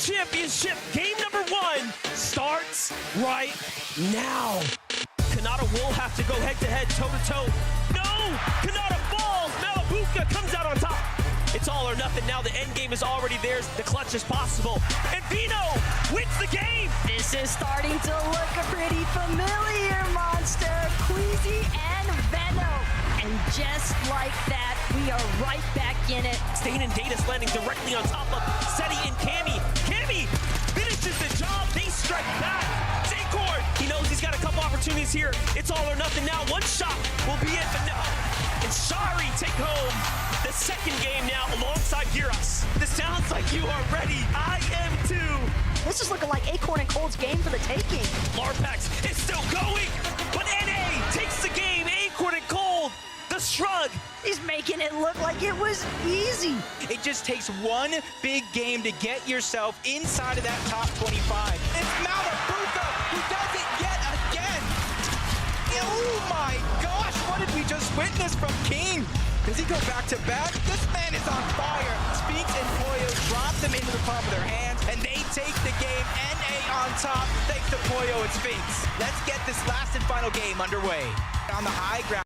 Championship game number 1 starts right now. Kanata will have to go head-to-head, toe-to-toe. No! Kanata falls! Malabuka comes out on top. It's all or nothing now. The end game is already theirs. The clutch is possible. And Vino wins the game! This is starting to look pretty familiar, Monster. Queasy and Venom. And just like that, we are right back in it. Stain and Datus landing directly on top of Seti and Cammy. Cammy finishes the job. They strike back. J-Cord, he knows he's got a couple opportunities here. It's all or nothing now. One shot will be it, but no. And Shari take home the second game now alongside Giras. This sounds like you are ready. I am too. This is looking like Acorn and Cold's game for the taking. Larpax is still going, but NA takes the game. Acorn and Cold, the shrug. He's making it look like it was easy. It just takes one big game to get yourself inside of that top 25. It's Malabuka who does it yet again. Oh my gosh, what did we just witness from King? Does he go back to back? This man is on fire. Spinks and Poyo drop them into the palm of their hands, and they take the game. NA on top, thanks to Poyo and Spinks. Let's get this last and final game underway. On the high ground.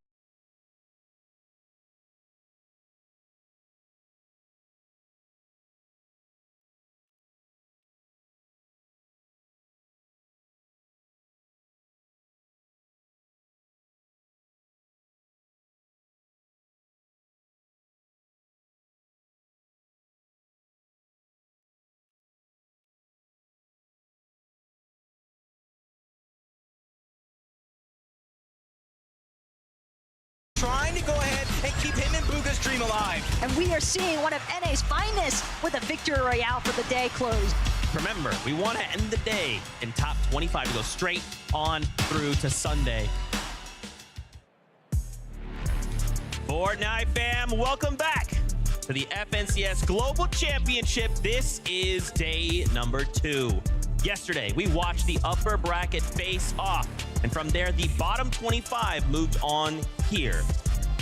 Trying to go ahead and keep him and Booga's dream alive. And we are seeing one of NA's finest with a victory royale for the day closed. Remember, we want to end the day in top 25 to go straight on through to Sunday. Fortnite fam, welcome back to the FNCS Global Championship. This is day number 2. Yesterday, we watched the upper bracket face off, and from there, the bottom 25 moved on here.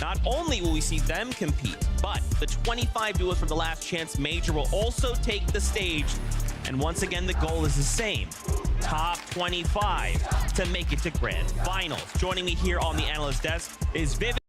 Not only will we see them compete, but the 25 duos from the Last Chance Major will also take the stage. And once again, the goal is the same. Top 25 to make it to Grand Finals. Joining me here on the analyst desk is Vivid.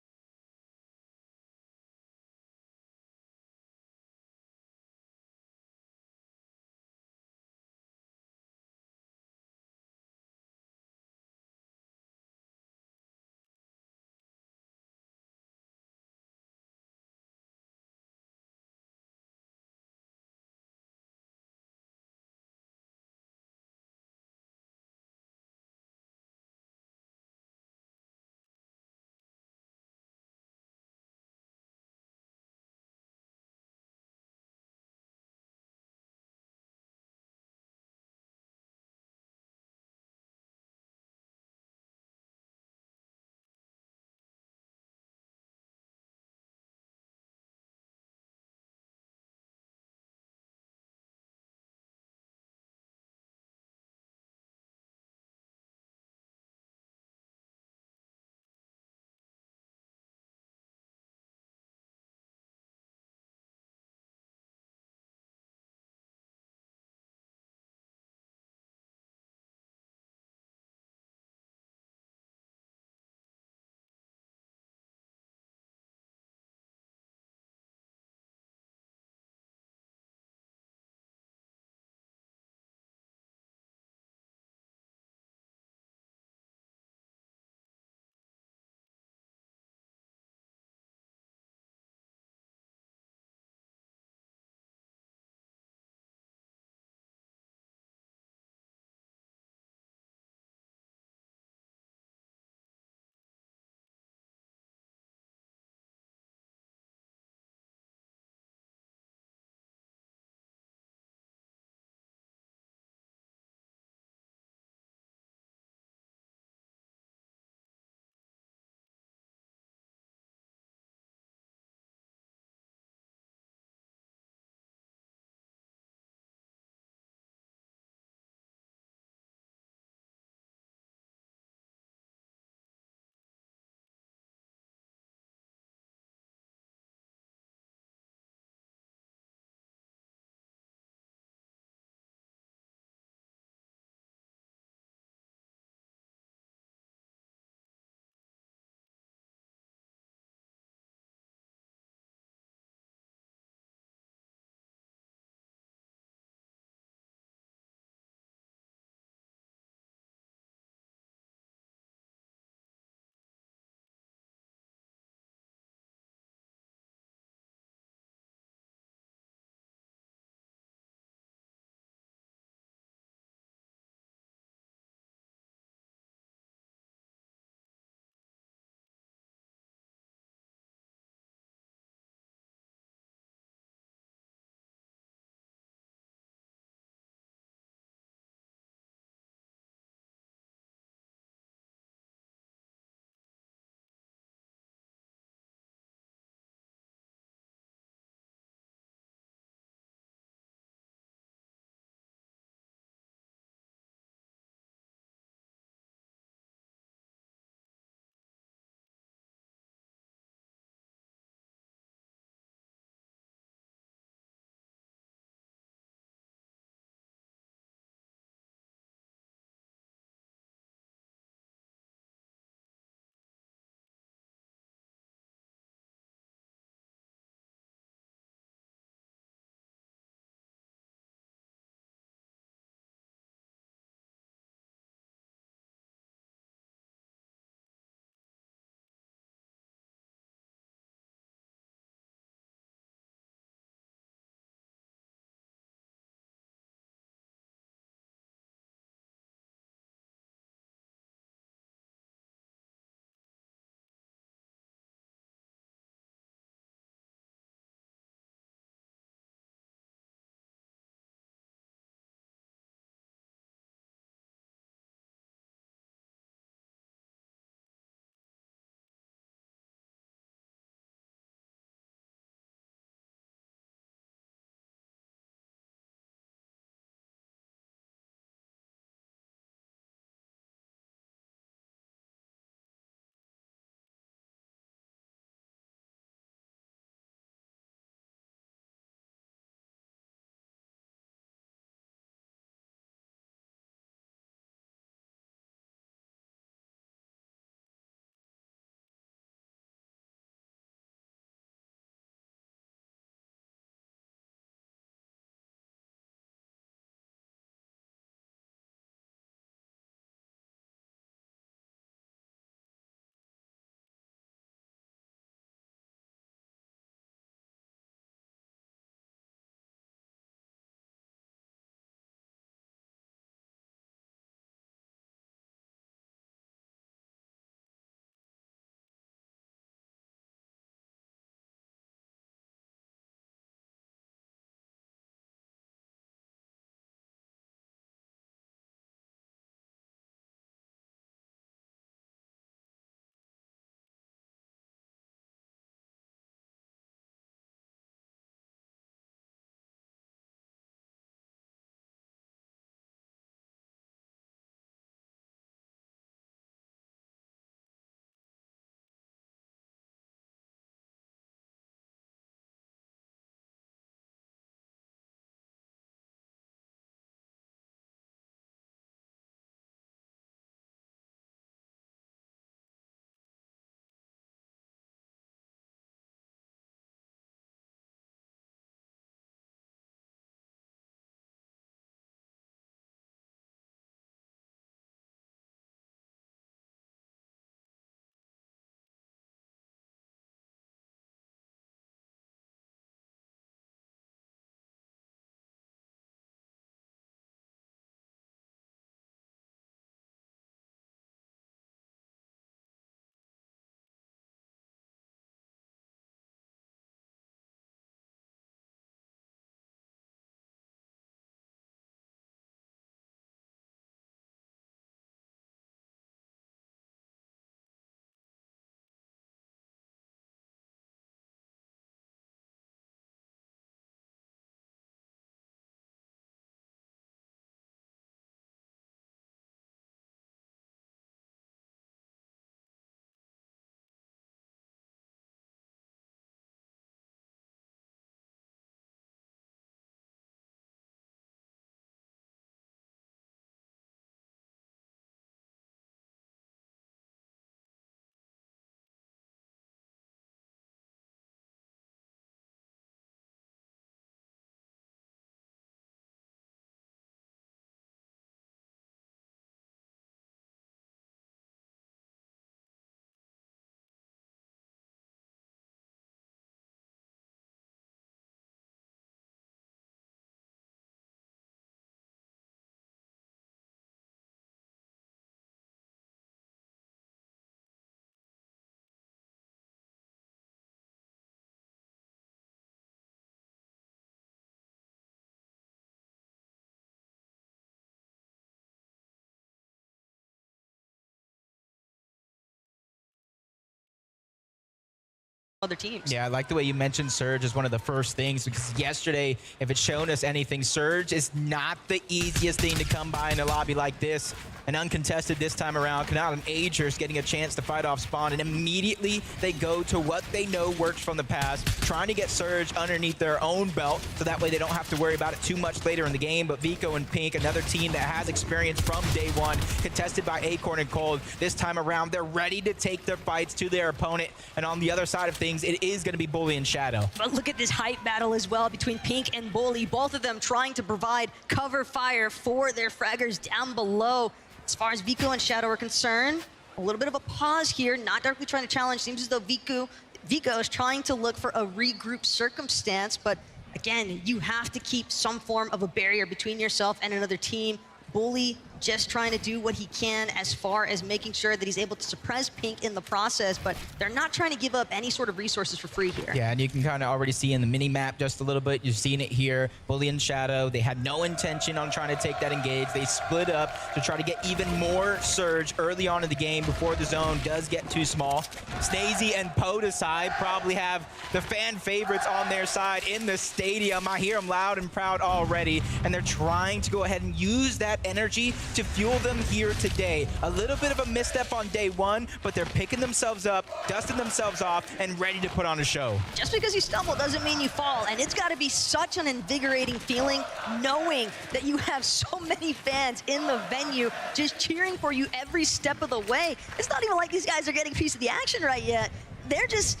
other teams. Yeah, I like the way you mentioned Surge as one of the first things, because yesterday, if it's shown us anything, Surge is not the easiest thing to come by in a lobby like this. And uncontested this time around, КаналЯла and Agers getting a chance to fight off spawn, and immediately they go to what they know works from the past, trying to get Surge underneath their own belt, so that way they don't have to worry about it too much later in the game. But Vico and Pink, another team that has experience from day one, contested by Acorn and Cold. This time around, they're ready to take their fights to their opponent. And on the other side of things, it is going to be Bully and Shadow. But look at this hype battle as well between Pink and Bully, both of them trying to provide cover fire for their fraggers down below. As far as Vico and Shadow are concerned, a little bit of a pause here, not directly trying to challenge. Seems as though Vico is trying to look for a regroup circumstance, but again, you have to keep some form of a barrier between yourself and another team. Bully just trying to do what he can as far as making sure that he's able to suppress Pink in the process, but they're not trying to give up any sort of resources for free here. Yeah, and you can kind of already see in the mini-map just a little bit. You've seen it here. Bully and Shadow, they had no intention on trying to take that engage. They split up to try to get even more Surge early on in the game before the zone does get too small. Snazy and Podesai probably have the fan favorites on their side in the stadium. I hear them loud and proud already, and they're trying to go ahead and use that energy to fuel them here today. A little bit of a misstep on day one, but they're picking themselves up, dusting themselves off, and ready to put on a show. Just because you stumble doesn't mean you fall, and it's got to be such an invigorating feeling knowing that you have so many fans in the venue just cheering for you every step of the way. It's not even like these guys are getting a piece of the action right yet. They're just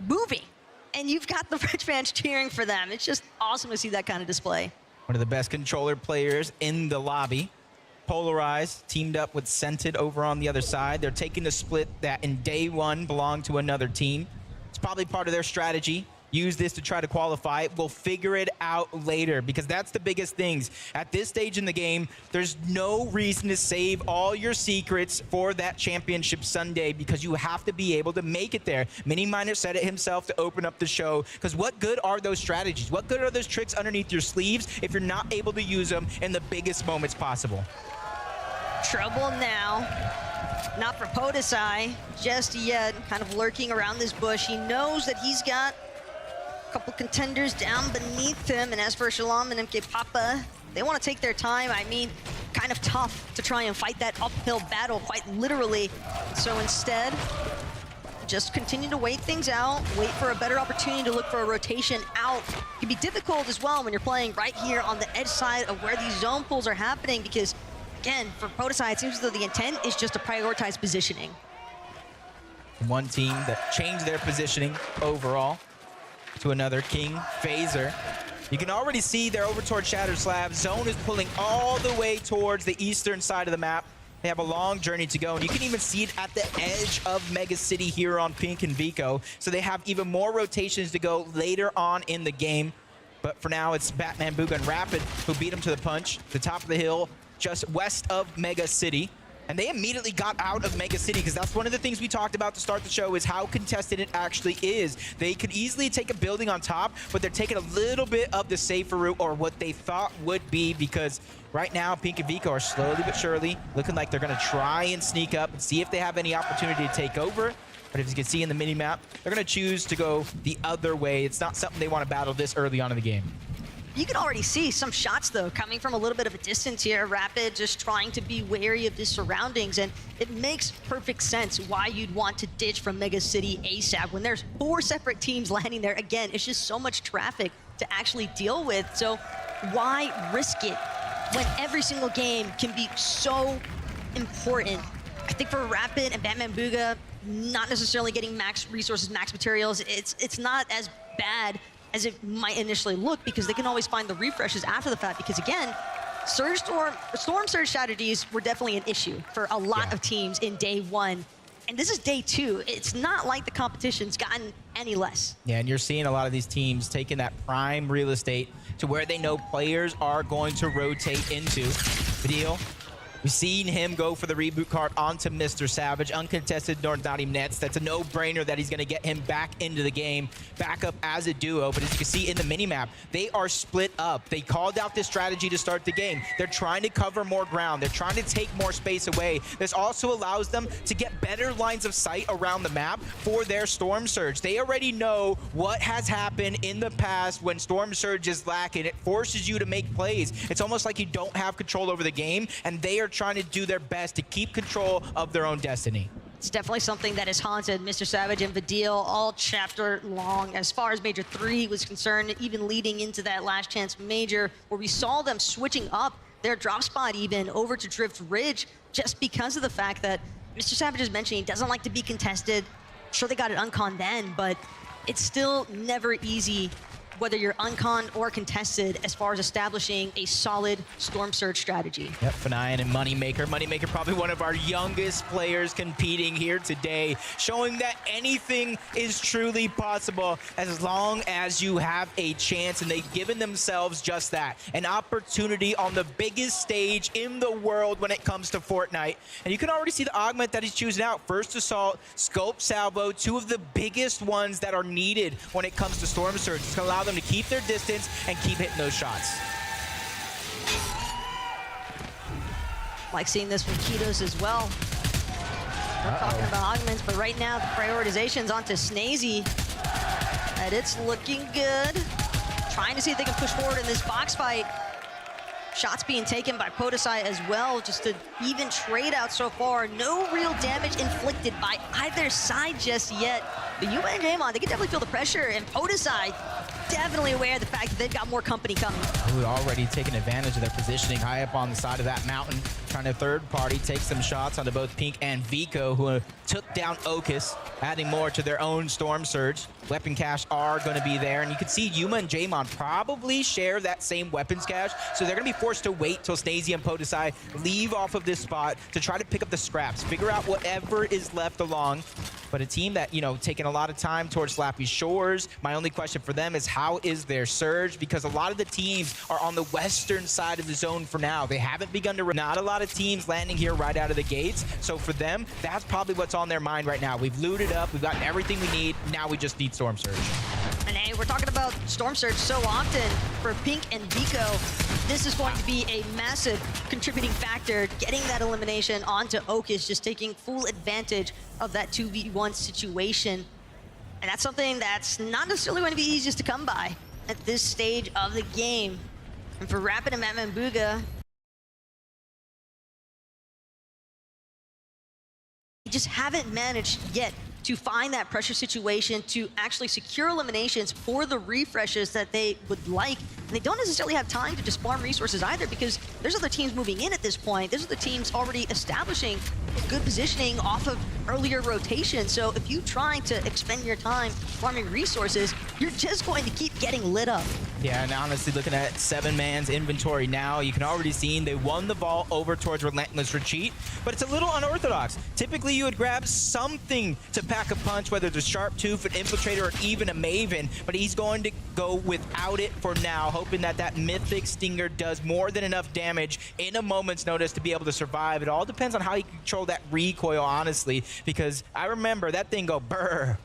moving, and you've got the French fans cheering for them. It's just awesome to see that kind of display. One of the best controller players in the lobby. Polarized, teamed up with Scented over on the other side. They're taking a split that in day one belonged to another team. It's probably part of their strategy. Use this to try to qualify. We'll figure it out later, because that's the biggest things. At this stage in the game, there's no reason to save all your secrets for that championship Sunday, because you have to be able to make it there. Mini Miner said it himself to open up the show, because what good are those strategies? What good are those tricks underneath your sleeves if you're not able to use them in the biggest moments possible? Trouble now. Not for Podesai just yet, kind of lurking around this bush. He knows that he's got a couple contenders down beneath him, and as for Shalom and MK Papa, they want to take their time. I mean, kind of tough to try and fight that uphill battle, quite literally. So instead, just continue to wait things out, wait for a better opportunity to look for a rotation out. It can be difficult as well when you're playing right here on the edge side of where these zone pulls are happening, because again, for Podesai, it seems as though the intent is just to prioritize positioning. One team that changed their positioning overall to another, King, Phaser. You can already see they're over towards Shatter Slab. Zone is pulling all the way towards the eastern side of the map. They have a long journey to go, and you can even see it at the edge of Mega City here on Pink and Vico. So they have even more rotations to go later on in the game. But for now, it's Batman, Booga, and Rapid who beat him to the punch. The top of the hill, just west of Mega City. And they immediately got out of Mega City, because that's one of the things we talked about to start the show, is how contested it actually is. They could easily take a building on top, but they're taking a little bit of the safer route, or what they thought would be, because right now Pink and Vico are slowly but surely looking like they're going to try and sneak up and see if they have any opportunity to take over. But if you can see in the mini-map, they're going to choose to go the other way. It's not something they want to battle this early on in the game. You can already see some shots, though, coming from a little bit of a distance here. Rapid just trying to be wary of his surroundings, and it makes perfect sense why you'd want to ditch from Mega City ASAP when there's 4 separate teams landing there. Again, it's just so much traffic to actually deal with, so why risk it when every single game can be so important? I think for Rapid and Batman Booga, not necessarily getting max resources, max materials, it's not as bad as it might initially look, because they can always find the refreshes after the fact, because again, Storm Surge strategies were definitely an issue for a lot of teams in day one. And this is day 2. It's not like the competition's gotten any less. Yeah, and you're seeing a lot of these teams taking that prime real estate to where they know players are going to rotate into. Video We've seen him go for the reboot card onto Mr. Savage. Uncontested nor not even nets. That's a no-brainer that he's going to get him back into the game, back up as a duo. But as you can see in the minimap, they are split up. They called out this strategy to start the game. They're trying to cover more ground. They're trying to take more space away. This also allows them to get better lines of sight around the map for their Storm Surge. They already know what has happened in the past when Storm Surge is lacking. It forces you to make plays. It's almost like you don't have control over the game, and they are trying to do their best to keep control of their own destiny. It's definitely something that has haunted Mr. Savage and Vidil all chapter long as far as Major 3 was concerned, even leading into that last chance Major, where we saw them switching up their drop spot even over to Drift Ridge just because of the fact that Mr. Savage is mentioning he doesn't like to be contested. Sure, they got it uncon then, but it's still never easy whether you're uncon or contested as far as establishing a solid Storm Surge strategy. Yep, Fanayan and Moneymaker. Moneymaker probably one of our youngest players competing here today, showing that anything is truly possible as long as you have a chance, and they've given themselves just that, an opportunity on the biggest stage in the world when it comes to Fortnite. And you can already see the augment that he's choosing out. First Assault, Scope Salvo, two of the biggest ones that are needed when it comes to Storm Surge. It's going to allow them to keep their distance and keep hitting those shots. Like seeing this from Kitos as well. We're talking about augments, but right now the prioritization's onto Snazy. And it's looking good. Trying to see if they can push forward in this box fight. Shots being taken by Podesai as well, just to even trade out so far. No real damage inflicted by either side just yet. But Yuma and Jamon, they can definitely feel the pressure, and Podesai definitely aware of the fact that they've got more company coming. Who already taking advantage of their positioning high up on the side of that mountain, trying to third party take some shots onto both Pink and Vico, who took down Okus, adding more to their own Storm Surge. Weapon cache are going to be there, and you can see Yuma and Jamon probably share that same weapons cache, so they're going to be forced to wait till Snazy and Podesai leave off of this spot to try to pick up the scraps, figure out whatever is left along. But a team that, you know, taking a lot of time towards Slappy Shores. My only question for them is how is their surge? Because a lot of the teams are on the western side of the zone for now. They haven't begun to... Not a lot of teams landing here right out of the gates. So for them, that's probably what's on their mind right now. We've looted up. We've got everything we need. Now we just need Storm Surge. And hey, we're talking about Storm Surge so often for Pink and Vico. This is going to be a massive contributing factor, getting that elimination onto Okus, just taking full advantage of that 2v1 situation. And that's something that's not necessarily going to be easiest to come by at this stage of the game. And for Rapid and Mamambuga, they just haven't managed yet to find that pressure situation to actually secure eliminations for the refreshes that they would like. And they don't necessarily have time to just farm resources either, because there's other teams moving in at this point. There's other teams already establishing good positioning off of earlier rotation. So if you try to expend your time farming resources, you're just going to keep getting lit up. Yeah, and honestly, looking at 7-man's inventory now, you can already see they won the ball over towards Relentless Retreat, but it's a little unorthodox. Typically, you would grab something to pack a punch, whether it's a Sharp Tooth, an Infiltrator, or even a Maven, but he's going to go without it for now, hoping that that Mythic Stinger does more than enough damage in a moment's notice to be able to survive. It all depends on how you control that recoil, honestly, because I remember that thing go brr.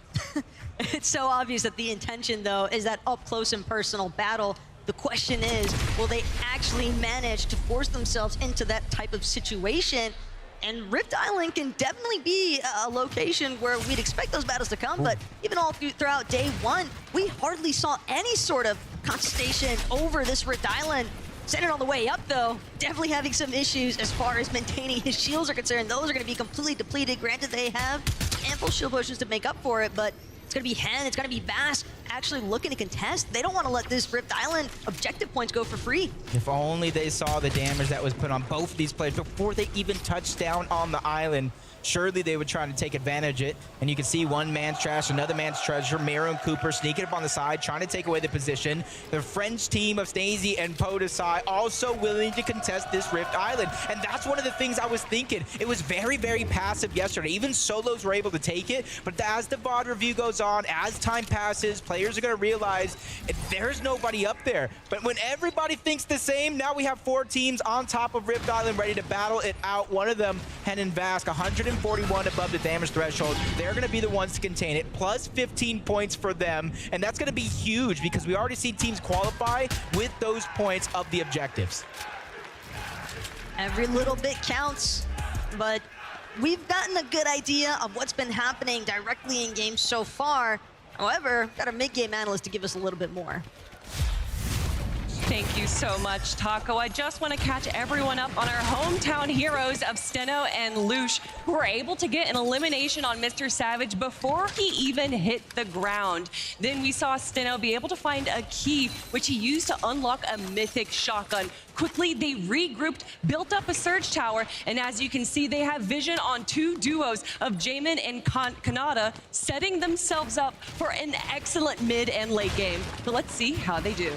It's so obvious that the intention, though, is that up-close and personal battle. The question is, will they actually manage to force themselves into that type of situation? And Rift Island can definitely be a location where we'd expect those battles to come, but even all throughout day one, we hardly saw any sort of contestation over this Rift Island. Centered on the way up, though, definitely having some issues as far as maintaining his shields are concerned. Those are going to be completely depleted. Granted, they have ample shield potions to make up for it, but it's going to be Hen, it's going to be Bass actually looking to contest. They don't want to let this Rift Island objective points go for free. If only they saw the damage that was put on both of these players before they even touched down on the island. Surely they would try to take advantage of it. And you can see one man's trash, another man's treasure. Mero and Cooper sneaking up on the side, trying to take away the position. The French team of Snazy and Podesai also willing to contest this Rift Island. And that's one of the things I was thinking. It was very, very passive yesterday. Even solos were able to take it. But as the VOD review goes on, as time passes, players are going to realize there's nobody up there. But when everybody thinks the same, now we have 4 teams on top of Rift Island ready to battle it out. One of them, Henan Vask, 141 above the damage threshold. They're going to be the ones to contain it, plus 15 points for them. And that's going to be huge because we already see teams qualify with those points of the objectives. Every little bit counts, but we've gotten a good idea of what's been happening directly in games so far. However, got our mid-game analyst to give us a little bit more. Thank you so much, Taco. I just want to catch everyone up on our hometown heroes of Steno and Lush, who were able to get an elimination on Mr. Savage before he even hit the ground. Then we saw Steno be able to find a key, which he used to unlock a mythic shotgun. Quickly, they regrouped, built up a surge tower, and as you can see, they have vision on 2 duos of Jamin and Kanata, setting themselves up for an excellent mid and late game. But let's see how they do.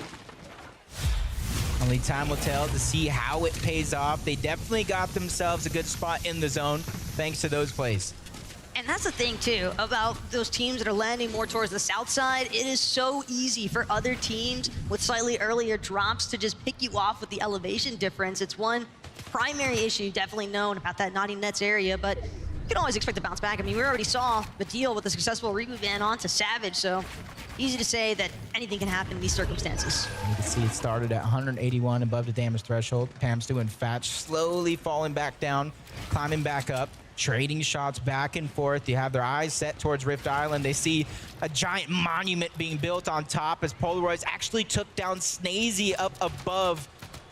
Only time will tell to see how it pays off. They definitely got themselves a good spot in the zone thanks to those plays. And that's the thing, too, about those teams that are landing more towards the south side. It is so easy for other teams with slightly earlier drops to just pick you off with the elevation difference. It's one primary issue definitely known about that Naughty Nets area, but you can always expect to bounce back. I mean, we already saw the deal with the successful reboot ban onto Savage, so easy to say that anything can happen in these circumstances. You can see it started at 181 above the damage threshold. Pamstu and Fatch slowly falling back down, climbing back up, trading shots back and forth. They have their eyes set towards Rift Island. They see a giant monument being built on top as Polaroids actually took down Snazy up above.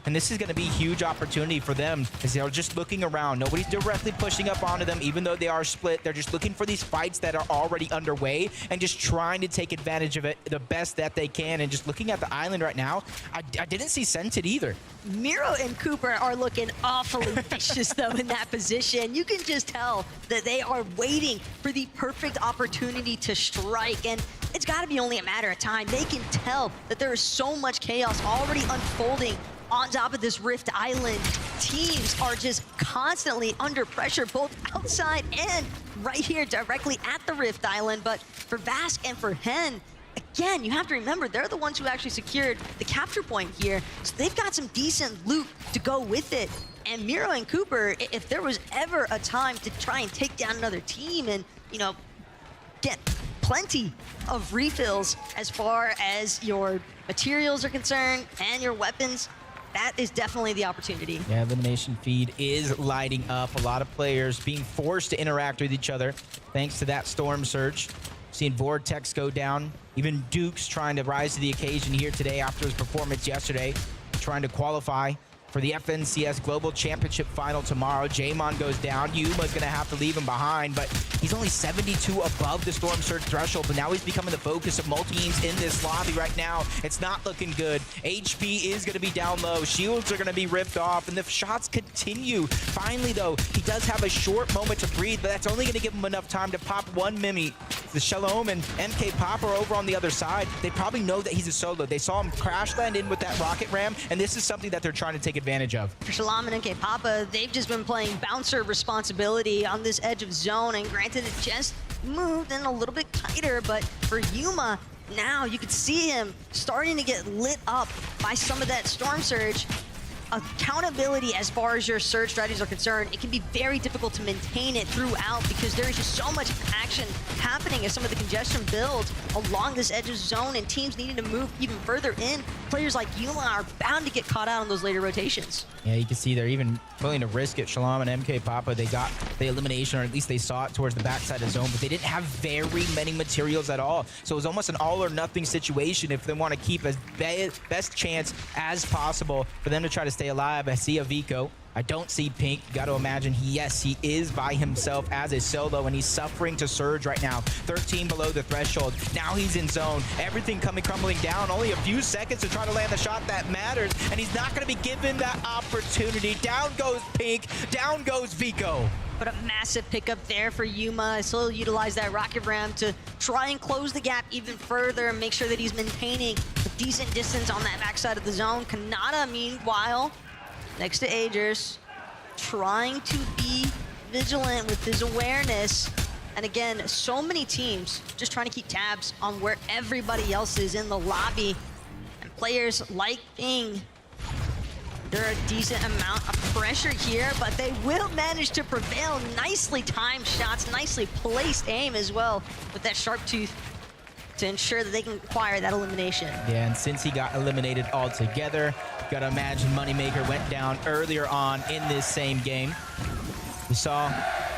And this is going to be a huge opportunity for them as they're just looking around. Nobody's directly pushing up onto them, even though they are split. They're just looking for these fights that are already underway and just trying to take advantage of it the best that they can. And just looking at the island right now, I didn't see Scented either. Miro and Cooper are looking awfully vicious, though, in that position. You can just tell that they are waiting for the perfect opportunity to strike. And it's got to be only a matter of time. They can tell that there is so much chaos already unfolding on top of this Rift Island. Teams are just constantly under pressure, both outside and right here directly at the Rift Island. But for Vask and for Hen, again, you have to remember, they're the ones who actually secured the capture point here. So they've got some decent loot to go with it. And Miro and Cooper, if there was ever a time to try and take down another team and, you know, get plenty of refills as far as your materials are concerned and your weapons, that is definitely the opportunity. Yeah, elimination feed is lighting up. A lot of players being forced to interact with each other thanks to that storm surge. Seeing Vortex go down. Even Duke's trying to rise to the occasion here today after his performance yesterday, trying to qualify for the FNCS Global Championship Final tomorrow. Jamon goes down. Yuma's going to have to leave him behind, but he's only 72 above the Storm Surge threshold, but now he's becoming the focus of multi-teams in this lobby right now. It's not looking good. HP is going to be down low. Shields are going to be ripped off, and the shots continue. Finally, though, he does have a short moment to breathe, but that's only going to give him enough time to pop one Mimi. The Shalom and MK Pop are over on the other side. They probably know that he's a solo. They saw him crash land in with that rocket ram, and this is something that they're trying to take advantage of. For Shalom and MK Papa, they've just been playing bouncer responsibility on this edge of zone, and granted it just moved in a little bit tighter, but for Yuma, now you can see him starting to get lit up by some of that storm surge. Accountability as far as your surge strategies are concerned, it can be very difficult to maintain it throughout because there is just so much action happening as some of the congestion builds along this edge of zone and teams needing to move even further in. Players like Yuma are bound to get caught out on those later rotations. Yeah, you can see they're even willing to risk it. Shalom and MK Papa, they got the elimination, or at least they saw it towards the backside of zone, but they didn't have very many materials at all. So it was almost an all or nothing situation if they want to keep as best chance as possible for them to try to stay alive. I see a Vico. I don't see Pink. Got to imagine, yes, he is by himself as a solo, and he's suffering to surge right now. 13 below the threshold. Now he's in zone. Everything crumbling down. Only a few seconds to try to land the shot that matters, and he's not going to be given that opportunity. Down goes Pink. Down goes Vico. But a massive pickup there for Yuma. Still utilize that rocket ram to try and close the gap even further and make sure that he's maintaining a decent distance on that backside of the zone. Kanata, meanwhile, next to Agers, trying to be vigilant with his awareness. And again, so many teams just trying to keep tabs on where everybody else is in the lobby. And players like Ping, there are a decent amount of pressure here, but they will manage to prevail. Nicely timed shots, nicely placed aim as well with that sharp tooth to ensure that they can acquire that elimination. Yeah, and since he got eliminated altogether, gotta imagine Moneymaker went down earlier on in this same game. We saw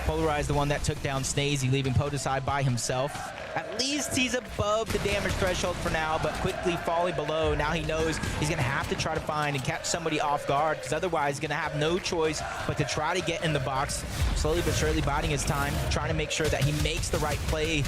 Polarize, the one that took down Snazy, leaving Podesai by himself. At least he's above the damage threshold for now, but quickly falling below. Now he knows he's gonna have to try to find and catch somebody off guard, because otherwise he's gonna have no choice but to try to get in the box, slowly but surely biding his time, trying to make sure that he makes the right play.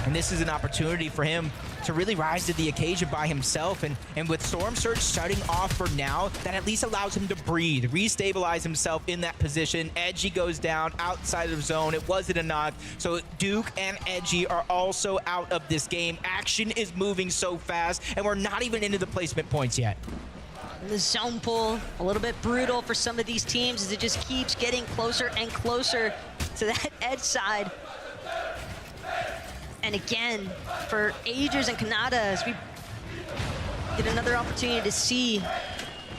And this is an opportunity for him to really rise to the occasion by himself. And with Storm Surge shutting off for now, that at least allows him to breathe, restabilize himself in that position. Edgy goes down outside of zone. It wasn't a knock. So Duke and Edgy are also out of this game. Action is moving so fast, and we're not even into the placement points yet. The zone pull, a little bit brutal for some of these teams as it just keeps getting closer and closer to that edge side. And again, for Agers and Kanata, as we get another opportunity to see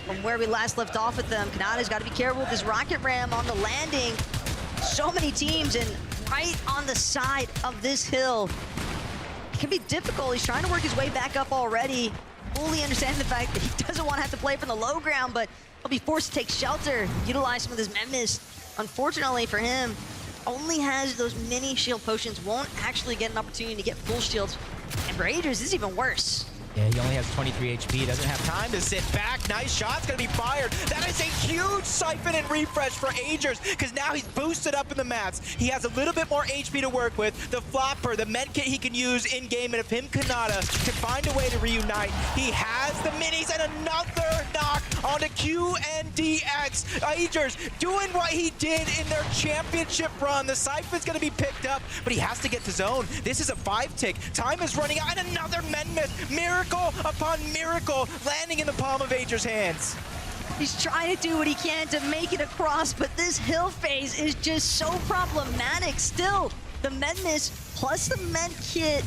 from where we last left off with them, Kanata's got to be careful with this rocket ram on the landing. So many teams, and right on the side of this hill. It can be difficult. He's trying to work his way back up already. Fully understanding the fact that he doesn't want to have to play from the low ground, but he'll be forced to take shelter, utilize some of this Memist. Unfortunately for him, only has those mini shield potions, won't actually get an opportunity to get full shields. And for Agers, this is even worse. Yeah, he only has 23 HP, doesn't have time to sit back. Nice shot's gonna be fired. That is a huge siphon and refresh for Agers, because now he's boosted up in the mats. He has a little bit more HP to work with. The flopper, the med kit he can use in game, and if him Kanata can find a way to reunite, he has the minis and another knock onto QNDX. Agers doing what he did in their championship run. The siphon's gonna be picked up, but he has to get to zone. This is a 5-tick. Time is running out, and another med miss. Miracle upon miracle landing in the palm of Agers' hands. He's trying to do what he can to make it across, but this hill phase is just so problematic. Still, the med miss plus the med kit,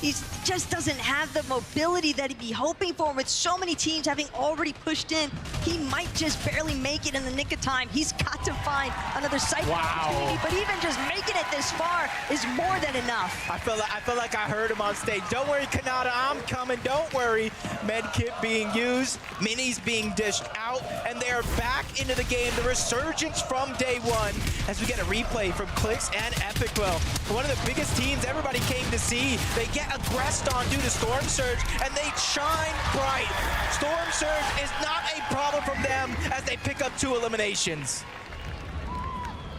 he just doesn't have the mobility that he'd be hoping for. With so many teams having already pushed in, he might just barely make it in the nick of time. He's got to find another siphon opportunity, but even just making it this far is more than enough. I feel like I heard him on stage. Don't worry, Kanata, I'm coming. Don't worry. Med kit being used, minis being dished out, and they are back into the game. The resurgence from day one as we get a replay from Clix and Epicwell. One of the biggest teams everybody came to see. They get aggressed on due to Storm Surge, and they shine bright. Storm Surge is not a problem from them as they pick up 2 eliminations.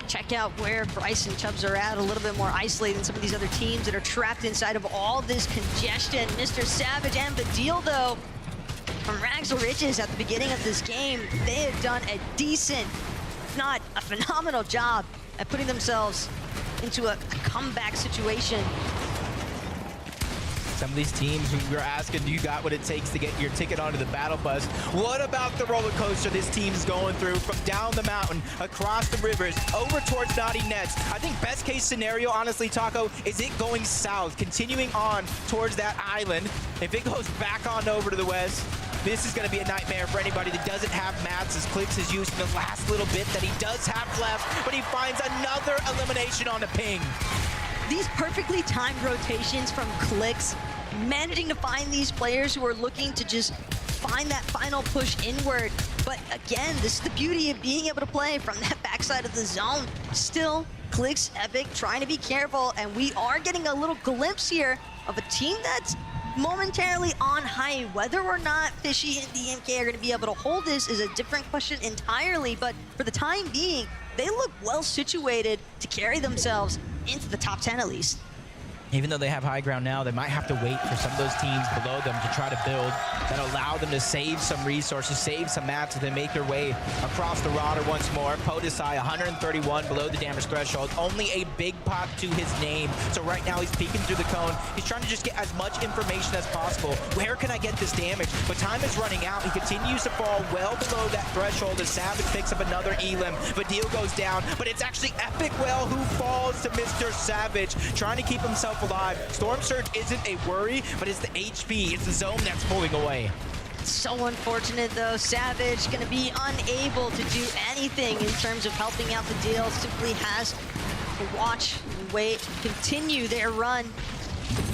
Check out where Bryce and Chubbs are at, a little bit more isolated than some of these other teams that are trapped inside of all this congestion. Mr. Savage and Badil, though, from rags to riches at the beginning of this game, they have done a decent, if not a phenomenal job at putting themselves into a comeback situation. Some of these teams, we were asking, do you got what it takes to get your ticket onto the battle bus? What about the roller coaster this team's going through from down the mountain, across the rivers, over towards Naughty Nets? I think best case scenario, honestly, Taco, is it going south, continuing on towards that island. If it goes back on over to the west, this is going to be a nightmare for anybody that doesn't have mats, as Clix is using the last little bit that he does have left, but he finds another elimination on the ping. These perfectly timed rotations from Clix, managing to find these players who are looking to just find that final push inward. But again, this is the beauty of being able to play from that backside of the zone. Still, Clix, Epic trying to be careful, and we are getting a little glimpse here of a team that's momentarily on high. Whether or not Fishy and DMK are going to be able to hold this is a different question entirely, but for the time being, they look well situated to carry themselves into the top 10 at least. Even though they have high ground now, they might have to wait for some of those teams below them to try to build that allow them to save some resources, save some mats, and then make their way across the roster once more. POTUSai, 131 below the damage threshold. Only a big pop to his name. So right now he's peeking through the cone. He's trying to just get as much information as possible. Where can I get this damage? But time is running out. He continues to fall well below that threshold as Savage picks up another elim. Vadil goes down, but it's actually Epic Well who falls to Mr. Savage, trying to keep himself alive. Storm Surge isn't a worry, but it's the HP, it's the zone that's pulling away. So unfortunate though. Savage gonna be unable to do anything in terms of helping out the deal. Simply has to watch, wait, continue their run.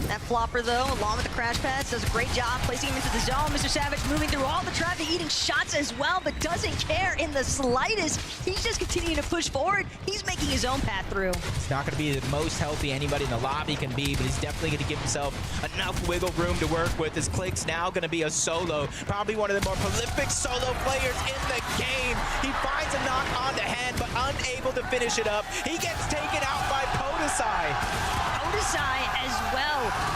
That flopper though, along with the crash pads, does a great job placing him into the zone. Mr. Savage moving through all the traffic, eating shots as well, but doesn't care in the slightest. He's just continuing to push forward. He's making his own path through. It's not going to be the most healthy anybody in the lobby can be, but he's definitely going to give himself enough wiggle room to work with. His Click's now going to be a solo, probably one of the more prolific solo players in the game. He finds a knock on the head, but unable to finish it up. He gets taken out by POTUSai. POTUSai as well.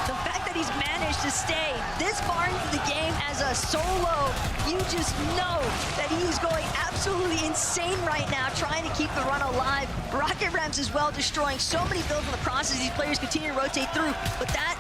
The fact that he's managed to stay this far into the game as a solo, you just know that he's going absolutely insane right now, trying to keep the run alive. Rocket Rams as well, destroying so many builds in the process. These players continue to rotate through, but that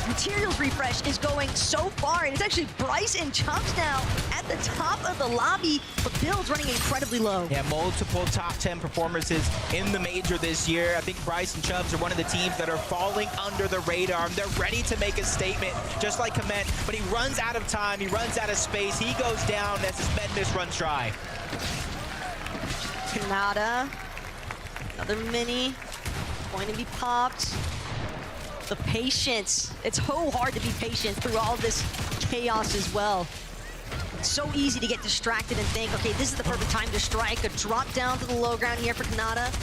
materials refresh is going so far, and it's actually Bryce and Chumps now at the top of the lobby, but builds running incredibly low. Yeah, multiple top 10 performances in the major this year. I think Bryce and Chubbs are one of the teams that are falling under the radar. They're ready to make a statement, just like Comment, but he runs out of time, he runs out of space, he goes down as his med miss runs dry. Kanata, another mini, going to be popped. The patience. It's so hard to be patient through all this chaos as well. It's so easy to get distracted and think, okay, this is the perfect time to strike. A drop down to the low ground here for Kanata.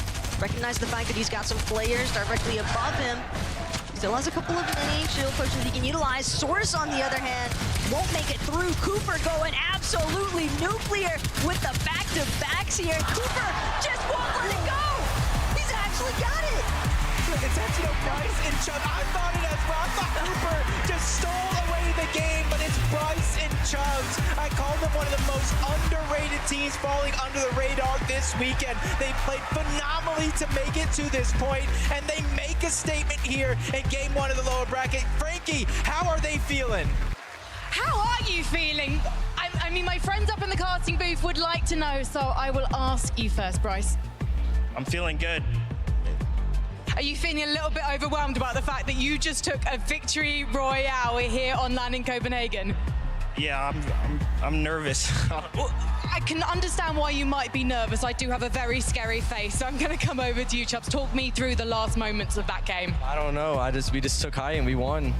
Recognize the fact that he's got some players directly above him. Still has a couple of mini shield pushes he can utilize. Source, on the other hand, won't make it through. Cooper going absolutely nuclear with the back-to-backs here. Cooper just won't let it go. He's actually got it. It's actually Bryce and Chubbs. I thought it as well. I thought Cooper just stole away the game, but it's Bryce and Chubbs. I call them one of the most underrated teams falling under the radar this weekend. They played phenomenally to make it to this point, and they make a statement here in game one of the lower bracket. Frankie, how are they feeling? How are you feeling? I mean, my friends up in the casting booth would like to know, so I will ask you first, Bryce. I'm feeling good. Are you feeling a little bit overwhelmed about the fact that you just took a victory royale here on land in Copenhagen? Yeah, I'm nervous. I can understand why you might be nervous. I do have a very scary face, so I'm going to come over to you, Chubbs. Talk me through the last moments of that game. I don't know. We just took high and we won.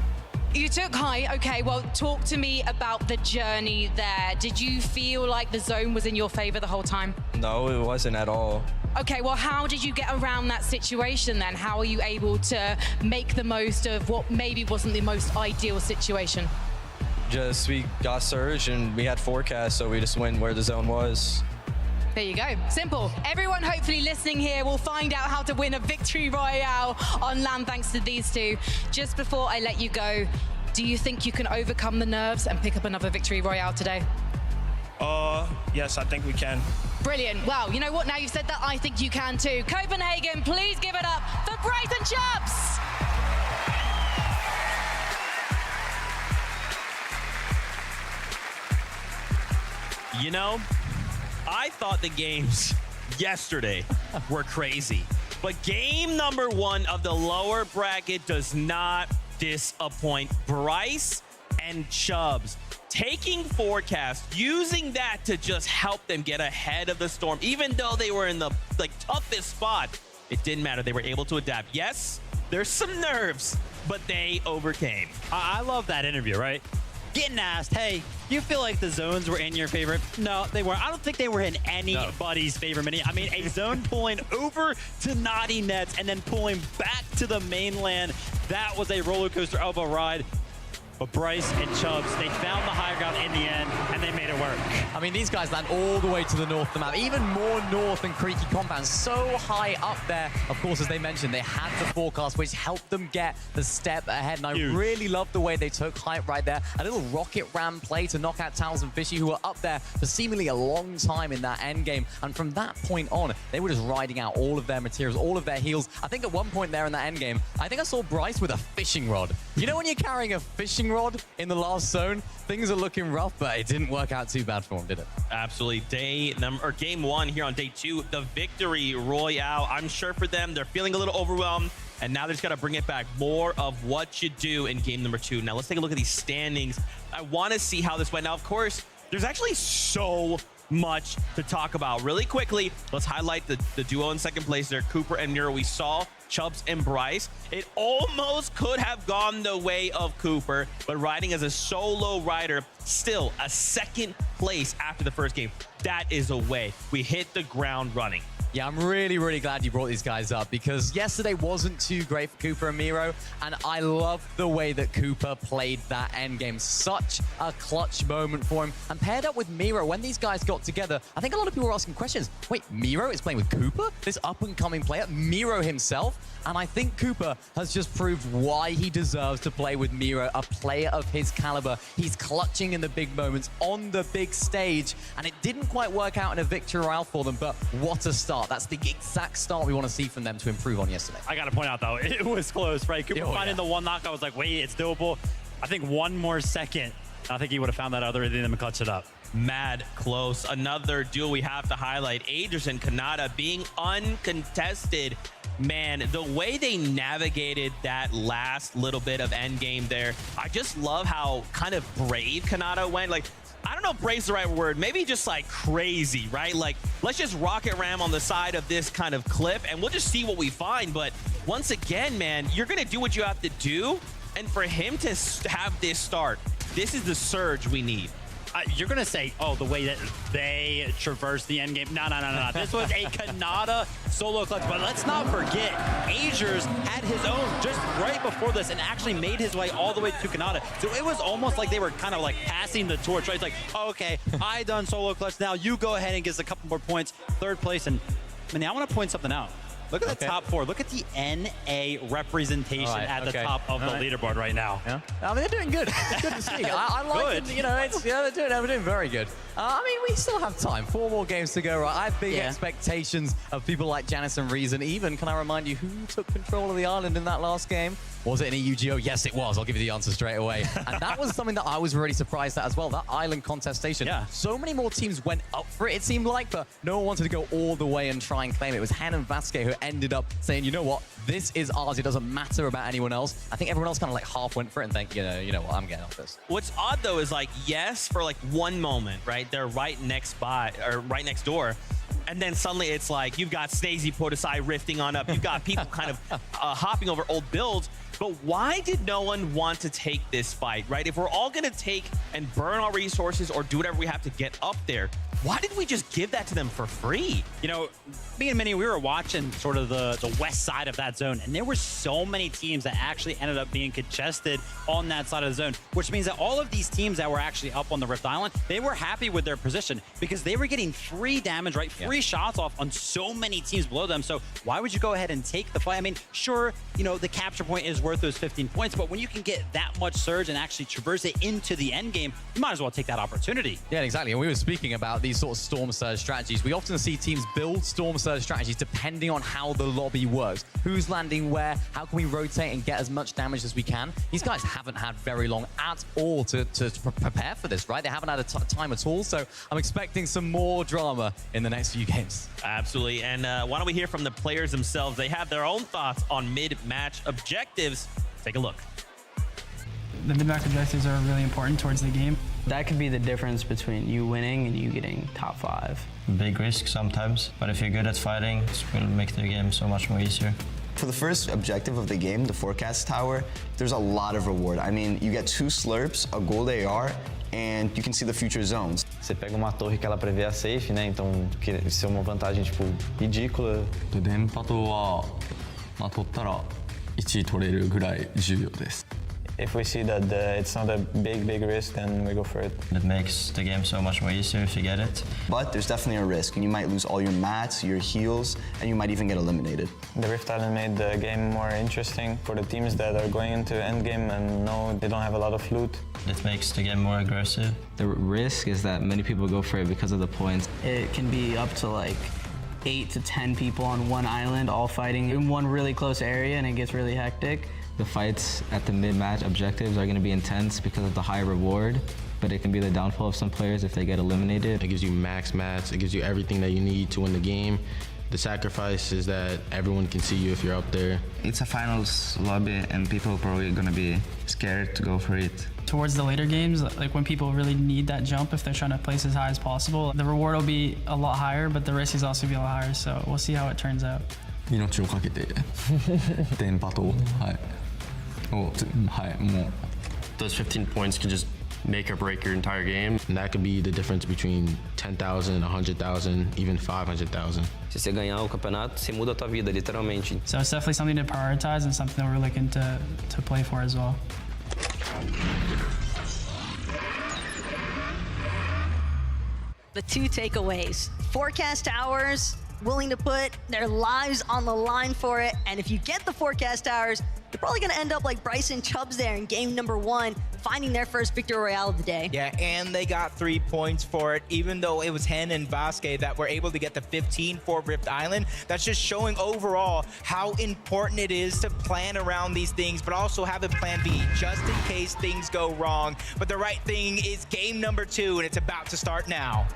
You took high. Okay, well, talk to me about the journey there. Did you feel like the zone was in your favor the whole time? No, it wasn't at all. Okay, well, how did you get around that situation then? How are you able to make the most of what maybe wasn't the most ideal situation? Just we got surge and we had forecast, so we just went where the zone was. There you go. Simple. Everyone hopefully listening here will find out how to win a victory royale on land thanks to these two. Just before I let you go, do you think you can overcome the nerves and pick up another victory royale today? Yes, I think we can. Brilliant. Wow, you know what? Now you've said that, I think you can too. Copenhagen, please give it up for Bryce and Chubbs. You know, I thought the games yesterday were crazy, but game number one of the lower bracket does not disappoint. Bryce and Chubbs taking forecast, using that to just help them get ahead of the storm, even though they were in the toughest spot. It didn't matter. They were able to adapt. Yes, there's some nerves, but they overcame. I love that interview, right? Getting asked, hey, you feel like the zones were in your favor? No, they weren't. I don't think they were in anybody's favor mini. I mean, a zone pulling over to Naughty Nets and then pulling back to the mainland. That was a roller coaster of a ride. but Bryce and Chubbs, they found the higher ground in the end, and they made it work. I mean, these guys land all the way to the north of the map, even more north than Creaky Compound, so high up there. Of course, as they mentioned, they had the forecast, which helped them get the step ahead, and I really love the way they took height right there. A little rocket ram play to knock out Towels and Fishy, who were up there for seemingly a long time in that end game, and from that point on, they were just riding out all of their materials, all of their heals. I think at one point there in that end game, I think I saw Bryce with a fishing rod. You know when you're carrying a fishing rod in the last zone? Things are looking rough, but it didn't work out too bad for him, did it? Absolutely. Game one here on day two, the victory royale. I'm sure for them, they're feeling a little overwhelmed, and now they just got to bring it back. More of what you do in game number two. Now let's take a look at these standings. I want to see how this went. Now, of course, there's actually so much to talk about. Really quickly, let's highlight the duo in second place there, Cooper and Nero. We saw Chubbs and Bryce. It almost could have gone the way of Cooper, but riding as a solo rider, still a second place after the first game. That is a way. We hit the ground running. Yeah, I'm really, really glad you brought these guys up because yesterday wasn't too great for Cooper and Miro, and I love the way that Cooper played that end game. Such a clutch moment for him. And paired up with Miro, when these guys got together, I think a lot of people were asking questions. Wait, Miro is playing with Cooper? This up-and-coming player? Miro himself? And I think Cooper has just proved why he deserves to play with Miro, a player of his caliber. He's clutching in the big moments on the big stage, and it didn't quite work out in a victory royale for them, but what a start. That's the exact start we want to see from them to improve on yesterday. I got to point out, though, it was close, right? Cooper finding the one knock, I was like, wait, it's doable. I think one more second, I think he would have found that other rhythm and clutched it up. Mad close. Another duel we have to highlight, Aegis and Kanata being uncontested. Man, the way they navigated that last little bit of end game there, I just love how kind of brave Kanata went. Like, I don't know if brave's the right word, maybe just like crazy, right? Like, let's just rocket ram on the side of this kind of cliff and we'll just see what we find. But once again, man, you're gonna do what you have to do. And for him to have this start, this is the surge we need. You're going to say, oh, the way that they traversed the end game. No. This was a Kanata solo clutch. But let's not forget, Aegis had his own just right before this and actually made his way all the way to Kanata. So it was almost like they were kind of like passing the torch, right? It's like, oh, okay, I done solo clutch. Now you go ahead and get us a couple more points. Third place. And I mean, I want to point something out. Look at the top four. Look at the NA representation at the top of the leaderboard right now. Yeah. I mean, they're doing good. It's good to see. I like it. You know, they're doing very good. I mean, we still have time. 4 more games to go, right? I have big expectations of people like Janice and Reason. Even, can I remind you, who took control of the island in that last game? Was it an EUGO? Yes, it was. I'll give you the answer straight away. And that was something that I was really surprised at as well, that island contestation. Yeah. So many more teams went up for it seemed like, but no one wanted to go all the way and try and claim it. It was Han and Vasquez who ended up saying, you know what? This is ours. It doesn't matter about anyone else. I think everyone else kind of like half went for it and think, you know what? I'm getting off this. What's odd though is like, yes, for like one moment, right? They're right next door. And then suddenly it's like, you've got Snazy Podesai rifting on up. You've got people kind of hopping over old builds. But why did no one want to take this fight, right? If we're all going to take and burn our resources or do whatever we have to get up there, why did we just give that to them for free? You know, me and Minnie, we were watching sort of the west side of that zone, and there were so many teams that actually ended up being contested on that side of the zone, which means that all of these teams that were actually up on the Rift Island, they were happy with their position because they were getting free damage, right? Free shots off on so many teams below them. So why would you go ahead and take the fight? I mean, sure, you know, the capture point is worth those 15 points, but when you can get that much surge and actually traverse it into the end game, you might as well take that opportunity. Yeah, exactly. And we were speaking about these sort of storm surge strategies. We often see teams build storm surge strategies depending on how the lobby works. Who's landing where? How can we rotate and get as much damage as we can? These guys haven't had very long at all to prepare for this, right? They haven't had a time at all. So I'm expecting some more drama in the next few games. Absolutely. And why don't we hear from the players themselves? They have their own thoughts on mid-match objectives. Take a look. The mid-match objectives are really important towards the game. That could be the difference between you winning and you getting top 5. Big risk sometimes, but if you're good at fighting, it will make the game so much more easier. For the first objective of the game, the forecast tower, there's a lot of reward. I mean, you get 2 slurps, a gold AR, and you can see the future zones. Você pega uma torre que ela prevê a safe, né? Então, isso é uma vantagem tipo ridícula. 電波塔は取ったら1位取れるぐらい重要です。If we see that it's not a big risk, then we go for it. It makes the game so much more easier if you get it. But there's definitely a risk, and you might lose all your mats, your heals, and you might even get eliminated. The Rift Island made the game more interesting for the teams that are going into endgame and know they don't have a lot of loot. It makes the game more aggressive. The risk is that many people go for it because of the points. It can be up to like 8 to 10 people on one island all fighting in one really close area, and it gets really hectic. The fights at the mid-match objectives are going to be intense because of the high reward, but it can be the downfall of some players if they get eliminated. It gives you max mats, it gives you everything that you need to win the game. The sacrifice is that everyone can see you if you're up there. It's a finals lobby, and people are probably going to be scared to go for it. Towards the later games, like when people really need that jump, if they're trying to place as high as possible, the reward will be a lot higher, but the risk is also be a lot higher, so we'll see how it turns out. 命をかけて電波と、はいもう Those 15 points could just make or break your entire game. And that could be the difference between 10,000, 100,000, even 500,000. Se você ganhar o campeonato, você muda a tua vida, literalmente. So it's definitely something to prioritize and something that we're looking to play for as well. The two takeaways. Forecast Towers willing to put their lives on the line for it, and if you get the Forecast Towers, you're probably going to end up like Bryson Chubbs there in game number 1, finding their first victory royale of the day. Yeah, and they got 3 points for it, even though it was Hen and Vasquez that were able to get the 15 for Rift Island. That's just showing overall how important it is to plan around these things, but also have a plan B just in case things go wrong. But the right thing is game number 2, and it's about to start now.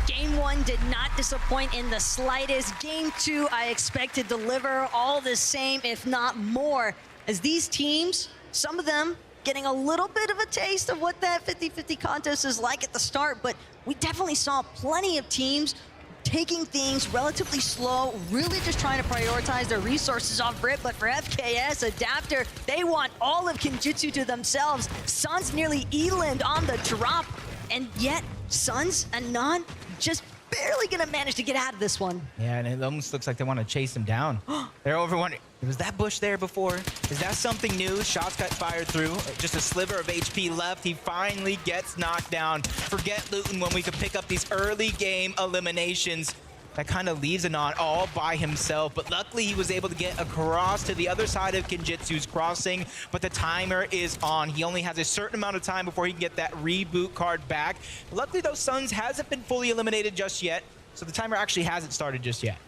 Game 1 did not disappoint in the slightest. Game 2, I expect to deliver all the same, if not more, as these teams, some of them getting a little bit of a taste of what that 50-50 contest is like at the start, but we definitely saw plenty of teams taking things relatively slow, really just trying to prioritize their resources off rip. But for FKS, Adapter, they want all of Kinjutsu to themselves. Suns nearly E-land on the drop, and yet Suns and Non just barely gonna manage to get out of this one. Yeah, and it almost looks like they want to chase him down. They're over wondering, was that bush there before? Is that something new? Shots got fired through. Just a sliver of HP left. He finally gets knocked down. Forget Luton when we could pick up these early game eliminations. That kind of leaves Anon all by himself, but luckily he was able to get across to the other side of Kinjutsu's crossing, but the timer is on. He only has a certain amount of time before he can get that reboot card back. Luckily, though, Suns hasn't been fully eliminated just yet, so the timer actually hasn't started just yet.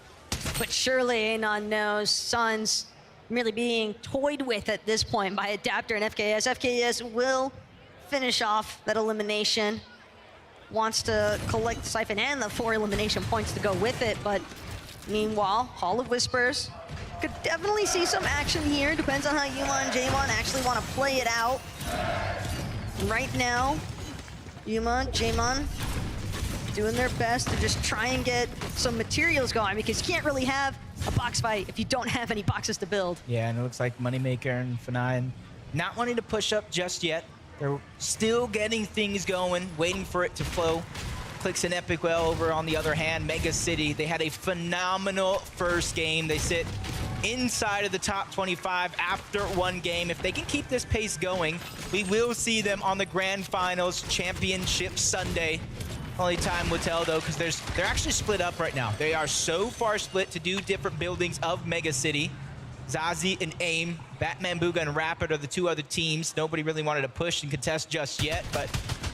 But surely Anon knows Suns merely being toyed with at this point by Adapter and FKS. FKS will finish off that elimination. Wants to collect the Siphon and the 4 elimination points to go with it, but meanwhile, Hall of Whispers could definitely see some action here. Depends on how Yuma and Jaemon actually want to play it out. Right now, Yuma, Jaemon doing their best to just try and get some materials going, because you can't really have a box fight if you don't have any boxes to build. Yeah, and it looks like Moneymaker and Fnatic not wanting to push up just yet. They're still getting things going, waiting for it to flow. Clicks and Epic well over on the other hand. Mega City, they had a phenomenal first game. They sit inside of the top 25 after 1 game. If they can keep this pace going, we will see them on the Grand Finals Championship Sunday. Only time will tell, though, because they're actually split up right now. They are so far split to do different buildings of Mega City. Zazie and AIM, Batman Booga and Rapid are the 2 other teams. Nobody really wanted to push and contest just yet, but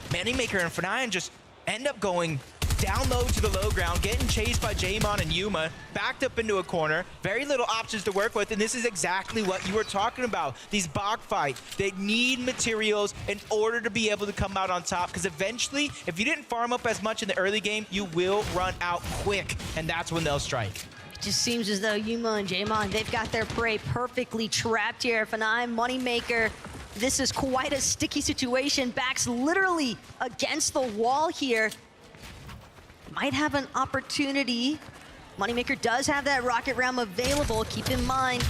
Moneymaker and Fnatic just end up going down low to the low ground, getting chased by Jaemon and Yuma, backed up into a corner. Very little options to work with, and this is exactly what you were talking about. These bog fights, they need materials in order to be able to come out on top, because eventually, if you didn't farm up as much in the early game, you will run out quick, and that's when they'll strike. It just seems as though Yuma and Jaemon, they've got their prey perfectly trapped here. Fnatic, Moneymaker, this is quite a sticky situation. Backs literally against the wall here. Might have an opportunity. Moneymaker does have that rocket ram available. Keep in mind,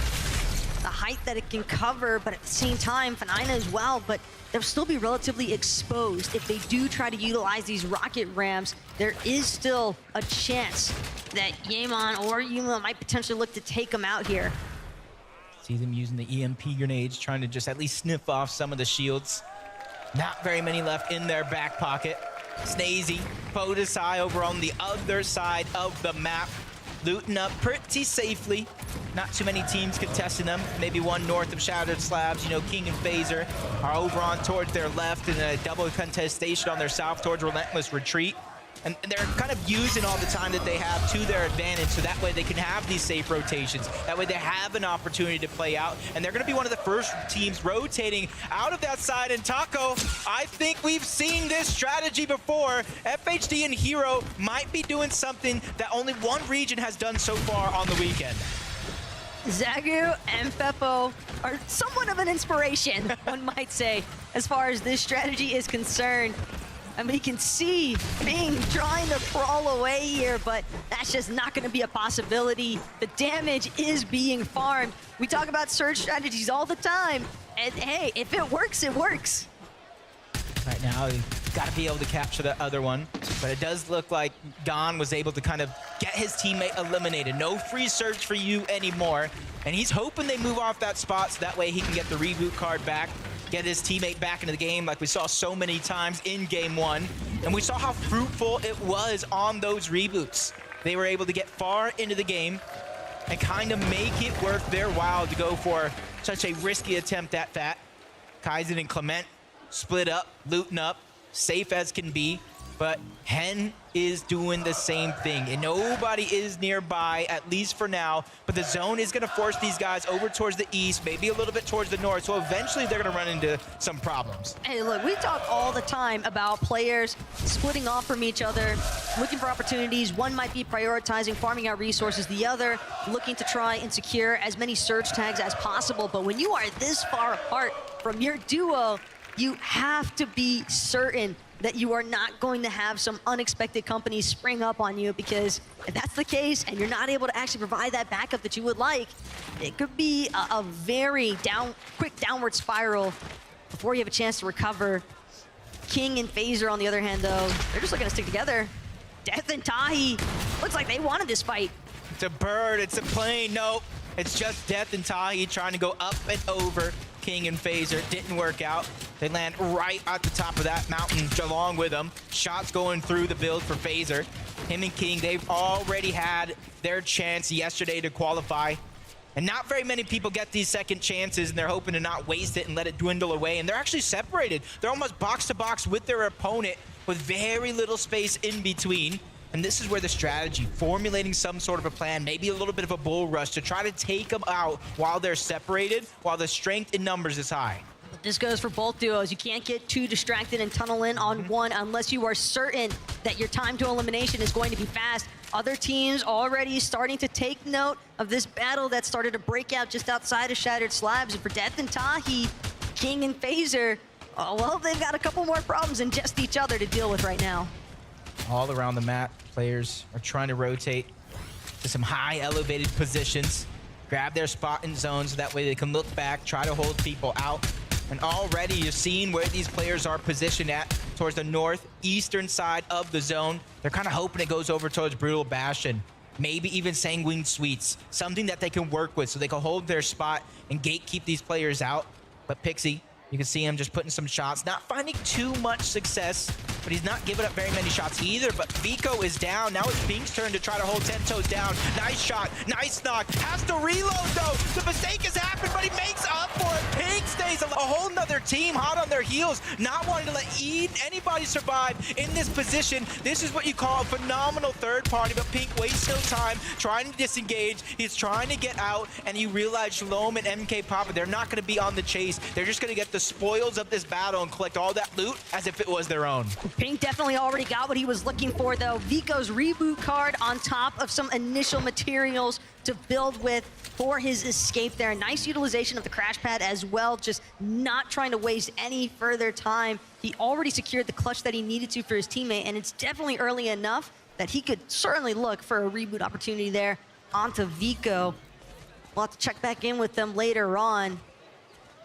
the height that it can cover, but at the same time, Fnaina as well, but they'll still be relatively exposed. If they do try to utilize these rocket ramps, there is still a chance that Yeman or Yuma might potentially look to take them out here. See them using the EMP grenades, trying to just at least sniff off some of the shields. Not very many left in their back pocket. Snazy, Podesai over on the other side of the map, looting up pretty safely. Not too many teams contesting them. Maybe one north of Shattered Slabs. You know, King and Phaser are over on towards their left, and a double contestation on their south towards Relentless Retreat. And they're kind of using all the time that they have to their advantage, so that way they can have these safe rotations. That way they have an opportunity to play out, and they're going to be one of the first teams rotating out of that side. And Taco, I think we've seen this strategy before. FHD and Hero might be doing something that only one region has done so far on the weekend. Zagu and Beppo are somewhat of an inspiration, one might say, as far as this strategy is concerned. I mean, you can see Bing trying to crawl away here, but that's just not going to be a possibility. The damage is being farmed. We talk about surge strategies all the time, and hey, if it works, it works. Right now, you've got to be able to capture the other one, but it does look like Don was able to kind of get his teammate eliminated. No free surge for you anymore, and he's hoping they move off that spot so that way he can get the reboot card back, get his teammate back into the game like we saw so many times in Game 1. And we saw how fruitful it was on those reboots. They were able to get far into the game and kind of make it worth their while to go for such a risky attempt at that. Kaizen and Clement split up, looting up, safe as can be. But Hen is doing the same thing, and nobody is nearby, at least for now. But the zone is going to force these guys over towards the east, maybe a little bit towards the north, so eventually they're going to run into some problems. Hey, look, we talk all the time about players splitting off from each other, looking for opportunities. One might be prioritizing farming out resources, the other looking to try and secure as many search tags as possible. But when you are this far apart from your duo, you have to be certain that you are not going to have some unexpected companies spring up on you, because if that's the case and you're not able to actually provide that backup that you would like, it could be a very quick downward spiral before you have a chance to recover. King and Phaser, on the other hand, though, they're just looking to stick together. Death and Tahi, looks like they wanted this fight. It's a bird, it's a plane, nope. It's just Death and Tahi trying to go up and over King and Phaser. Didn't work out. They land right at the top of that mountain along with them. Shots going through the build for Phaser. Him and King, they've already had their chance yesterday to qualify. And not very many people get these second chances, and they're hoping to not waste it and let it dwindle away. And they're actually separated. They're almost box to box with their opponent with very little space in between. And this is where the strategy, formulating some sort of a plan, maybe a little bit of a bull rush to try to take them out while they're separated, while the strength in numbers is high. This goes for both duos. You can't get too distracted and tunnel in on one unless you are certain that your time to elimination is going to be fast. Other teams already starting to take note of this battle that started to break out just outside of Shattered Slabs. And for Death and Tahi, King and Phaser, well, they've got a couple more problems than just each other to deal with right now. All around the map, players are trying to rotate to some high elevated positions, grab their spot in zones so that way they can look back, try to hold people out. And already you're seeing where these players are positioned at towards the northeastern side of the zone. They're kind of hoping it goes over towards Brutal Bastion, maybe even Sanguine Sweets, something that they can work with so they can hold their spot and gatekeep these players out. But Pixie, you can see him just putting some shots, not finding too much success, but he's not giving up very many shots either. But Vico is down. Now it's Pink's turn to try to hold 10 toes down. Nice shot, nice knock. Has to reload though. The mistake has happened, but he makes up for it. Pink stays alive. A whole nother team hot on their heels, not wanting to let anybody survive in this position. This is what you call a phenomenal third party, but Pink wastes no time trying to disengage. He's trying to get out, and you realize Shalom and MK Papa, they're not going to be on the chase. They're just going to get the spoils of this battle and collect all that loot as if it was their own. Pink definitely already got what he was looking for, though. Vico's reboot card on top of some initial materials to build with for his escape there. Nice utilization of the crash pad as well, just not trying to waste any further time. He already secured the clutch that he needed to for his teammate, and it's definitely early enough that he could certainly look for a reboot opportunity there onto Vico. We'll have to check back in with them later on.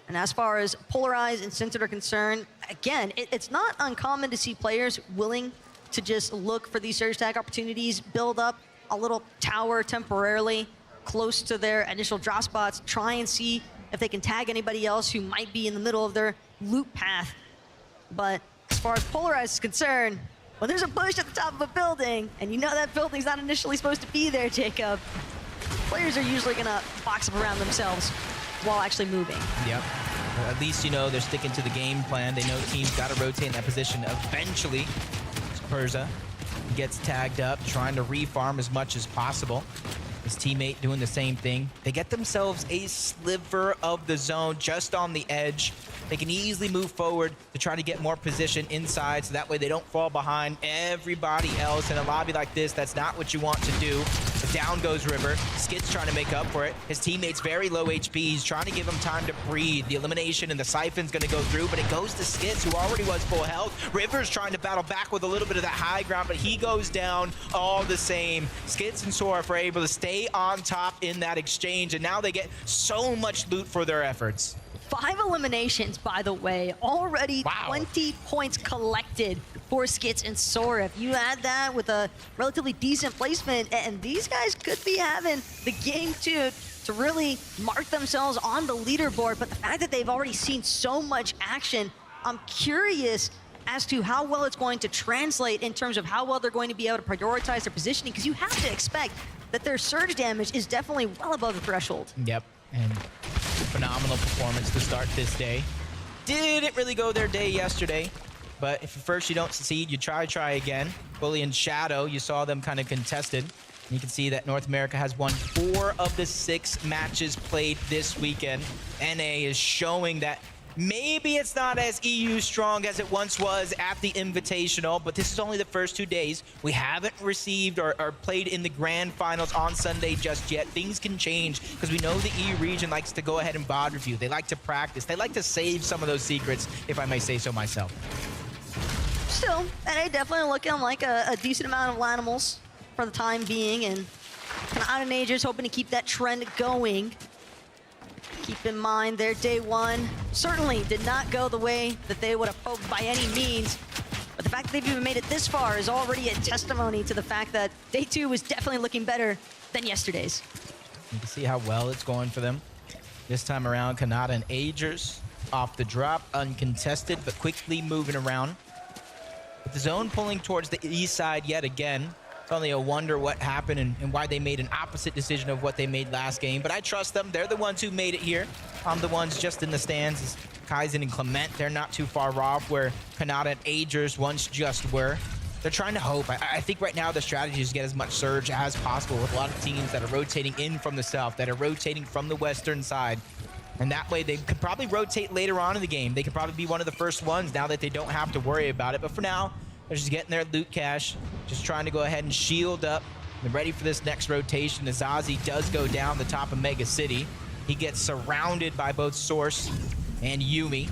And as far as Polarized and Censored are concerned, again, it's not uncommon to see players willing to just look for these surge tag opportunities, build up a little tower temporarily close to their initial drop spots, try and see if they can tag anybody else who might be in the middle of their loop path. But as far as Polarized is concerned, when there's a bush at the top of a building, and you know that building's not initially supposed to be there, Jacob, players are usually gonna box up around themselves while actually moving. Yep. Well, at least, you know, they're sticking to the game plan. They know teams got to rotate in that position eventually. Perza gets tagged up, trying to refarm as much as possible. His teammate doing the same thing. They get themselves a sliver of the zone just on the edge. They can easily move forward to try to get more position inside, so that way they don't fall behind everybody else. In a lobby like this, that's not what you want to do. But down goes River. Skid's trying to make up for it. His teammate's very low HP. He's trying to give him time to breathe. The elimination and the siphon's going to go through, but it goes to Skids, who already was full health. River's trying to battle back with a little bit of that high ground, but he goes down all the same. Skids and Sora are able to stay on top in that exchange, and now they get so much loot for their efforts. 5 eliminations, by the way. Already 20 points collected for Skits and Sora. If you add that with a relatively decent placement, and these guys could be having the game to really mark themselves on the leaderboard. But the fact that they've already seen so much action, I'm curious as to how well it's going to translate in terms of how well they're going to be able to prioritize their positioning, because you have to expect that their surge damage is definitely well above the threshold. Yep, and phenomenal performance to start this day. Didn't really go their day yesterday, but if at first you don't succeed, you try again. Bully and Shadow, you saw them kind of contested. You can see that North America has won 4 of the 6 matches played this weekend. NA is showing that maybe it's not as EU strong as it once was at the Invitational, but this is only the first 2 days. We haven't received or played in the grand finals on Sunday just yet. Things can change because we know the EU region likes to go ahead and VOD review. They like to practice. They like to save some of those secrets, if I may say so myself. Still, NA definitely looking like a decent amount of animals for the time being, and Kanata Majors hoping to keep that trend going. Keep in mind, their day 1 certainly did not go the way that they would have hoped by any means. But the fact that they've even made it this far is already a testimony to the fact that day 2 was definitely looking better than yesterday's. You can see how well it's going for them. This time around, Kanata and Agers off the drop, uncontested, but quickly moving around. With the zone pulling towards the east side yet again. It's only a wonder what happened and why they made an opposite decision of what they made last game. But I trust them. They're the ones who made it here. I'm the ones just in the stands. Kaizen and Clement, they're not too far off where Kanata and Agers once just were. They're trying to hope. I think right now the strategy is to get as much surge as possible with a lot of teams that are rotating in from the south, that are rotating from the western side. And that way they could probably rotate later on in the game. They could probably be one of the first ones now that they don't have to worry about it. But for now, they're just getting their loot cache, just trying to go ahead and shield up. They're ready for this next rotation as Ozzy does go down the top of Mega City. He gets surrounded by both Source and Yumi.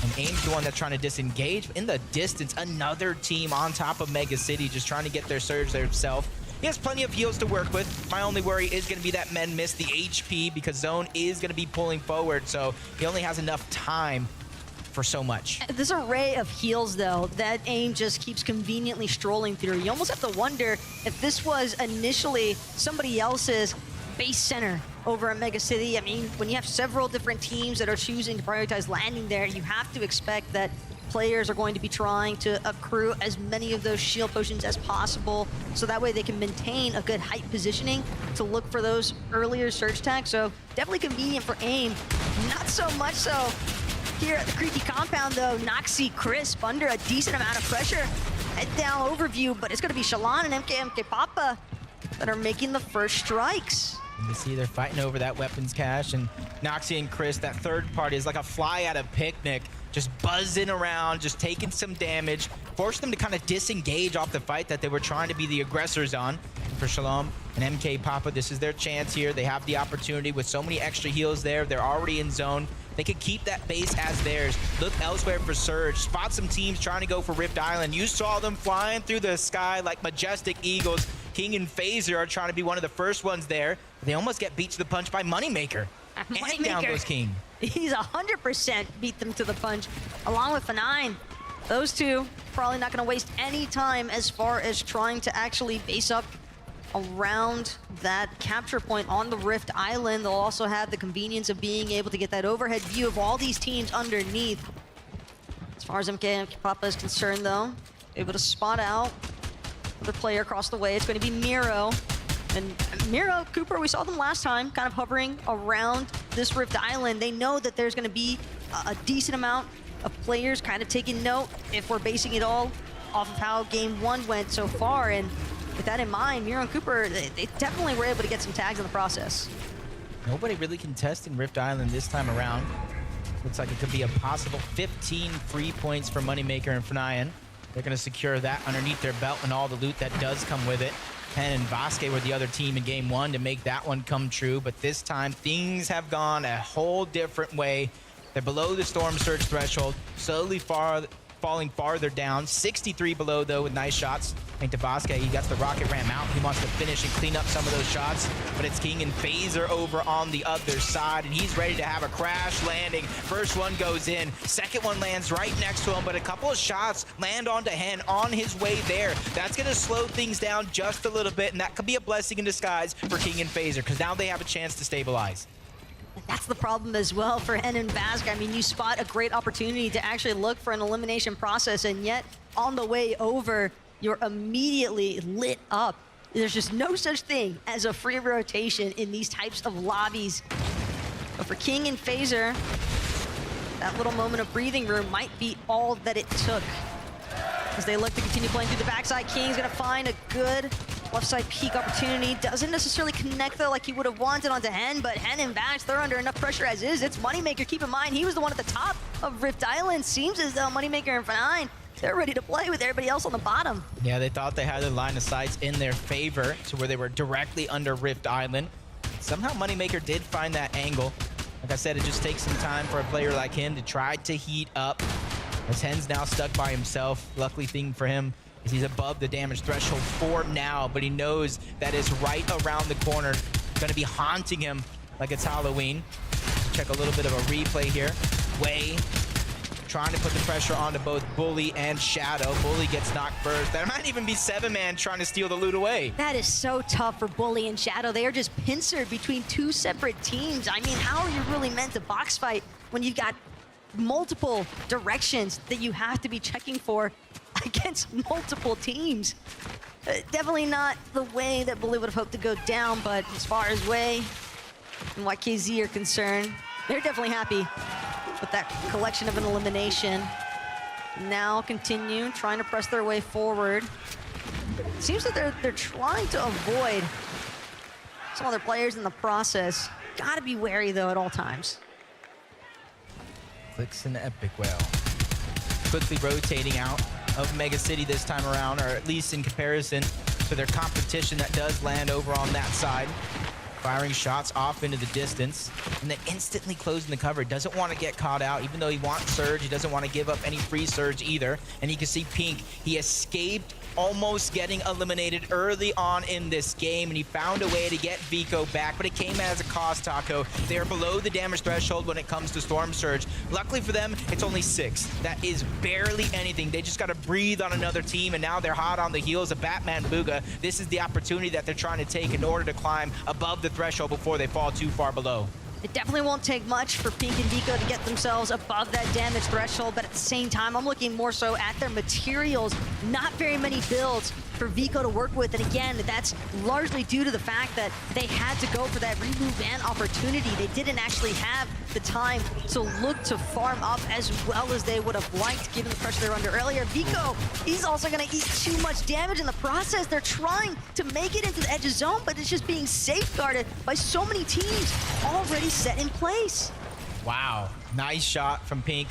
And AIM's the one that's trying to disengage. In the distance, another team on top of Mega City just trying to get their surge there himself. He has plenty of heals to work with. My only worry is going to be that men miss the HP because Zone is going to be pulling forward, so he only has enough time for so much. This array of heals, though, that AIM just keeps conveniently strolling through. You almost have to wonder if this was initially somebody else's base center over at Mega City. I mean, when you have several different teams that are choosing to prioritize landing there, you have to expect that players are going to be trying to accrue as many of those shield potions as possible, so that way they can maintain a good height positioning to look for those earlier surge tags. So definitely convenient for AIM. Not so much so here at the Creepy Compound, though. Noxy Crisp under a decent amount of pressure. Head down overview, but it's going to be Shalon and MK Papa that are making the first strikes. You see they're fighting over that weapons cache, and Noxy and Chris, that third party, is like a fly at a picnic, just buzzing around, just taking some damage, forced them to kind of disengage off the fight that they were trying to be the aggressors on. And for Shalom and MK Papa, this is their chance here. They have the opportunity with so many extra heals there. They're already in zone. They could keep that base as theirs. Look elsewhere for Surge. Spot some teams trying to go for Rift Island. You saw them flying through the sky like majestic eagles. King and Phaser are trying to be one of the first ones there. They almost get beat to the punch by Moneymaker. And down goes King. He's 100% beat them to the punch, along with F9. Those two probably not going to waste any time as far as trying to actually base up around that capture point on the Rift Island. They'll also have the convenience of being able to get that overhead view of all these teams underneath. As far as MK Papa is concerned, though, able to spot out the player across the way. It's going to be Miro. And Miro, Cooper, we saw them last time, kind of hovering around this Rift Island. They know that there's going to be a decent amount of players kind of taking note if we're basing it all off of how game one went so far. And with that in mind, Miro and Cooper, they definitely were able to get some tags in the process. Nobody really contesting Rift Island this time around. Looks like it could be a possible 15 free points for Moneymaker and F9. They're going to secure that underneath their belt and all the loot that does come with it. Pen and Vasquez were the other team in game one to make that one come true, but this time things have gone a whole different way. They're below the Storm Surge threshold, slowly falling farther down. 63 below, though, with nice shots. I think to Vasquez, he got the rocket ram out. He wants to finish and clean up some of those shots, but it's King and Phaser over on the other side, and he's ready to have a crash landing. First one goes in, second one lands right next to him, but a couple of shots land onto Hen on his way there. That's going to slow things down just a little bit, and that could be a blessing in disguise for King and Phaser, because now they have a chance to stabilize. That's the problem as well for Hen and Vasquez. I mean, you spot a great opportunity to actually look for an elimination process, and yet on the way over, you're immediately lit up. There's just no such thing as a free rotation in these types of lobbies. But for King and Phaser, that little moment of breathing room might be all that it took. As they look to continue playing through the backside, King's gonna find a good left side peek opportunity. Doesn't necessarily connect though like he would have wanted onto Hen, but Hen and Vax, they're under enough pressure as is. It's Moneymaker, keep in mind, he was the one at the top of Rift Island. Seems as though Moneymaker and F9, they're ready to play with everybody else on the bottom. Yeah, they thought they had their line of sights in their favor to where they were directly under Rift Island. Somehow Moneymaker did find that angle. Like I said, it just takes some time for a player like him to try to heat up. As Hen's now stuck by himself. Luckily thing for him is he's above the damage threshold for now, but he knows that is right around the corner. Gonna be haunting him like it's Halloween. Check a little bit of a replay here. Way trying to put the pressure onto both Bully and Shadow. Bully gets knocked first. That might even be 7-man trying to steal the loot away. That is so tough for Bully and Shadow. They are just pincered between two separate teams. I mean, how are you really meant to box fight when you've got multiple directions that you have to be checking for against multiple teams? Definitely not the way that Bully would have hoped to go down, but as far as Way and YKZ are concerned, they're definitely happy with that collection of an elimination. Now continue trying to press their way forward. It seems that they're trying to avoid some other players in the process. Gotta be wary though at all times. Clicks and Epic well. Quickly rotating out of Mega City this time around, or at least in comparison to their competition that does land over on that side. Firing shots off into the distance, and then instantly closing the cover. Doesn't want to get caught out, even though he wants Surge. He doesn't want to give up any free Surge either. And you can see Pink, he escaped almost getting eliminated early on in this game, and he found a way to get Vico back, but it came as a cost, Taco. They're below the damage threshold when it comes to Storm Surge. Luckily for them, it's only 6. That is barely anything. They just got to breathe on another team, and now they're hot on the heels of Batman Booga. This is the opportunity that they're trying to take in order to climb above the threshold before they fall too far below. It definitely won't take much for Pink and Vico to get themselves above that damage threshold, but at the same time, I'm looking more so at their materials. Not very many builds for Vico to work with, and again, that's largely due to the fact that they had to go for that remove van opportunity. They didn't actually have the time to look to farm up as well as they would have liked, given the pressure they were under earlier. Vico, he's also gonna eat too much damage in the process. They're trying to make it into the edge of zone, but it's just being safeguarded by so many teams already set in place. Wow, nice shot from Pink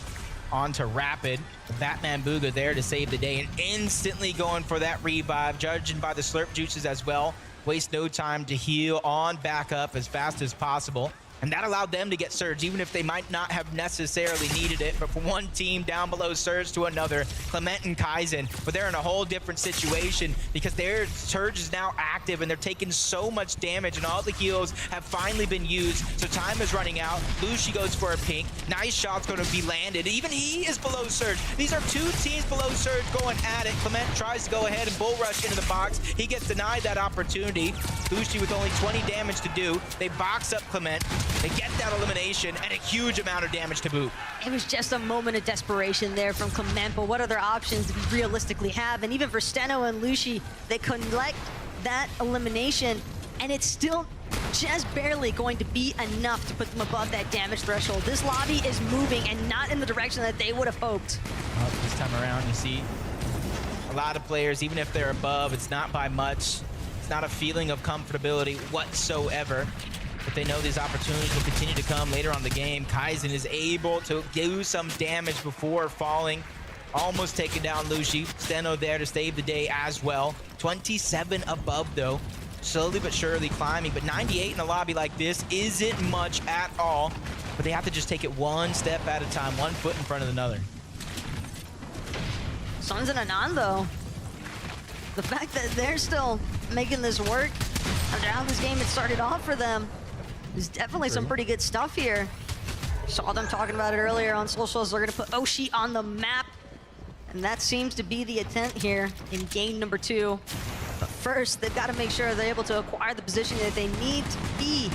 onto Rapid. Batman Booga there to save the day and instantly going for that revive, judging by the slurp juices as well. Waste no time to heal on back up as fast as possible. And that allowed them to get Surge, even if they might not have necessarily needed it. But from one team down below Surge to another, Clement and Kaizen, but they're in a whole different situation because their Surge is now active and they're taking so much damage, and all the heals have finally been used. So time is running out. Lucy goes for a pink. Nice shot's going to be landed. Even he is below Surge. These are two teams below Surge going at it. Clement tries to go ahead and bull rush into the box. He gets denied that opportunity. Lucy with only 20 damage to do. They box up Clement. They get that elimination and a huge amount of damage to boot. It was just a moment of desperation there from Clement, but what other options do we realistically have? And even for Steno and Lucy, they collect that elimination, and it's still just barely going to be enough to put them above that damage threshold. This lobby is moving and not in the direction that they would have hoped. This time around, you see a lot of players, even if they're above, it's not by much. It's not a feeling of comfortability whatsoever. But they know these opportunities will continue to come later on in the game. Kaizen is able to do some damage before falling. Almost taking down Lucy. Steno there to save the day as well. 27 above though. Slowly but surely climbing. But 98 in a lobby like this isn't much at all. But they have to just take it one step at a time. One foot in front of another. Suns and Anand though. The fact that they're still making this work after how this game had started off for them, there's definitely some pretty good stuff here. Saw them talking about it earlier on socials. They're going to put Oshi on the map. And that seems to be the intent here in game number 2. But first, they've got to make sure they're able to acquire the position that they need to be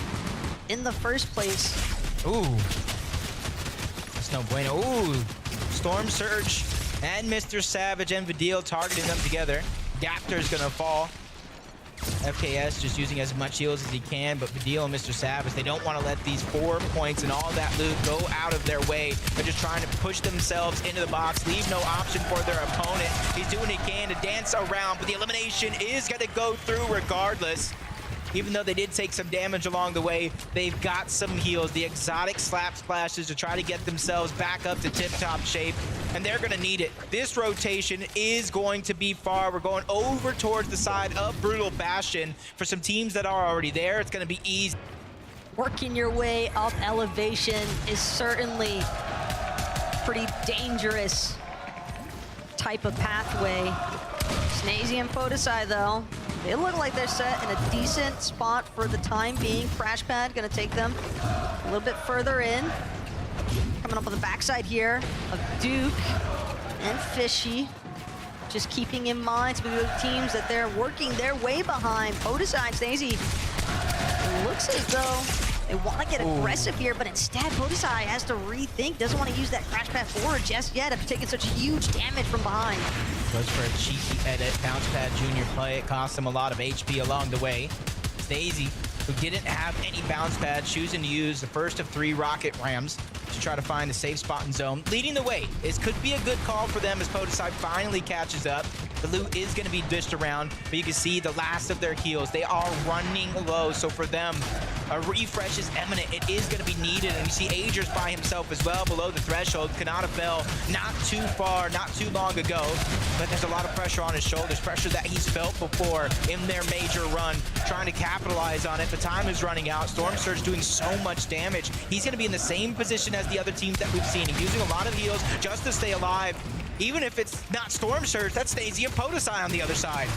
in the first place. Ooh. That's no bueno. Ooh. Storm Surge and Mr. Savage and Vidil targeting them together. Gapter's going to fall. FKS just using as much heals as he can, but Vidil and Mr. Savage, they don't want to let these 4 points and all that loot go out of their way. They're just trying to push themselves into the box, leave no option for their opponent. He's doing what he can to dance around, but the elimination is going to go through regardless. Even though they did take some damage along the way, they've got some heals, the exotic slap splashes to try to get themselves back up to tip-top shape, and they're going to need it. This rotation is going to be far. We're going over towards the side of Brutal Bastion. For some teams that are already there, it's going to be easy. Working your way up elevation is certainly pretty dangerous type of pathway. Snazy and Podesai, though, they look like they're set in a decent spot for the time being. Crash Pad gonna take them a little bit further in. Coming up on the backside here of Duke and Fishy. Just keeping in mind some of the teams that they're working their way behind. Podesai and Snazy, it looks as though they want to get aggressive here, but instead Podesai has to rethink. Doesn't want to use that Crash Pad forward just yet after taking such huge damage from behind. Goes for a cheeky edit. Bounce Pad Junior play. It cost him a lot of HP along the way. Snazy, who didn't have any bounce pad, choosing to use the first of 3 rocket rams to try to find a safe spot in zone. Leading the way. This could be a good call for them as Podesai finally catches up. The loot is going to be dished around, but you can see the last of their heals. They are running low, so for them, a refresh is imminent. It is going to be needed, and you see Agers by himself as well below the threshold. Kanata fell not too far, not too long ago, but there's a lot of pressure on his shoulders, pressure that he's felt before in their major run, trying to capitalize on it, but time is running out. Storm Surge doing so much damage. He's going to be in the same position as the other teams that we've seen. He's using a lot of heals just to stay alive. Even if it's not Storm Surge, that's Snazy and Podesai on the other side.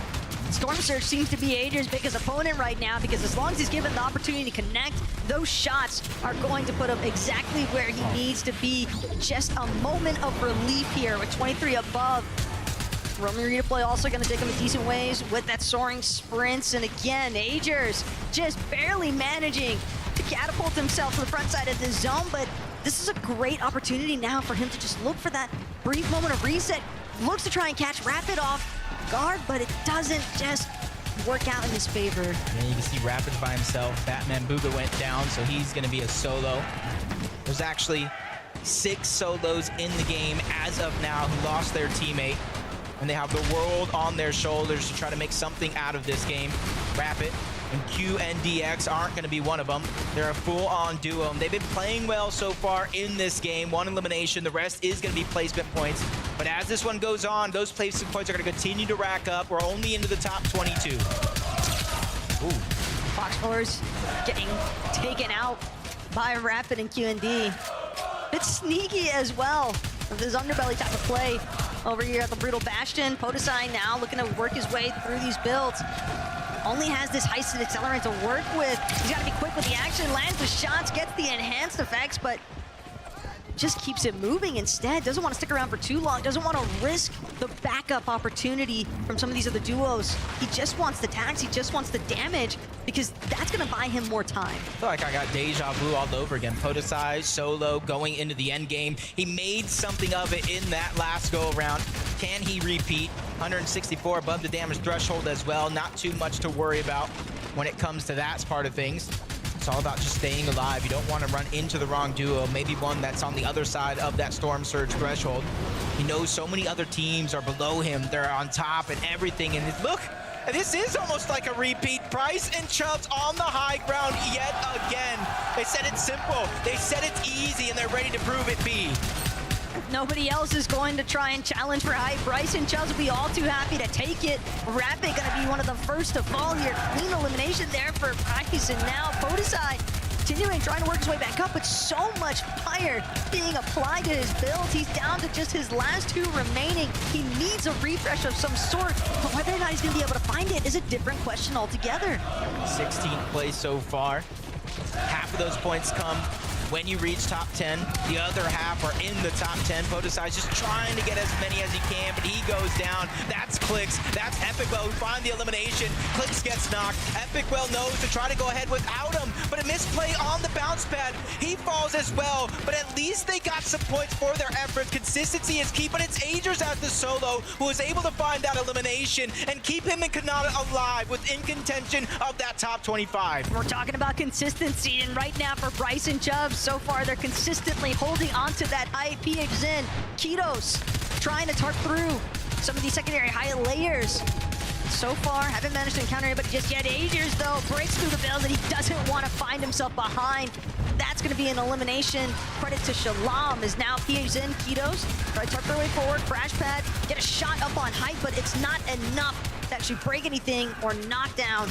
Storm Surge seems to be Ager's biggest opponent right now, because as long as he's given the opportunity to connect, those shots are going to put him exactly where he needs to be. Just a moment of relief here with 23 above. Roman redeploy also going to take him in decent ways with that soaring sprints. And again, Agers just barely managing to catapult himself to the front side of the zone, but this is a great opportunity now for him to just look for that brief moment of reset. Looks to try and catch Rapid off guard, but it doesn't just work out in his favor. And you can see Rapid by himself. Batman Booga went down, so he's going to be a solo. There's actually 6 solos in the game as of now who lost their teammate, and they have the world on their shoulders to try to make something out of this game. Rapid and Q and DX aren't going to be one of them. They're a full-on duo. They've been playing well so far in this game. 1 elimination. The rest is going to be placement points. But as this one goes on, those placement points are going to continue to rack up. We're only into the top 22. Ooh. Fox Force getting taken out by Rapid and QND. Bit sneaky as well with this underbelly type of play over here at the Brutal Bastion. Podesai now looking to work his way through these builds. Only has this heisted accelerant to work with. He's got to be quick with the action, lands the shots, gets the enhanced effects, but just keeps it moving instead. Doesn't want to stick around for too long. Doesn't want to risk the backup opportunity from some of these other duos. He just wants the tags. He just wants the damage because that's going to buy him more time. I feel like I got deja vu all over again. Podesai, solo, going into the end game. He made something of it in that last go around. Can he repeat? 164 above the damage threshold as well. Not too much to worry about when it comes to that part of things. It's all about just staying alive. You don't want to run into the wrong duo, maybe one that's on the other side of that Storm Surge threshold. He knows so many other teams are below him. They're on top and everything. And look, this is almost like a repeat. Price and Chubbs on the high ground yet again. They said it's simple. They said it's easy, and they're ready to prove it be. Nobody else is going to try and challenge for height. Bryce and Chubbs will be all too happy to take it. Rapid going to be one of the first to fall here. Clean elimination there for Bryce, and now Podesai continuing trying to work his way back up, but so much fire being applied to his build. He's down to just his last two remaining. He needs a refresh of some sort, but whether or not he's going to be able to find it is a different question altogether. 16th place so far. Half of those points come when you reach top 10. The other half are in the top 10. Podesai's just trying to get as many as he can, but he goes down. That's Clix. That's Epicwell who find the elimination. Clix gets knocked. Epicwell knows to try to go ahead without him, but a misplay on the bounce pad. He falls as well, but at least they got some points for their efforts. Consistency is key, but it's Agers as the solo who is able to find that elimination and keep him and KANALA alive within contention of that top 25. We're talking about consistency, and right now for Bryce and Chubbs, so far they're consistently holding onto that IP Zen. Kitos trying to tart through some of these secondary high layers. So far, haven't managed to encounter anybody just yet. Agers, though, breaks through the build and he doesn't want to find himself behind. That's going to be an elimination. Credit to Shalom as now PH Zen, Kitos try to tuck their way forward, crash pad, get a shot up on height, but it's not enough to actually break anything or knock down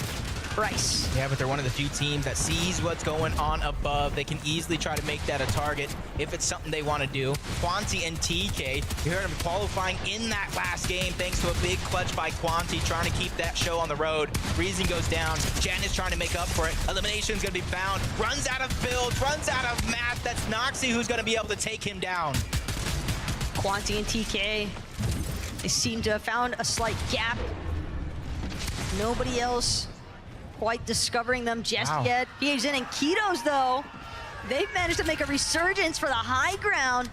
Bryce. Yeah, but they're one of the few teams that sees what's going on above. They can easily try to make that a target if it's something they want to do. Quanti and TK, you heard him qualifying in that last game thanks to a big clutch by Quanti trying to keep that show on the road. Reason goes down. Jan is trying to make up for it. Elimination's going to be found. Runs out of builds, runs out of math. That's Noxy who's going to be able to take him down. Quanti and TK, they seem to have found a slight gap. Nobody else quite discovering them just yet. PH Zen and Kitos, though, they've managed to make a resurgence for the high ground.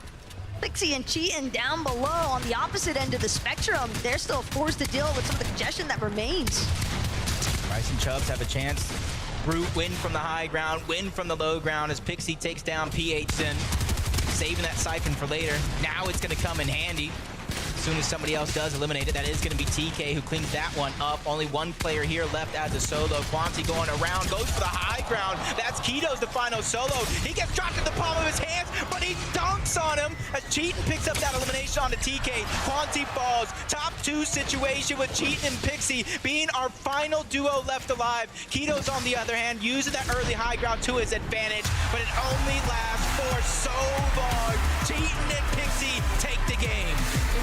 Pixie and Cheatin down below on the opposite end of the spectrum. They're still forced to deal with some of the congestion that remains. Bryce and Chubbs have a chance. Brute win from the high ground, win from the low ground as Pixie takes down PH Zen. Saving that siphon for later. Now it's going to come in handy. As soon as somebody else does eliminate it, that is going to be TK who cleans that one up. Only one player here left as a solo. Quanti going around, goes for the high ground. That's Kitos, the final solo. He gets dropped in the palm of his hands, but he dunks on him as Cheatin picks up that elimination onto TK. Quanti falls. Top 2 situation with Cheatin and Pixie being our final duo left alive. Kitos, on the other hand, using that early high ground to his advantage, but it only lasts for so long. Cheatin and Pixie take the game.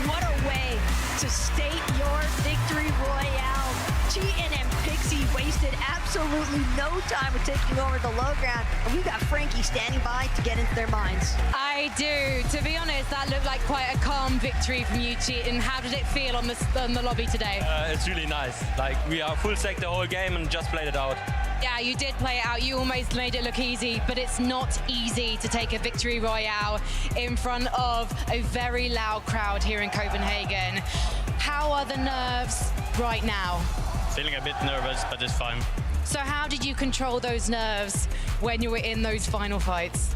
What a way to state your victory royale. Cheatin and Pixie wasted absolutely no time with taking over the low ground, and we've got Frankie standing by to get into their minds. I do. To be honest, that looked like quite a calm victory from you, Cheatin. How did it feel on the lobby today? It's really nice. Like, we are full sec the whole game and just played it out. Yeah, you did play it out. You almost made it look easy, but it's not easy to take a victory royale in front of a very loud crowd here in Copenhagen. How are the nerves right now? Feeling a bit nervous, but it's fine. So how did you control those nerves when you were in those final fights?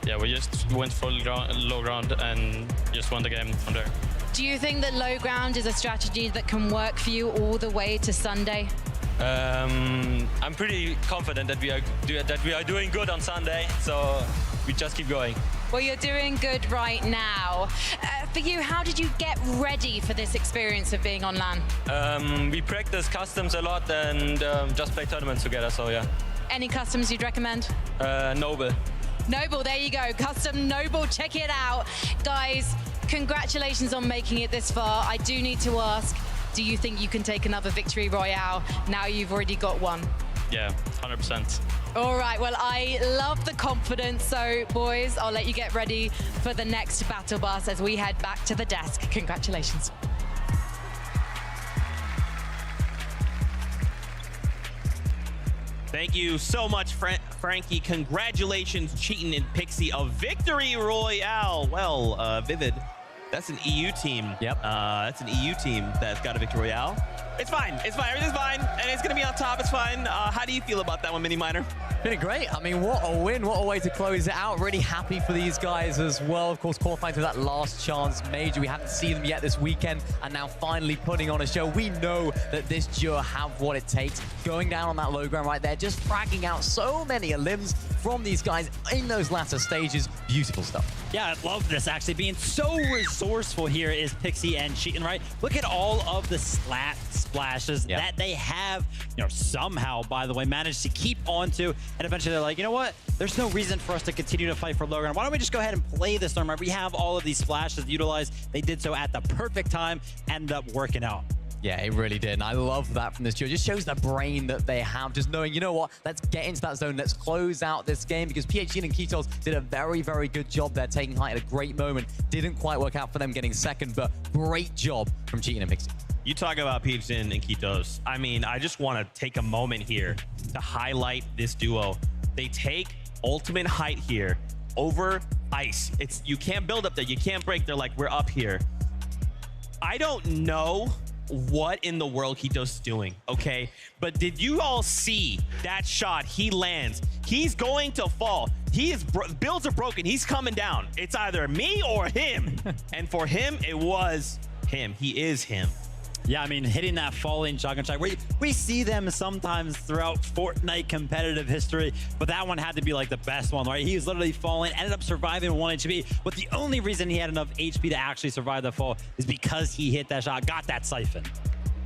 Yeah, we just went for low ground and just won the game from there. Do you think that low ground is a strategy that can work for you all the way to Sunday? I'm pretty confident that we are doing good on Sunday, so we just keep going. Well, you're doing good right now. For you, how did you get ready for this experience of being on LAN? We practice customs a lot and just play tournaments together, so yeah. Any customs you'd recommend? Noble. Noble, there you go. Custom Noble, check it out. Guys, congratulations on making it this far. I do need to ask, do you think you can take another victory royale now you've already got one? Yeah, 100%. All right, well, I love the confidence. So, boys, I'll let you get ready for the next battle bus as we head back to the desk. Congratulations. Thank you so much, Frankie. Congratulations, Cheatin' and Pixie, a victory royale. Well, Vivid, that's an EU team. Yep. That's an EU team that's got a victory royale. It's fine. It's fine. Everything's fine. And it's going to be on top. It's fine. How do you feel about that one, Mini Miner? Been great. I mean, what a win. What a way to close it out. Really happy for these guys as well. Of course, qualifying to that last chance major. We haven't seen them yet this weekend, and now finally putting on a show. We know that this duo have what it takes. Going down on that low ground right there, just fragging out so many limbs from these guys in those latter stages. Beautiful stuff. Yeah, I love this, actually. Being so resourceful here is Pixie and Cheatin', right? Look at all of the splashes that they have, somehow, by the way, managed to keep onto. And eventually they're like, you know what? There's no reason for us to continue to fight for low ground. Why don't we just go ahead and play this tournament? We have all of these splashes utilized. They did so at the perfect time, ended up working out. Yeah, it really did. And I love that from this duo. It just shows the brain that they have. Just knowing, you know what? Let's get into that zone. Let's close out this game, because PHG and Ketos did a very, very good job there, taking height at a great moment. Didn't quite work out for them getting second, but great job from Cheatin' and Pixie. You talk about PHG and Ketos. I mean, I just want to take a moment here to highlight this duo. They take ultimate height here over ice. You can't build up there. You can't break. They're like, we're up here. I don't know what in the world Ketos is doing, okay? But did you all see that shot? He lands. He's going to fall. Builds are broken. He's coming down. It's either me or him. And for him, it was him. He is him. Yeah, I mean, hitting that falling shotgun shot. We see them sometimes throughout Fortnite competitive history, but that one had to be like the best one, right? He was literally falling, ended up surviving 1 HP, but the only reason he had enough HP to actually survive the fall is because he hit that shot, got that siphon.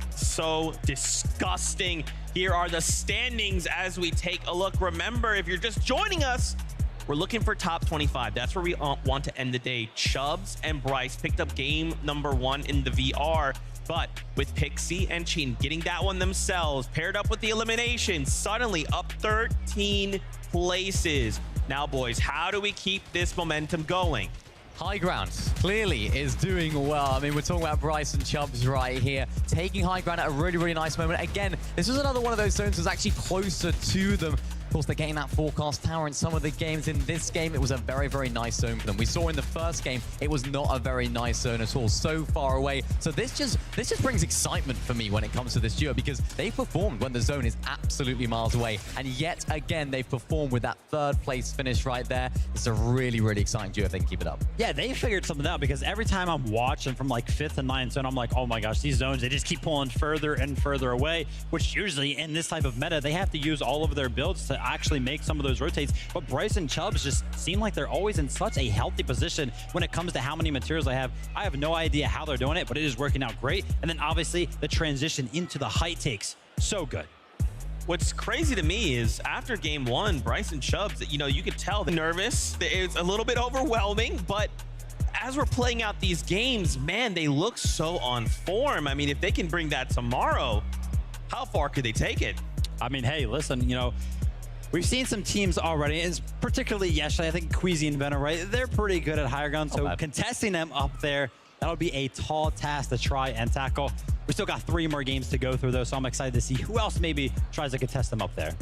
So disgusting. Here are the standings as we take a look. Remember, if you're just joining us, we're looking for top 25. That's where we want to end the day. Chubbs and Bryce picked up game number 1 in the VR. But with Pixie and Cheatin' getting that one themselves, paired up with the elimination, suddenly up 13 places. Now, boys, how do we keep this momentum going? High ground clearly is doing well. I mean, we're talking about Bryce and Chubbs right here, taking high ground at a really, really nice moment. Again, this was another one of those zones that was actually closer to them. Of course, they're getting that forecast tower in some of the games. In this game, it was a very, very nice zone for them. We saw in the first game, it was not a very nice zone at all, so far away. So this just brings excitement for me when it comes to this duo, because they've performed when the zone is absolutely miles away. And yet again, they've performed with that 3rd place finish right there. It's a really, really exciting duo if they can keep it up. Yeah, they figured something out, because every time I'm watching from like 5th and 9th zone, I'm like, oh my gosh, these zones, they just keep pulling further and further away, which usually in this type of meta, they have to use all of their builds to actually make some of those rotates. But Bryce and Chubbs just seem like they're always in such a healthy position when it comes to how many materials I have. I have no idea how they're doing it, but it is working out great. And then obviously the transition into the height takes so good. What's crazy to me is after game 1, Bryce and Chubbs, you could tell they're nervous. It's a little bit overwhelming, but as we're playing out these games, man, they look so on form. I mean, if they can bring that tomorrow, how far could they take it? I mean, hey, listen, we've seen some teams already, it's particularly yesterday, I think Queasy and Venom, right? They're pretty good at higher ground, so contesting them up there, that'll be a tall task to try and tackle. We still got 3 more games to go through, though, so I'm excited to see who else maybe tries to contest them up there.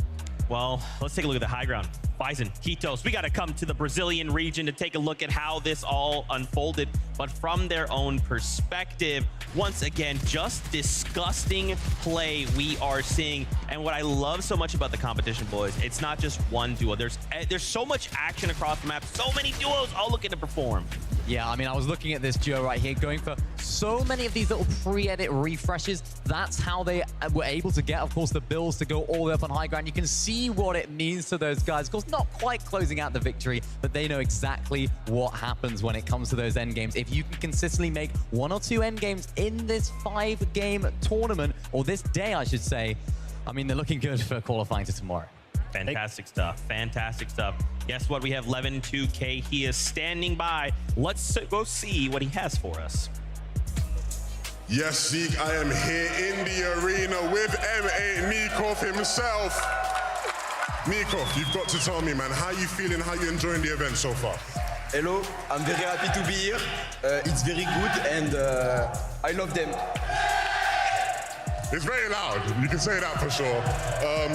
Well, let's take a look at the high ground. Bison, Ketos, we got to come to the Brazilian region to take a look at how this all unfolded, but from their own perspective. Once again, just disgusting play we are seeing. And what I love so much about the competition, boys, it's not just one duo. There's so much action across the map, so many duos all looking to perform. Yeah, I mean, I was looking at this duo right here, going for so many of these little pre-edit refreshes. That's how they were able to get, of course, the builds to go all the way up on high ground. You can see what it means to those guys. Of course, not quite closing out the victory, but they know exactly what happens when it comes to those end games. If you can consistently make 1 or 2 end games in this 5-game tournament, or this day, I should say, I mean, they're looking good for qualifying to tomorrow. Fantastic stuff. Fantastic stuff. Guess what? We have Levin2K. He is standing by. Let's go see what he has for us. Yes, Zeke, I am here in the arena with M8 Nikov himself. Nikov, you've got to tell me, man, how you feeling, how you enjoying the event so far? Hello, I'm very happy to be here. It's very good and I love them. It's very loud. You can say that for sure.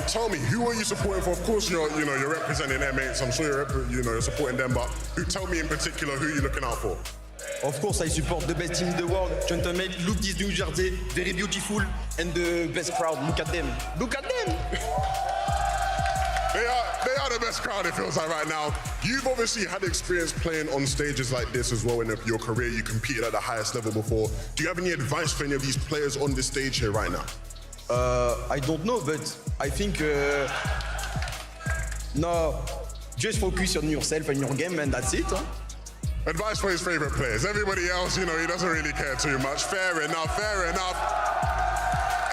Tell me, who are you supporting for? Of course, you're representing M8, so I'm sure you're supporting them. But tell me in particular, who you're looking out for? Of course, I support the best team in the world. Gentlemen, look this new jersey, very beautiful, and the best crowd. Look at them. Look at them. They are the best crowd, it feels like right now. You've obviously had experience playing on stages like this as well in your career. You competed at the highest level before. Do you have any advice for any of these players on this stage here right now? I don't know, but I think no, just focus on yourself and your game, and that's it. Huh? Advice for his favorite players. Everybody else, he doesn't really care too much. Fair enough, fair enough.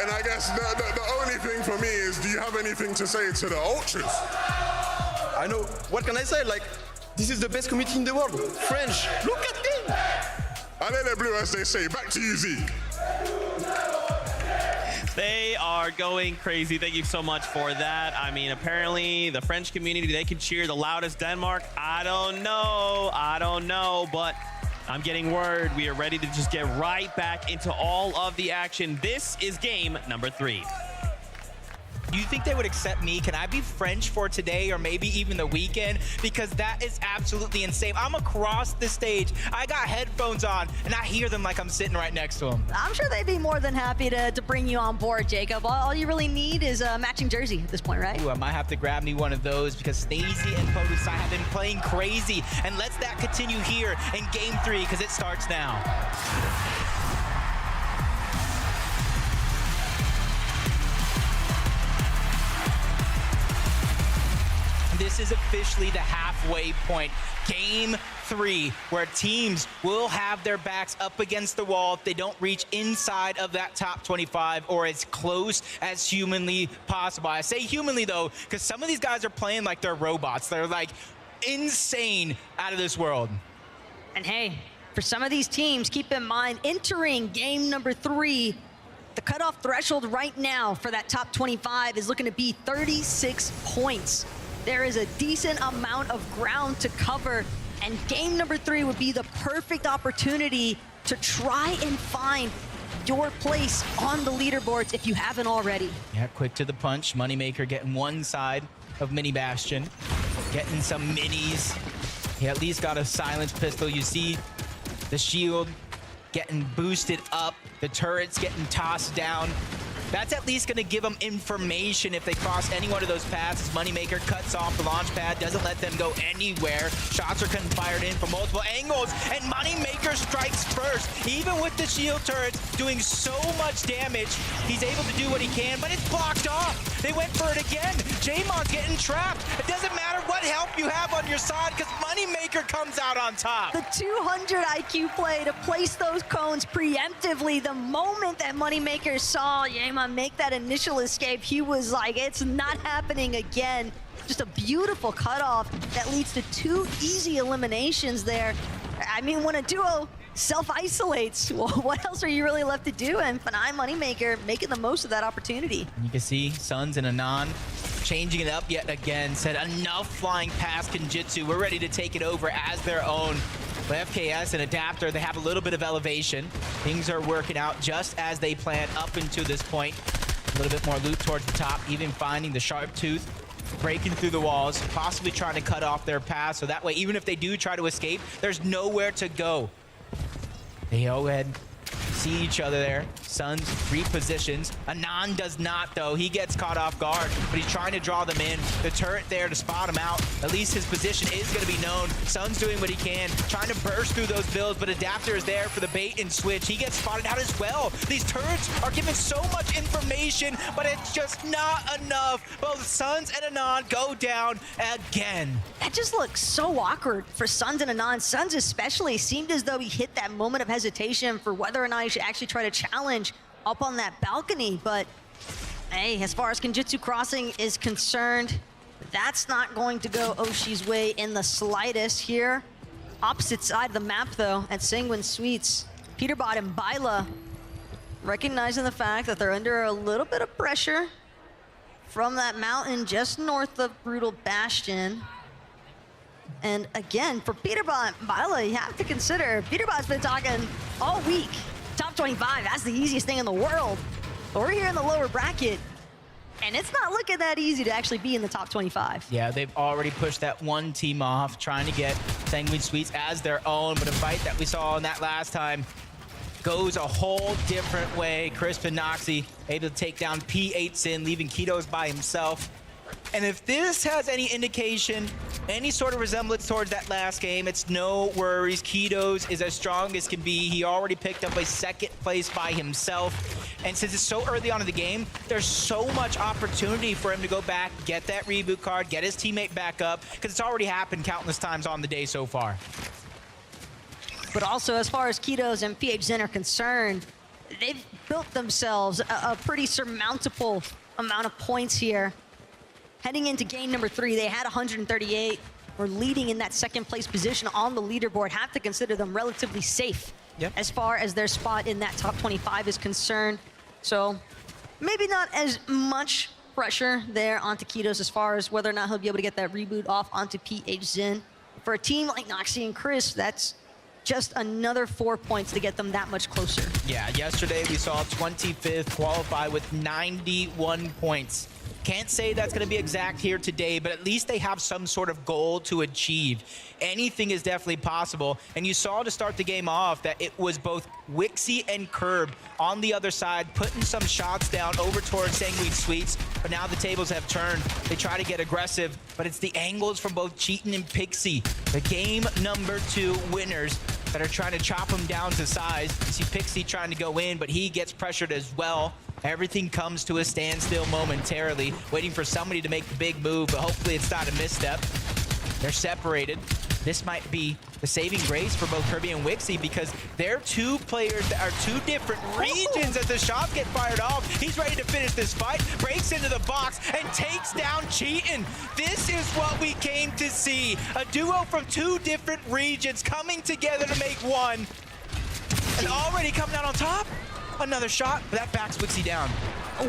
And I guess the only thing for me is, do you have anything to say to the ultras? I know. What can I say? Like, this is the best community in the world. French. Look at them. Allez les bleus, as they say. Back to you, Zeke. They are going crazy. Thank you so much for that. I mean, apparently the French community, they can cheer the loudest Denmark. I don't know, but I'm getting word we are ready to just get right back into all of the action. This is game number 3. Do you think they would accept me? Can I be French for today or maybe even the weekend? Because that is absolutely insane. I'm across the stage. I got headphones on and I hear them like I'm sitting right next to them. I'm sure they'd be more than happy to bring you on board, Jacob. All you really need is a matching jersey at this point, right? Ooh, I might have to grab me one of those because Stacey and Podusai have been playing crazy. And let's that continue here in game 3 because it starts now. This is officially the halfway point. Game 3, where teams will have their backs up against the wall if they don't reach inside of that top 25 or as close as humanly possible. I say humanly, though, because some of these guys are playing like they're robots. They're like insane out of this world. And hey, for some of these teams, keep in mind, entering game number 3, the cutoff threshold right now for that top 25 is looking to be 36 points. There is a decent amount of ground to cover, and game number 3 would be the perfect opportunity to try and find your place on the leaderboards if you haven't already. Yeah, quick to the punch. Moneymaker getting one side of Mini Bastion, getting some minis. He at least got a silenced pistol. You see the shield getting boosted up, the turrets getting tossed down. That's at least going to give them information if they cross any one of those paths. Moneymaker cuts off the launch pad, doesn't let them go anywhere. Shots are getting fired in from multiple angles, and Moneymaker strikes first. Even with the shield turrets doing so much damage, he's able to do what he can, but it's blocked off. They went for it again. Jamon's getting trapped. It doesn't matter what help you have on your side because Moneymaker comes out on top. The 200 IQ play to place those cones preemptively. The moment that Moneymaker saw Jamon make that initial escape, he was like, it's not happening again. Just a beautiful cutoff that leads to 2 easy eliminations there. I mean, when a duo self-isolates, well, what else are you really left to do? And Fanai Moneymaker making the most of that opportunity. You can see Suns and Anon changing it up yet again. Said enough flying past Kenjutsu. We're ready to take it over as their own. But FKS and Adapter, they have a little bit of elevation. Things are working out just as they planned up until this point. A little bit more loot towards the top, even finding the Sharp Tooth, breaking through the walls, possibly trying to cut off their path. So that way, even if they do try to escape, there's nowhere to go. They go ahead, see each other there. Suns repositions. Anon does not, though. He gets caught off guard, but he's trying to draw them in. The turret there to spot him out. At least his position is going to be known. Suns doing what he can, trying to burst through those builds, but Adapter is there for the bait and switch. He gets spotted out as well. These turrets are giving so much information, but it's just not enough. Both Suns and Anon go down again. That just looks so awkward for Suns and Anon. Suns especially seemed as though he hit that moment of hesitation for whether or not he should actually try to challenge up on that balcony. But hey, as far as Kenjutsu Crossing is concerned, That's not going to go Oshi's way in the slightest here. Opposite side of the map, though, at Sanguine Sweets. Peterbot and Byla recognizing the fact that they're under a little bit of pressure from that mountain just north of Brutal Bastion. And again, for Peterbot and Byla, you have to consider, Peterbot's been talking all week. Top 25, that's the easiest thing in the world. But we're here in the lower bracket, and it's not looking that easy to actually be in the top 25. Yeah, they've already pushed that one team off, trying to get Sanguine Sweets as their own, but a fight that we saw in that last time goes a whole different way. Crisp and Noxy able to take down P8 Sin, leaving Kitos by himself. And if this has any indication, any sort of resemblance towards that last game, it's no worries. Kitos is as strong as can be. He already picked up a second place by himself. And since it's so early on in the game, there's so much opportunity for him to go back, get that reboot card, get his teammate back up, because it's already happened countless times on the day so far. But also, as far as Kitos and PH Zen are concerned, they've built themselves a pretty surmountable amount of points here. Heading into game number 3, they had 138. We're leading in that second place position on the leaderboard. Have to consider them relatively safe as far as their spot in that top 25 is concerned. So maybe not as much pressure there onto Kitos as far as whether or not he'll be able to get that reboot off onto PH Zen. For a team like Noxy and Chris, that's just another 4 points to get them that much closer. Yeah, yesterday we saw 25th qualify with 91 points. Can't say that's going to be exact here today, but at least they have some sort of goal to achieve. Anything is definitely possible. And you saw to start the game off that it was both Wixie and Curb on the other side, putting some shots down over towards Sanguine Sweets. But now the tables have turned. They try to get aggressive, but it's the angles from both Cheatin' and Pixie, the game number 2 winners, that are trying to chop him down to size. You see Pixie trying to go in, but he gets pressured as well. Everything comes to a standstill momentarily, waiting for somebody to make the big move, but hopefully it's not a misstep. They're separated. This might be the saving grace for both Kirby and Wixie, because they're two players that are two different regions as the shots get fired off. He's ready to finish this fight, breaks into the box, and takes down Cheatin'. This is what we came to see. A duo from 2 different regions coming together to make one. And already coming out on top. Another shot, but that backs Wixie down.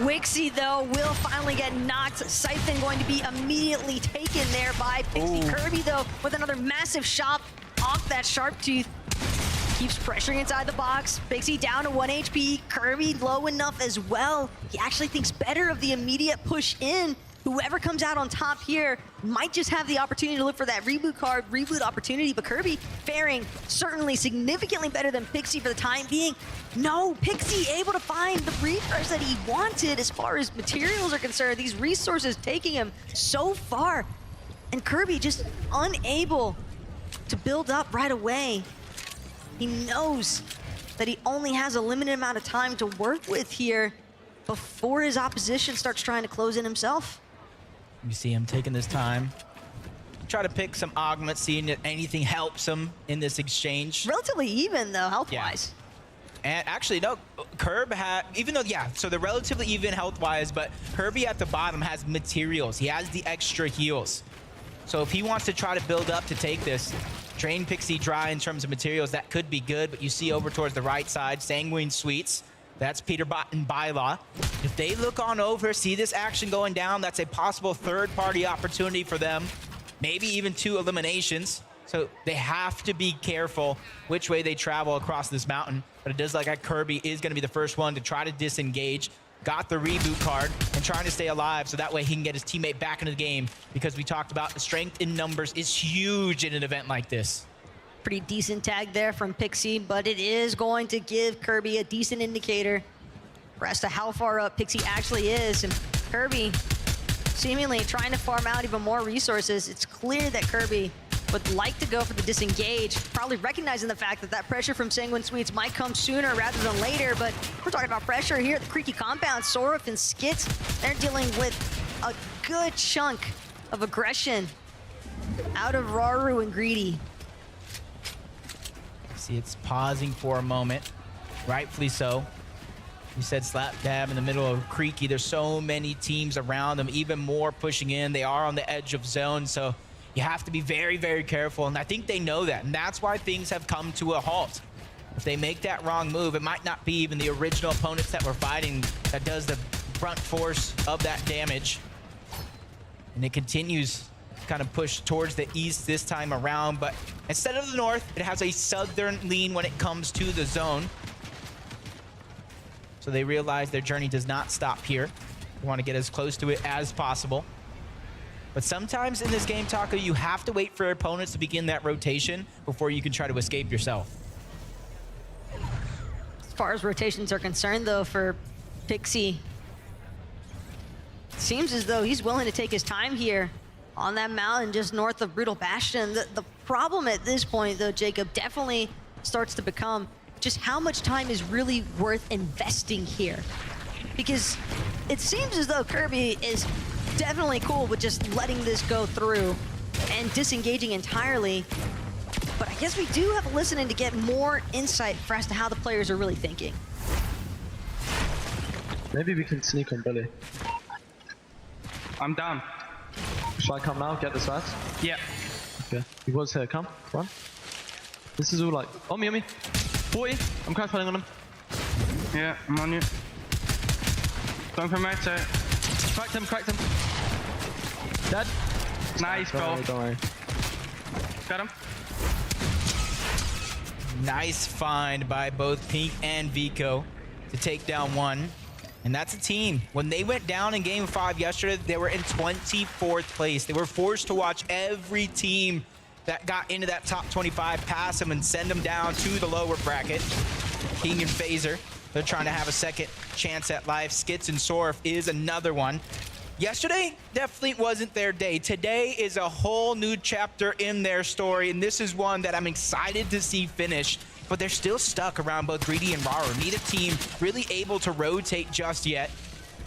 Wixie, though, will finally get knocked. Siphon going to be immediately taken there by Pixie. Kirby, though, with another massive shot off that Sharp Tooth. Keeps pressuring inside the box. Pixie down to 1 HP. Kirby low enough as well. He actually thinks better of the immediate push in. Whoever comes out on top here might just have the opportunity to look for that reboot card, reboot opportunity, but Kirby faring certainly significantly better than Pixie for the time being. No, Pixie able to find the refresh that he wanted as far as materials are concerned. These resources taking him so far. And Kirby just unable to build up right away. He knows that he only has a limited amount of time to work with here before his opposition starts trying to close in himself. You see him taking this time. Try to pick some augments, seeing if anything helps him in this exchange. Relatively even, though, health-wise. Yeah. And actually, no, Curb had, even though, yeah, so they're relatively even health-wise, but Kirby at the bottom has materials. He has the extra heals. So if he wants to try to build up to take this, drain Pixie dry in terms of materials, that could be good. But you see over towards the right side, Sanguine Sweets. That's Peterbot and Byla. If they look on over, see this action going down, that's a possible third-party opportunity for them. Maybe even 2 eliminations. So they have to be careful which way they travel across this mountain. But it does look like Kirby is going to be the first one to try to disengage. Got the reboot card and trying to stay alive so that way he can get his teammate back into the game, because we talked about the strength in numbers is huge in an event like this. Pretty decent tag there from Pixie, but it is going to give Kirby a decent indicator as to how far up Pixie actually is. And Kirby seemingly trying to farm out even more resources. It's clear that Kirby would like to go for the disengage, probably recognizing the fact that that pressure from Sanguine Sweets might come sooner rather than later. But we're talking about pressure here at the Creaky Compound. Sorif and Skits, they're dealing with a good chunk of aggression out of Raru and Greedy. See, it's pausing for a moment, rightfully so. You said slap dab in the middle of Creaky. There's so many teams around them, even more pushing in. They are on the edge of zone, so you have to be very, very careful. And I think they know that, and that's why things have come to a halt. If they make that wrong move, it might not be even the original opponents that we're fighting that does the brunt force of that damage. And it continues to kind of push towards the east this time around, but instead of the north, it has a southern lean when it comes to the zone. So they realize their journey does not stop here. They want to get as close to it as possible. But sometimes in this game, Taco, you have to wait for opponents to begin that rotation before you can try to escape yourself. As far as rotations are concerned, though, for Pixie, it seems as though he's willing to take his time here on that mountain just north of Brutal Bastion. The problem at this point, though, Jacob, definitely starts to become just how much time is really worth investing here. Because it seems as though Kirby is definitely cool with just letting this go through and disengaging entirely. But I guess we do have to listen in to get more insight for as to how the players are really thinking. Maybe we can sneak on Billy. I'm down. Shall I come now, get this fast? Yeah. Okay. He was here, come, run. This is all like, on me. 40, I'm crash fighting on him. Yeah, I'm on you. Going from right side. Cracked him. Dead. Nice, bro. Don't worry. Got him. Nice find by both Pink and Vico to take down one. And that's a team. When they went down in Game 5 yesterday, they were in 24th place. They were forced to watch every team that got into that top 25 pass them and send them down to the lower bracket. King and Phaser, they're trying to have a second chance at life. Skits and Sorf is another one. Yesterday definitely wasn't their day. Today is a whole new chapter in their story, and this is one that I'm excited to see finish. But they're still stuck around both Greedy and Raru. Neither team really able to rotate just yet.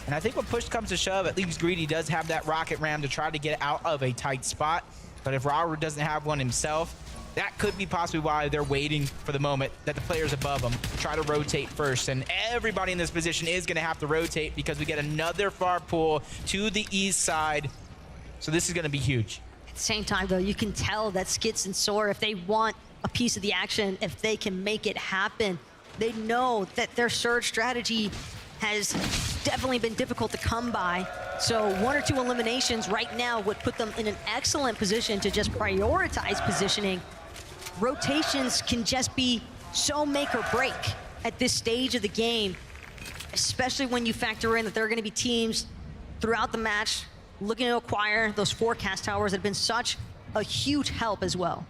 And I think when push comes to shove, at least Greedy does have that rocket ram to try to get out of a tight spot. But if Raru doesn't have one himself, that could be possibly why they're waiting for the moment that the players above them try to rotate first. And everybody in this position is going to have to rotate because we get another far pull to the east side. So this is going to be huge. At the same time, though, you can tell that Skits and Soar, if they want a piece of the action, if they can make it happen, they know that their surge strategy has definitely been difficult to come by. So 1 or 2 eliminations right now would put them in an excellent position to just prioritize positioning. Rotations can just be so make or break at this stage of the game, especially when you factor in that there are going to be teams throughout the match looking to acquire those forecast towers that have been such a huge help as well.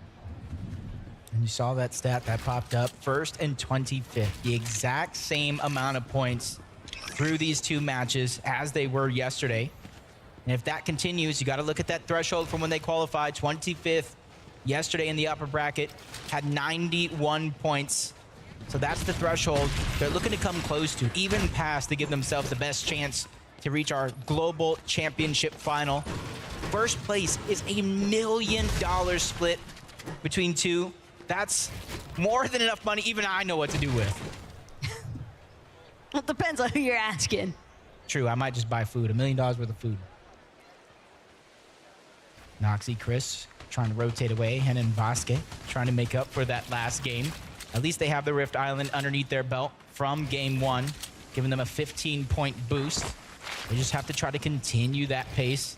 And you saw that stat that popped up, 1st and 25th, the exact same amount of points through these 2 matches as they were yesterday. And if that continues, you got to look at that threshold from when they qualified. 25th yesterday in the upper bracket, had 91 points. So that's the threshold they're looking to come close to, even past, to give themselves the best chance to reach our global championship final. First place is $1 million split between 2. That's more than enough money even I know what to do with. Well, it depends on who you're asking. True, I might just buy food. $1 million worth of food. Noxy, Chris trying to rotate away. Hen and Vasquez trying to make up for that last game. At least they have the Rift Island underneath their belt from Game 1, giving them a 15-point boost. They just have to try to continue that pace.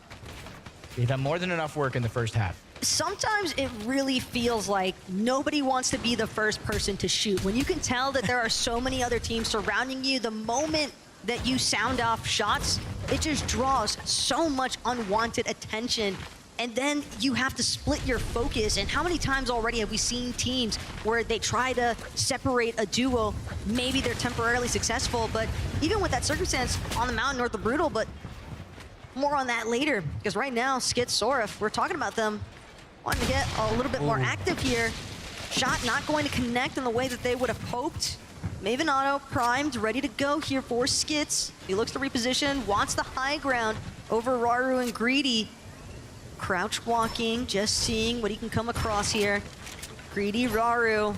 They've done more than enough work in the first half. Sometimes it really feels like nobody wants to be the first person to shoot. When you can tell that there are so many other teams surrounding you, the moment that you sound off shots, it just draws so much unwanted attention. And then you have to split your focus. And how many times already have we seen teams where they try to separate a duo? Maybe they're temporarily successful, but even with that circumstance on the mountain north of Brutal, but more on that later. Because right now, Skit, Sorif, we're talking about them wanting to get a little bit more active here. Shot not going to connect in the way that they would have hoped. Maven Auto primed, ready to go here for Skits. He looks to reposition, wants the high ground over Raru and Greedy. Crouch walking, just seeing what he can come across here. Greedy, Raru,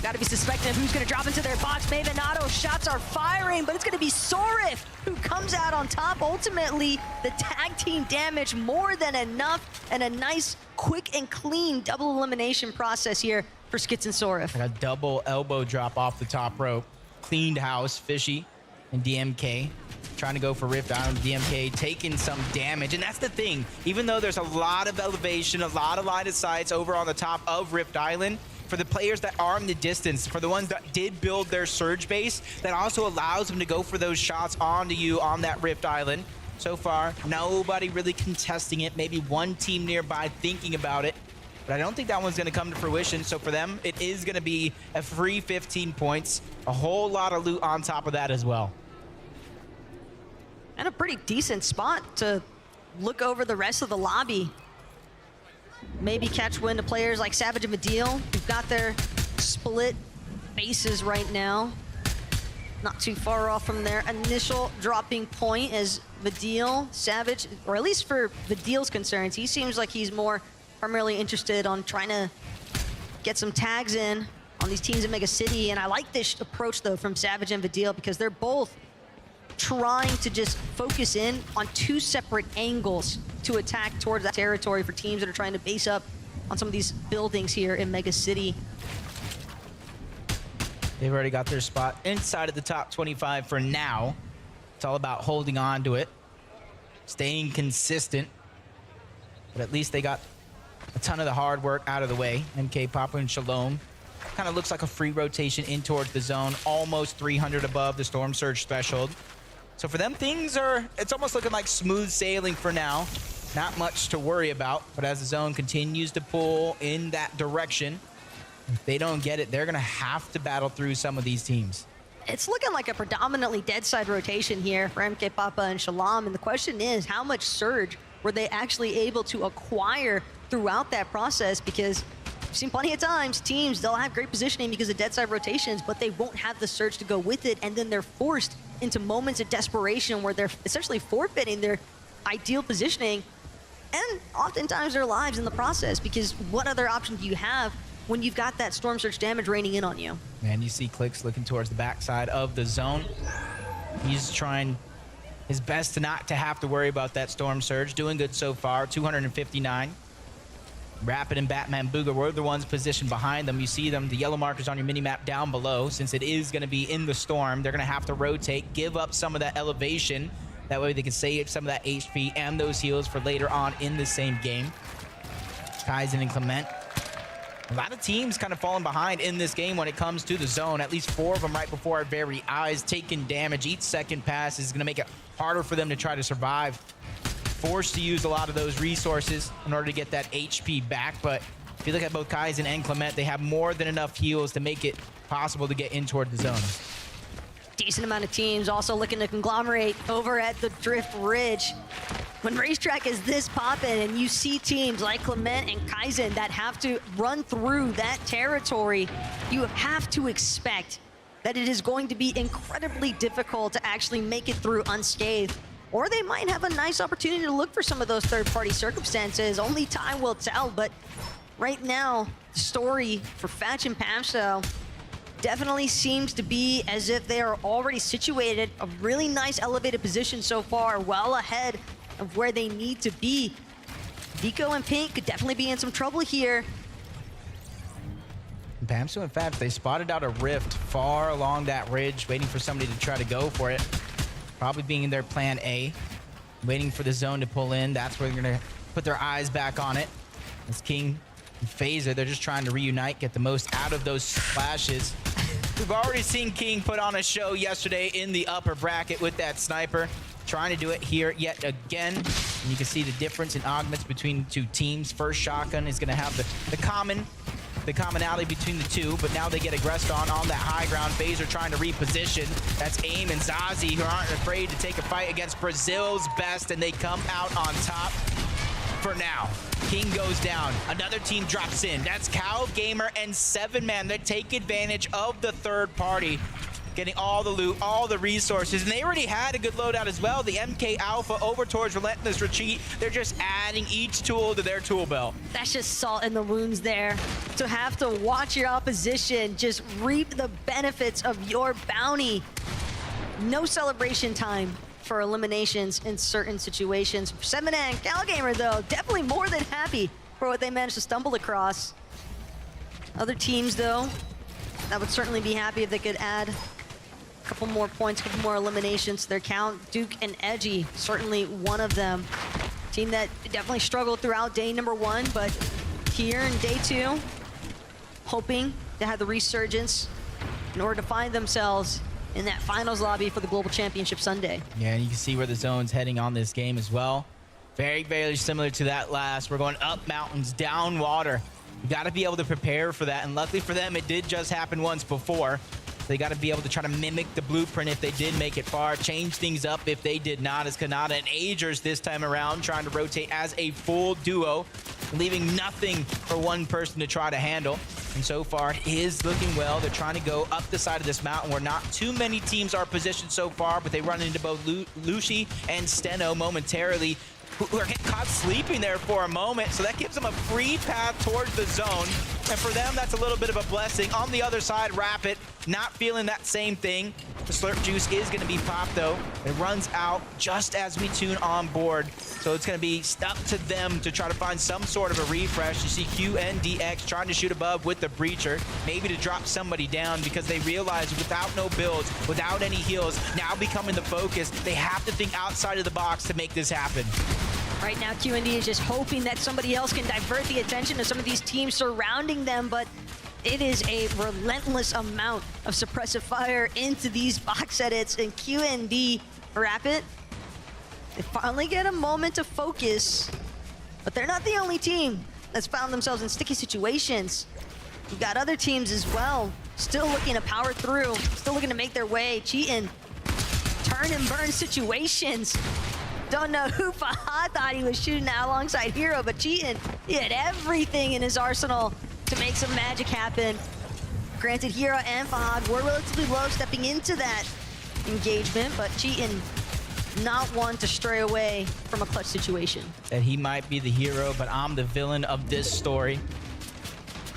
Got to be suspecting of who's going to drop into their box. Mavenado, shots are firing, but it's going to be Sorif who comes out on top. Ultimately, the tag team damage more than enough, and a nice, quick, and clean double elimination process here for Skits and Sorif. Like a double elbow drop off the top rope. Cleaned house, Fishy and DMK. Trying to go for Rift Island. DMK taking some damage. And that's the thing. Even though there's a lot of elevation, a lot of line of sights over on the top of Rift Island, for the players that are in the distance, for the ones that did build their surge base, that also allows them to go for those shots onto you on that Rift Island. So far, nobody really contesting it. Maybe one team nearby thinking about it, but I don't think that one's going to come to fruition. So for them, it is going to be a free 15 points, a whole lot of loot on top of that as well. And a pretty decent spot to look over the rest of the lobby. Maybe catch wind to players like Savage and Vadil, who've got their split bases right now. Not too far off from their initial dropping point as Vadil, Savage, or at least for Vadil's concerns, he seems like he's more primarily interested on trying to get some tags in on these teams in Mega City. And I like this approach, though, from Savage and Vadil, because they're both trying to just focus in on two separate angles to attack towards that territory for teams that are trying to base up on some of these buildings here in Mega City. They've already got their spot inside of the top 25 for now. It's all about holding on to it, staying consistent, but at least they got a ton of the hard work out of the way. MK, Papa, and Shalom. Kind of looks like a free rotation in towards the zone, almost 300 above the Storm Surge threshold. So for them, it's almost looking like smooth sailing for now. Not much to worry about, but as the zone continues to pull in that direction, if they don't get it, they're going to have to battle through some of these teams. It's looking like a predominantly dead side rotation here for MK, Papa, and Shalom. And the question is, how much surge were they actually able to acquire throughout that process? Because we've seen plenty of times teams, they'll have great positioning because of dead side rotations, but they won't have the surge to go with it. And then they're forced into moments of desperation where they're essentially forfeiting their ideal positioning and oftentimes their lives in the process, because what other option do you have when you've got that Storm Surge damage raining in on you? Man, you see Clicks looking towards the backside of the zone. He's trying his best to not to have to worry about that Storm Surge. Doing good so far, 259. Rapid and Batman Booger were the ones positioned behind them. You see them, the yellow markers on your mini-map down below. Since it is going to be in the storm, they're going to have to rotate, give up some of that elevation. That way they can save some of that HP and those heals for later on in the same game. Kaizen and Clement. A lot of teams kind of falling behind in this game when it comes to the zone. At least 4 of them right before our very eyes, taking damage. Each second pass is going to make it harder for them to try to survive. Forced to use a lot of those resources in order to get that HP back. But if you look at both Kaizen and Clement, they have more than enough heals to make it possible to get in toward the zone. Decent amount of teams also looking to conglomerate over at the Drift Ridge. When Racetrack is this poppin' and you see teams like Clement and Kaizen that have to run through that territory, you have to expect that it is going to be incredibly difficult to actually make it through unscathed. Or they might have a nice opportunity to look for some of those third-party circumstances. Only time will tell, but right now, the story for Fatch and Pamso definitely seems to be as if they are already situated, a really nice elevated position so far, well ahead of where they need to be. Vico and Pink could definitely be in some trouble here. Pamso and Fatch, they spotted out a rift far along that ridge, waiting for somebody to try to go for it. Probably being their plan A, waiting for the zone to pull in. That's where they're gonna put their eyes back on it. As King and Phaser, they're just trying to reunite, get the most out of those splashes. We've already seen King put on a show yesterday in the upper bracket with that sniper. Trying to do it here yet again. And you can see the difference in augments between the two teams. First shotgun is gonna have the commonality between the two, but now they get aggressed on that high ground. Phaser trying to reposition. That's AIM and Zazie, who aren't afraid to take a fight against Brazil's best, and they come out on top for now. King goes down. Another team drops in. That's Cal Gamer and 7 Man that take advantage of the third party. getting all the loot, all the resources, and they already had a good loadout as well. The MK Alpha over towards Relentless Retreat. They're just adding each tool to their tool belt. That's just salt in the wounds there. To have to watch your opposition just reap the benefits of your bounty. No celebration time for eliminations in certain situations. 7 and Calgamer, though, definitely more than happy for what they managed to stumble across. Other teams, though, that would certainly be happy if they could add a couple more points, a couple more eliminations to their count. Duke and Edgy, certainly one of them. Team that definitely struggled throughout day number 1, but here in day 2, hoping to have the resurgence in order to find themselves in that finals lobby for the Global Championship Sunday. Yeah, and you can see where the zone's heading on this game as well. Very, very similar to that last. We're going up mountains, down water. You got to be able to prepare for that, and luckily for them, it did just happen once before. They got to be able to try to mimic the blueprint if they did make it far, change things up if they did not, as Kanada and Agers this time around trying to rotate as a full duo, leaving nothing for one person to try to handle. And so far, it is looking well. They're trying to go up the side of this mountain where not too many teams are positioned so far, but they run into both Lucy and Steno momentarily, who are getting caught sleeping there for a moment, so that gives them a free path towards the zone. And for them, that's a little bit of a blessing. On the other side, Rapid, not feeling that same thing. The Slurp Juice is going to be popped, though. It runs out just as we tune on board. So it's going to be stuck to them to try to find some sort of a refresh. You see QNDX trying to shoot above with the Breacher, maybe to drop somebody down because they realize without no builds, without any heals, now becoming the focus, they have to think outside of the box to make this happen. Right now, QND is just hoping that somebody else can divert the attention of some of these teams surrounding them, but it is a relentless amount of suppressive fire into these box edits, and QND Rapid, they finally get a moment to focus, but they're not the only team that's found themselves in sticky situations. We've got other teams as well, still looking to power through, still looking to make their way, cheating, turn and burn situations. Don't know who Fahad thought he was shooting at alongside Hero, but Cheatin', he had everything in his arsenal to make some magic happen. Granted, Hero and Fahad were relatively low stepping into that engagement, but Cheatin', not one to stray away from a clutch situation. That he might be the hero, but I'm the villain of this story.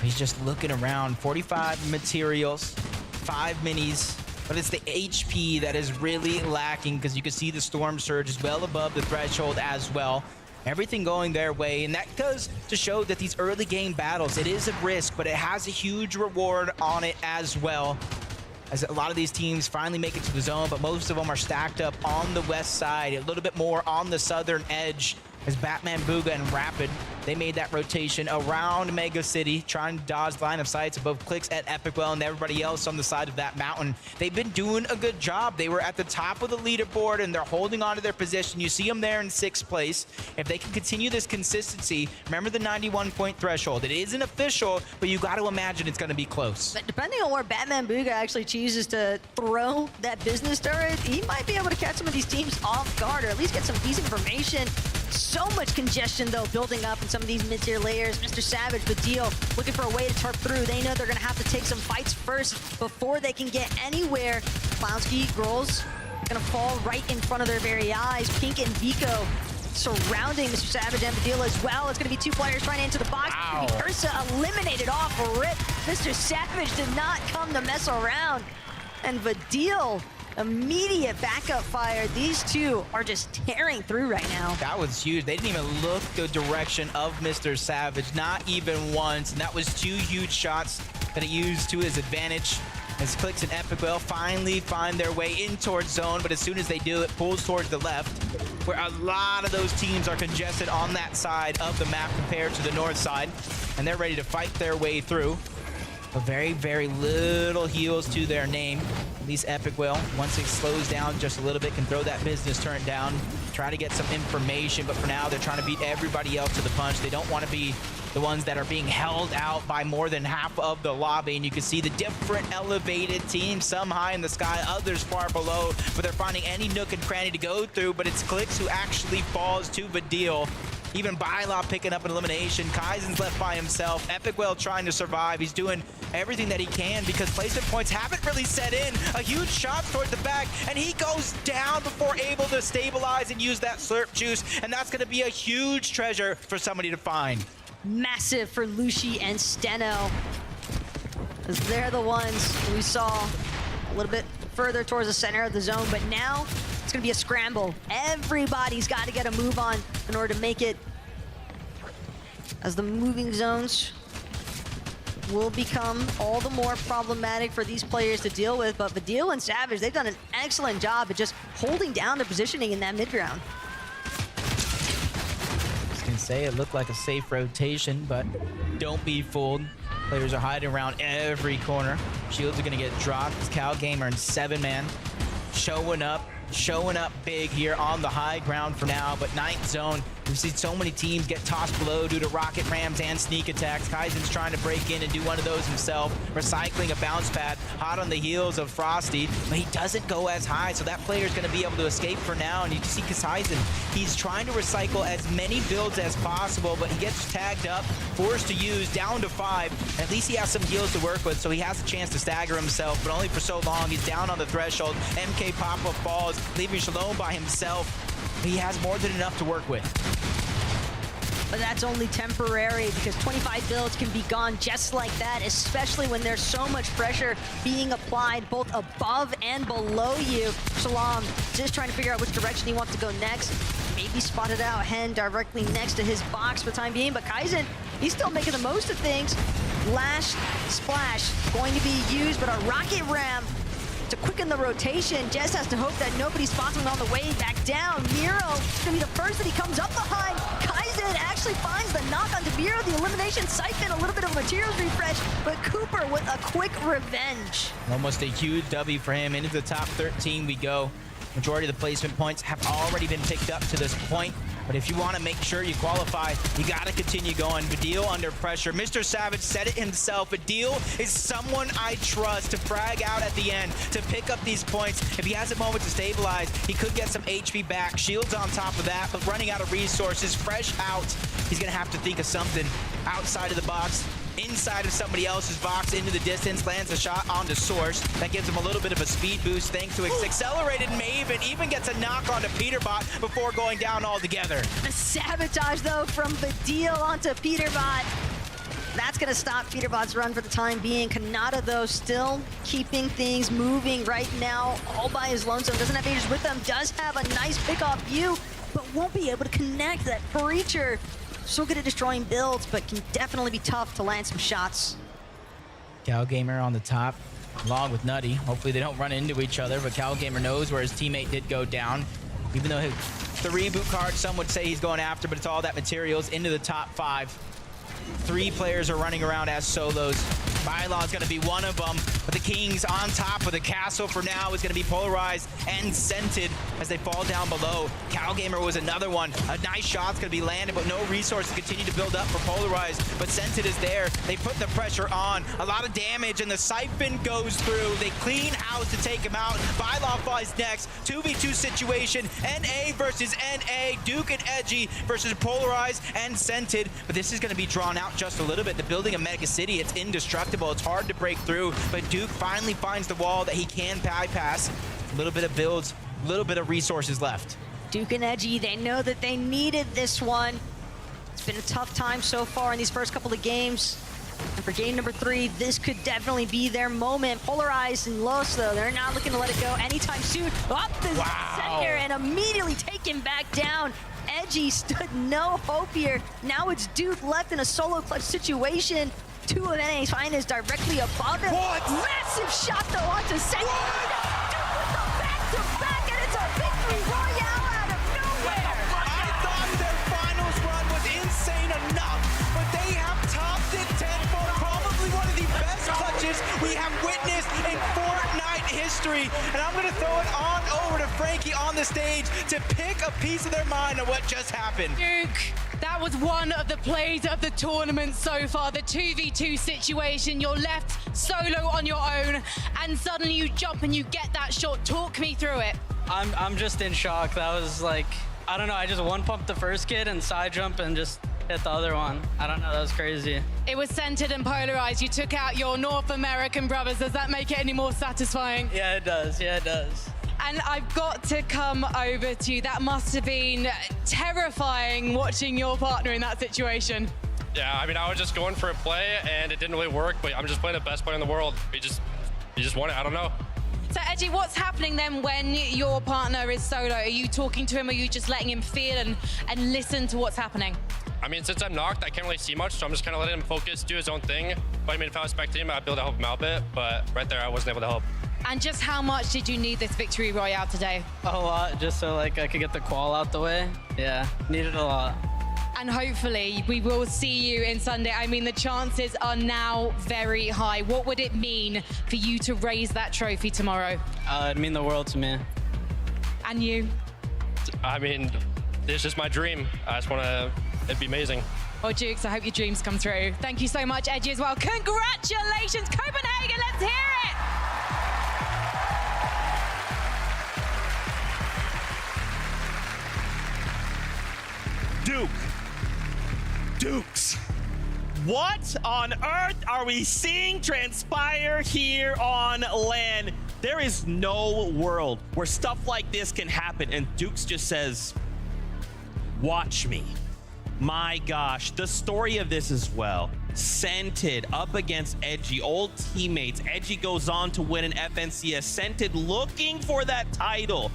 He's just looking around. 45 materials, 5 minis. But it's the HP that is really lacking because you can see the Storm Surge is well above the threshold as well. Everything going their way, and that goes to show that these early game battles, it is a risk, but it has a huge reward on it as well. As a lot of these teams finally make it to the zone, but most of them are stacked up on the west side, a little bit more on the southern edge. As Batman, Booga, and Rapid, they made that rotation around Mega City, trying to dodge line of sights of both Clicks at Epicwell and everybody else on the side of that mountain. They've been doing a good job. They were at the top of the leaderboard, and they're holding on to their position. You see them there in 6th place. If they can continue this consistency, remember the 91-point threshold. It isn't official, but you got to imagine it's going to be close. But depending on where Batman Booga actually chooses to throw that business turret, he might be able to catch some of these teams off guard, or at least get some decent information. So much congestion, though, building up in some of these mid-tier layers. Mr. Savage, the deal, looking for a way to turf through. They know they're going to have to take some fights first before they can get anywhere. Clownski, Girls, going to fall right in front of their very eyes. Pink and Vico surrounding Mr. Savage and Vidil as well. It's going to be 2 players trying to enter the box. Wow. Ursa eliminated off a rip. Mr. Savage did not come to mess around. And Vidil, immediate backup fire. These two are just tearing through right now. That was huge. They didn't even look the direction of Mr. Savage, not even once. And that was 2 huge shots that he used to his advantage. As Clicks and Epicwell finally find their way in towards zone, but as soon as they do, it pulls towards the left, where a lot of those teams are congested on that side of the map compared to the north side, and they're ready to fight their way through. But very, very little heals to their name. At least Epicwell, once it slows down just a little bit, can throw that business turn down, try to get some information, but for now, they're trying to beat everybody else to the punch. They don't want to be the ones that are being held out by more than half of the lobby, and you can see the different elevated teams, some high in the sky, others far below, but they're finding any nook and cranny to go through, but it's Clicks who actually falls to Vidil. Even Bylaw picking up an elimination. Kaizen's left by himself. Epic Whale trying to survive. He's doing everything that he can because placement points haven't really set in. A huge shot towards the back, and he goes down before able to stabilize and use that slurp juice, and that's going to be a huge treasure for somebody to find. Massive for Lucy and Steno, as they're the ones we saw a little bit further towards the center of the zone, but now it's going to be a scramble. Everybody's got to get a move on in order to make it, as the moving zones will become all the more problematic for these players to deal with. But Vidil and Savage, they've done an excellent job at just holding down their positioning in that mid ground. I was gonna say it looked like a safe rotation, but don't be fooled. Players are hiding around every corner. Shields are gonna get dropped. It's Cal Gamer and 7-man showing up big here on the high ground for now. But ninth zone, we've seen so many teams get tossed below due to rocket rams and sneak attacks. Kaizen's trying to break in and do one of those himself, recycling a bounce pad, hot on the heels of Frosty, but he doesn't go as high, so that player's going to be able to escape for now. And you can see Kaizen, he's trying to recycle as many builds as possible, but he gets tagged up, forced to use, down to 5. At least he has some heals to work with, so he has a chance to stagger himself, but only for so long. He's down on the threshold. MK pop-up falls, leaving Shalom by himself. He has more than enough to work with. But that's only temporary, because 25 builds can be gone just like that, especially when there's so much pressure being applied both above and below you. Shalom just trying to figure out which direction he wants to go next. Maybe spotted out Hen directly next to his box for the time being, but Kaizen, he's still making the most of things. Lash Splash going to be used, but a rocket ram to quicken the rotation. Jess has to hope that nobody spots him on the way back down. Miro is going to be the first that he comes up behind. Kaizen actually finds the knock onto Miro. The elimination siphon, a little bit of a materials refresh, but Cooper with a quick revenge. Almost a huge W for him. Into the top 13 we go. Majority of the placement points have already been picked up to this point. But if you want to make sure you qualify, you got to continue going. Vidil under pressure. Mr. Savage said it himself. Vidil is someone I trust to frag out at the end, to pick up these points. If he has a moment to stabilize, he could get some HP back. Shields on top of that, but running out of resources, fresh out. He's going to have to think of something outside of the box, inside of somebody else's box, into the distance, lands a shot onto Source. That gives him a little bit of a speed boost thanks to his accelerated Maven, even gets a knock onto Peterbot before going down altogether. The sabotage, though, from Vidil onto Peterbot. That's going to stop Peterbot's run for the time being. Kanata, though, still keeping things moving right now, all by his lonesome. Doesn't have Aegis with him, does have a nice pick-off view, but won't be able to connect that Preacher. So good at destroying builds, but can definitely be tough to land some shots. Cal Gamer on the top, along with Nutty. Hopefully they don't run into each other, but Cal Gamer knows where his teammate did go down. Even though the reboot card, some would say he's going after, but it's all that materials into the top 5. 3 players are running around as solos. Bylaw is going to be one of them, but the Kings on top of the castle for now is going to be polarized and scented as they fall down below. Cal Gamer was another one. A nice shot's going to be landed, but no resources continue to build up for polarized, but scented is there. They put the pressure on. A lot of damage, and the siphon goes through. They clean house to take him out. Bylaw flies next. 2v2 situation. NA versus NA. Duke and Edgy versus polarized and scented, but this is going to be drawn out just a little bit. The building of Mega City, it's indestructible. It's hard to break through, but Duke finally finds the wall that he can bypass. A little bit of builds, a little bit of resources left. Duke and Edgy, they know that they needed this one. It's been a tough time so far in these first couple of games. And for game number 3, this could definitely be their moment. Polarized and Los, though, they're not looking to let it go anytime soon. Up the center and immediately taken back down. Edgy stood no hope here. Now it's Duke left in a solo clutch situation. 2 of NA's finest directly above him. What? Massive shot, though, onto Seth. Duke with the back-to-back, and it's a victory royale out of nowhere. I thought their finals run was insane enough, but they have topped it tenfold. Probably one of the best clutches we have witnessed in Fortnite history. And I'm going to throw it on over to Frankie on the stage to pick a piece of their mind of what just happened. Duke, that was one of the plays of the tournament so far, the 2v2 situation. You're left solo on your own, and suddenly you jump and you get that shot. Talk me through it. I'm just in shock. That was like I don't know. I just one pumped the first kid and side jump and just hit the other one. I don't know. That was crazy. It was centered and polarized. You took out your North American brothers. Does that make it any more satisfying? Yeah, it does. Yeah, it does. And I've got to come over to you. That must have been terrifying watching your partner in that situation. Yeah, I mean, I was just going for a play and it didn't really work, but I'm just playing the best player in the world. You just won it. I don't know. So, Edgy, what's happening then when your partner is solo? Are you talking to him? Or are you just letting him feel and listen to what's happening? I mean, since I'm knocked, I can't really see much, so I'm just kind of letting him focus, do his own thing. But I mean, if I was spectating him, I'd be able to help him out a bit. But right there, I wasn't able to help. And just how much did you need this victory royale today? A lot, just so like I could get the qual out the way. Yeah, needed a lot. And hopefully we will see you in Sunday. I mean, the chances are now very high. What would it mean for you to raise that trophy tomorrow? It'd mean the world to me. And you? I mean, it's just my dream. I just want to, it'd be amazing. Well, Dukes, I hope your dreams come true. Thank you so much, Edgy, as well. Congratulations, Copenhagen. Let's hear it. Dukes, what on earth are we seeing transpire here on LAN? There is no world where stuff like this can happen, and Dukes just says, watch me. My gosh, the story of this as well. Scented up against Edgy, old teammates. Edgy goes on to win an FNCS. Scented looking for that title.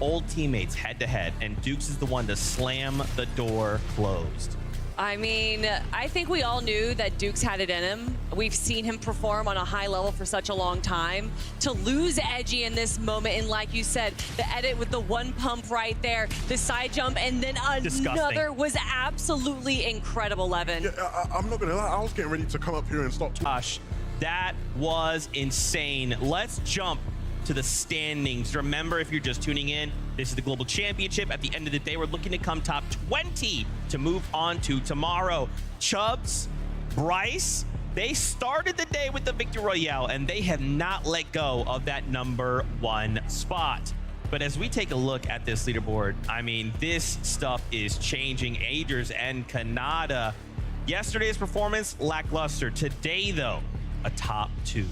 Old teammates head to head, and Dukes is the one to slam the door closed. I mean, I think we all knew that Dukes had it in him. We've seen him perform on a high level for such a long time. To lose Edgy in this moment, and like you said, the edit with the one pump right there, the side jump, and then another was absolutely incredible, Levin. Yeah, I'm not gonna lie, I was getting ready to come up here and start talking. Gosh, that was insane. Let's jump to the standings. Remember, if you're just tuning in, this is the Global Championship. At the end of the day, we're looking to come top 20 to move on to tomorrow. Chubbs, Bryce, they started the day with the Victory Royale, and they have not let go of that #1 spot. But as we take a look at this leaderboard, I mean, this stuff is changing. Agers and Kanada. Yesterday's performance, lackluster. Today, though, a top 2.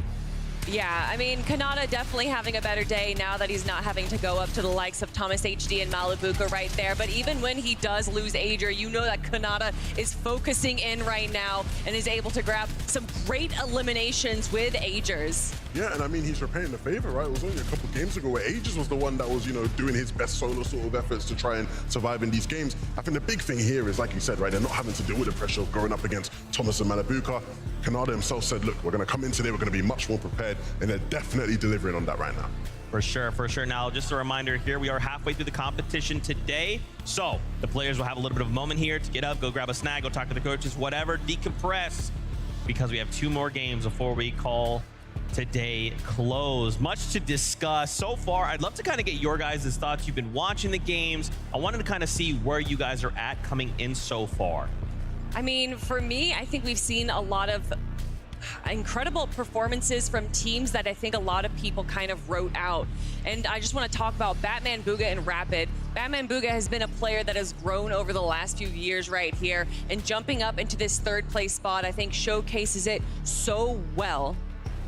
Yeah, I mean, Kanada definitely having a better day now that he's not having to go up to the likes of Thomas HD and Malibuka right there. But even when he does lose Ager, you know that Kanada is focusing in right now and is able to grab some great eliminations with Agers. Yeah, and I mean, he's repaying the favor, right? It was only a couple games ago where Agers was the one that was, you know, doing his best solo sort of efforts to try and survive in these games. I think the big thing here is, like you said, right, they're not having to deal with the pressure of going up against Thomas and Malibuka. Kanada himself said, look, we're going to come in today, we're going to be much more prepared, and they're definitely delivering on that right now. For sure, for sure. Now, just a reminder here, we are halfway through the competition today. So the players will have a little bit of a moment here to get up, go grab a snack, go talk to the coaches, whatever, decompress, because we have 2 more games before we call today close. Much to discuss so far. I'd love to kind of get your guys' thoughts. You've been watching the games. I wanted to kind of see where you guys are at coming in so far. I mean, for me, I think we've seen a lot of incredible performances from teams that I think a lot of people kind of wrote out. And I just want to talk about Batman Booga and Rapid. Batman Booga has been a player that has grown over the last few years right here, and jumping up into this 3rd place spot, I think showcases it so well.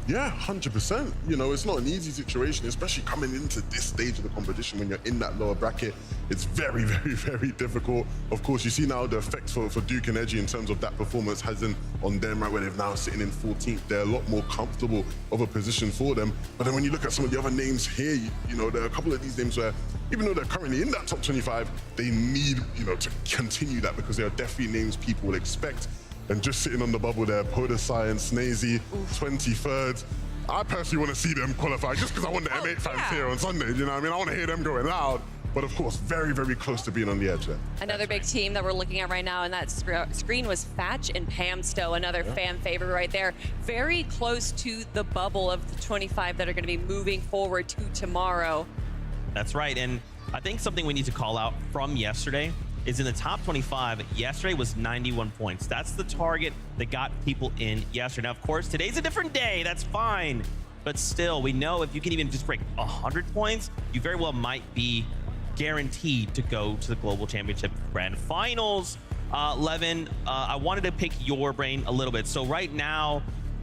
Yeah, 100%. You know, it's not an easy situation, especially coming into this stage of the competition when you're in that lower bracket. It's very, very, very difficult. Of course, you see now the effects for Duke and Edgy in terms of that performance hasn't on them, right, where they're now sitting in 14th. They're a lot more comfortable of a position for them. But then when you look at some of the other names here, you know, there are a couple of these names where, even though they're currently in that top 25, they need, you know, to continue that, because there are definitely names people will expect. And just sitting on the bubble there, Podesai and Snazy, 23rd. I personally want to see them qualify just because I want the M8 fans here on Sunday. You know what I mean? I want to hear them going loud. But of course, very, very close to being on the edge there. Another big team that we're looking at right now, and that screen was Fatch and Pamsto, another fan favorite right there. Very close to the bubble of the 25 that are going to be moving forward to tomorrow. That's right. And I think something we need to call out from yesterday is in the top 25, yesterday was 91 points. That's the target that got people in yesterday. Now, of course, today's a different day. That's fine. But still, we know if you can even just break 100 points, you very well might be guaranteed to go to the Global Championship Grand Finals. Levin, I wanted to pick your brain a little bit. So right now,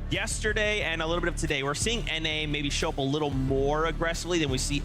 yesterday and a little bit of today, we're seeing NA maybe show up a little more aggressively than we see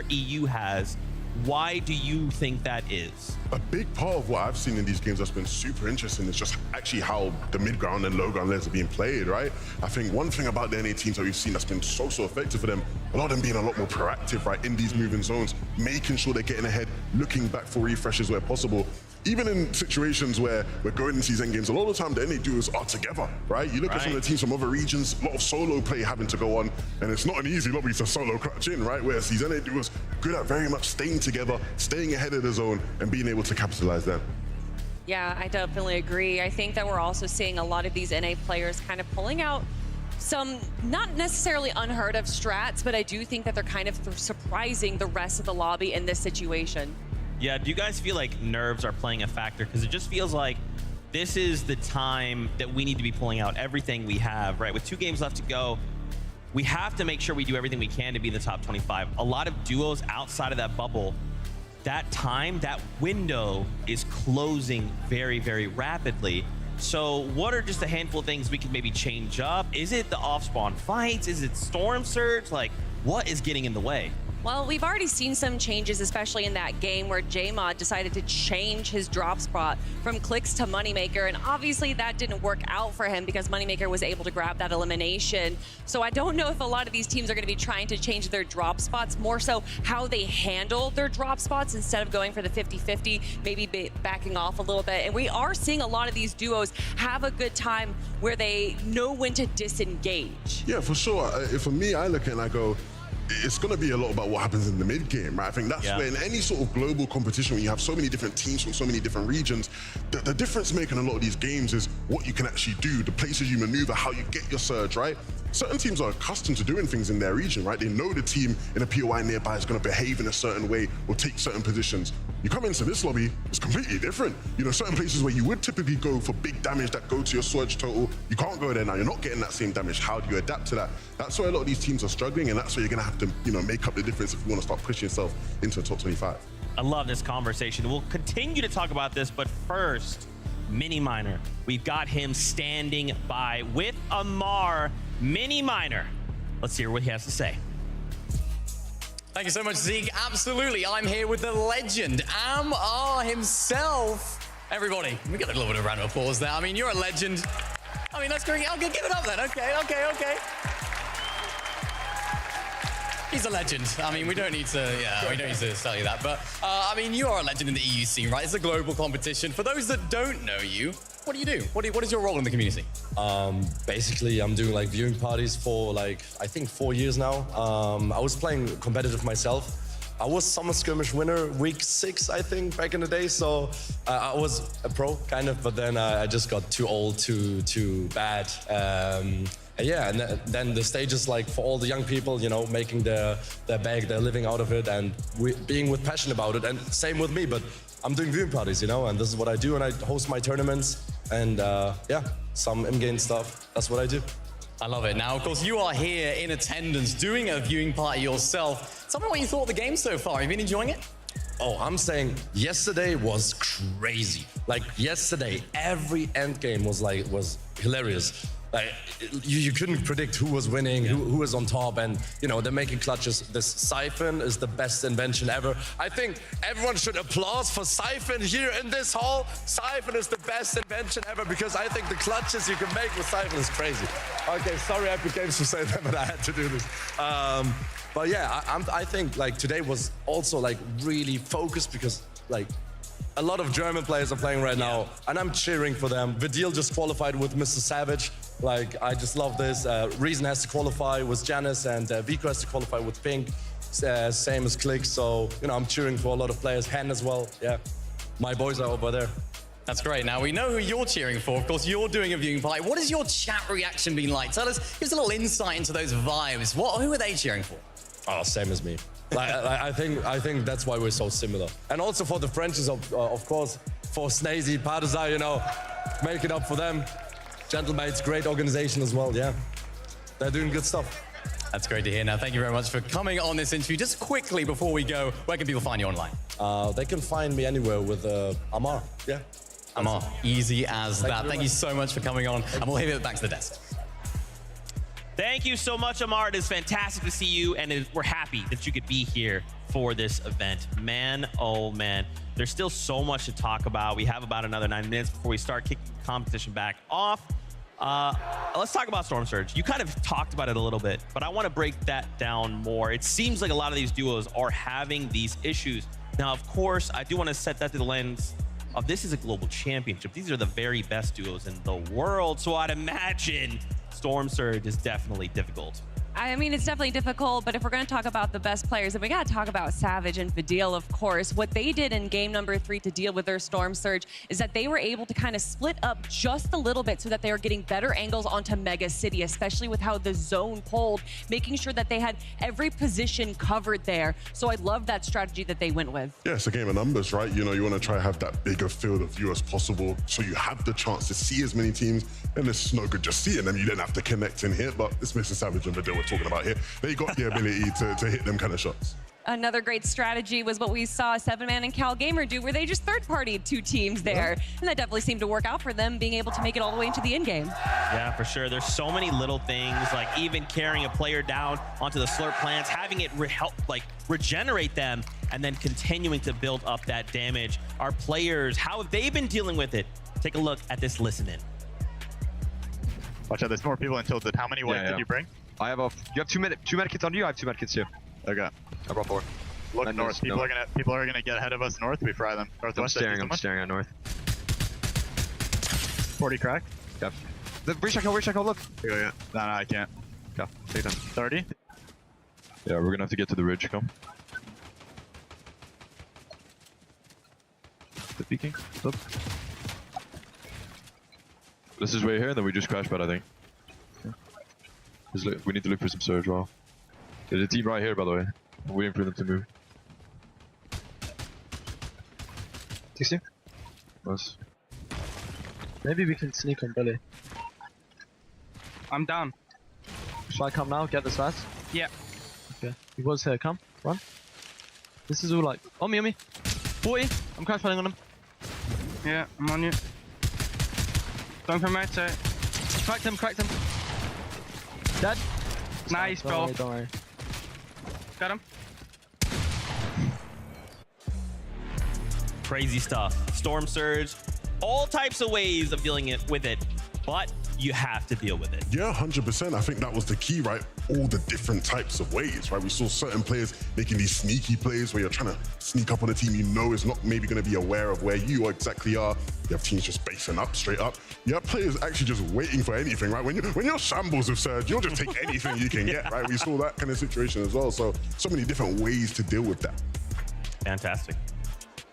EU has. Why do you think that is? A big part of what I've seen in these games that's been super interesting is just actually how the mid-ground and low-ground lanes are being played, right? I think one thing about the NA teams that we've seen that's been so effective for them, a lot of them being a lot more proactive, right, in these moving zones, making sure they're getting ahead, looking back for refreshes where possible. Even in situations where we're going into these end games, a lot of the time the NA duos are together, right? You look at some of the teams from other regions, a lot of solo play having to go on, and it's not an easy lobby to solo clutch in, right? Whereas these NA duos good at very much staying together, staying ahead of the zone, and being able to capitalize them. Yeah, I definitely agree. I think that we're also seeing a lot of these NA players kind of pulling out some not necessarily unheard of strats, but I do think that they're kind of surprising the rest of the lobby in this situation. Yeah, do you guys feel like nerves are playing a factor? Because it just feels like this is the time that we need to be pulling out everything we have, right? With 2 games left to go, we have to make sure we do everything we can to be in the top 25. A lot of duos outside of that bubble, that time, that window is closing very, very rapidly. So what are just a handful of things we could maybe change up? Is it the off-spawn fights? Is it storm surge? Like, what is getting in the way? Well, we've already seen some changes, especially in that game where JMod decided to change his drop spot from Clicks to Moneymaker, and obviously that didn't work out for him because Moneymaker was able to grab that elimination. So I don't know if a lot of these teams are going to be trying to change their drop spots, more so how they handle their drop spots instead of going for the 50-50, maybe backing off a little bit. And we are seeing a lot of these duos have a good time where they know when to disengage. Yeah, for sure. For me, I look at it and I go, it's going to be a lot about what happens in the mid game, right? I think that's where in any sort of global competition, when you have so many different teams from so many different regions, the difference making a lot of these games is what you can actually do, the places you maneuver, how you get your surge, right? Certain teams are accustomed to doing things in their region, right? They know the team in a POI nearby is going to behave in a certain way or take certain positions. You come into this lobby, it's completely different. You know, certain places where you would typically go for big damage that go to your surge total, you can't go there now. You're not getting that same damage. How do you adapt to that? That's where a lot of these teams are struggling, and that's where you're going to have to, you know, make up the difference if you want to start pushing yourself into the top 25. I love this conversation. We'll continue to talk about this, but first, Mini Miner. We've got him standing by with Amar. Mini Miner. Let's hear what he has to say. Thank you so much, Zeke. Absolutely. I'm here with the legend, Amar himself. Everybody, we get a little bit of round of applause there. I mean, you're a legend. I mean, let's go. Okay, give it up then. Okay. He's a legend. I mean, we don't need to tell you that. But, I mean, you are a legend in the EU scene, right? It's a global competition. For those that don't know you, what do you do? What is your role in the community? Basically, I'm doing like viewing parties for like, I think 4 years now. I was playing competitive myself. I was Summer Skirmish winner week 6, I think, back in the day. So I was a pro, kind of, but then I just got too old, too bad. Yeah, and then the stage is like for all the young people, you know, making their bag, they're living out of it and being with passion about it. And same with me, but I'm doing viewing parties, you know, and this is what I do. And I host my tournaments and yeah, some in-game stuff. That's what I do. I love it. Now, of course, you are here in attendance doing a viewing party yourself. Tell me what you thought of the game so far. Have you been enjoying it? Oh, I'm saying yesterday was crazy. Like yesterday, every end game was hilarious. Like you couldn't predict who was winning, who was on top, and you know they're making clutches. This Siphon is the best invention ever. I think everyone should applaud for Siphon here in this hall. Siphon is the best invention ever because I think the clutches you can make with Siphon is crazy. Okay, sorry Epic Games for saying that, but I had to do this. But yeah, I think like today was also like really focused because like a lot of German players are playing right now, and I'm cheering for them. Vidil just qualified with Mr. Savage. Like, I just love this. Reason has to qualify with Janice, and Vico has to qualify with Pink. Same as Click, so, you know, I'm cheering for a lot of players. Hen as well, yeah. My boys are over there. That's great. Now, we know who you're cheering for. Of course, you're doing a viewing party. What has your chat reaction been like? Tell us, give us a little insight into those vibes. Who are they cheering for? Oh, same as me. I think that's why we're so similar. And also for the Frenchies, of course, for Snazy, Partizan, you know, make it up for them. Gentlemates, great organization as well, yeah. They're doing good stuff. That's great to hear. Now, thank you very much for coming on this interview. Just quickly before we go, where can people find you online? They can find me anywhere with Amar. Yeah. Amar, easy as that. Thank you so much for coming on, and we'll leave it back to the desk. Thank you so much, Amar. It is fantastic to see you, and we're happy that you could be here for this event. Man, oh man, there's still so much to talk about. We have about another 9 minutes before we start kicking the competition back off. Let's talk about Storm Surge. You kind of talked about it a little bit, but I want to break that down more. It seems like a lot of these duos are having these issues. Now, of course, I do want to set that through the lens of this is a global championship. These are the very best duos in the world, so I'd imagine Storm Surge is definitely difficult. I mean, it's definitely difficult, but if we're going to talk about the best players, then we got to talk about Savage and Vidil, of course. What they did in game number 3 to deal with their Storm Surge is that they were able to kind of split up just a little bit so that they were getting better angles onto Mega City, especially with how the zone pulled, making sure that they had every position covered there. So I love that strategy that they went with. Yeah, it's a game of numbers, right? You know, you want to try to have that bigger field of view as possible so you have the chance to see as many teams, and it's no good just seeing them. You don't have to connect and hit, but it's Mr. Savage and Vidil we're talking about here. They got the ability to hit them kind of shots. Another great strategy was what we saw 7man and Cal Gamer do, where they just third-partied 2 teams there. And that definitely seemed to work out for them, being able to make it all the way into the end game. Yeah, for sure. There's so many little things, like even carrying a player down onto the slurp plants, having it help regenerate them, and then continuing to build up that damage. Our players, how have they been dealing with it? Take a look at this listen in. Watch out, there's more people in Tilted. How many white did you bring? I have you have two medkits on you. I have 2 medkits too. Okay. I brought 4. Look and north. People are gonna get ahead of us north. We fry them. Northwest. I'm staring at north. 40 crack. Yep. Recheck hole, look. Yeah. No, I can't. Go. Take them. 30. Yeah, we're gonna have to get to the ridge. Come. The peeking. Up. This is way here, and then we just crash pad, I think. We need to look for some surge. Wow. There's a team right here, by the way. I'm waiting for them to move. 60. Nice. Maybe we can sneak on Billy. I'm down. Shall I come now? Get this fast? Yeah. Okay. He was here. Come. Run. This is all like... On me. 40. I'm crash padding on him. Yeah, I'm on you. Going from right side. Cracked him. Dead. Nice, bro. Don't worry. Got him. Crazy stuff. Storm Surge, all types of ways of dealing with it, but you have to deal with it. Yeah, 100%. I think that was the key, right? All the different types of ways, right? We saw certain players making these sneaky plays where you're trying to sneak up on a team you know is not maybe going to be aware of where you exactly are. You have teams just basing up, straight up. You have players actually just waiting for anything, right? When you're shambles with Surge, you'll just take anything you can get, right? We saw that kind of situation as well. So many different ways to deal with that. Fantastic.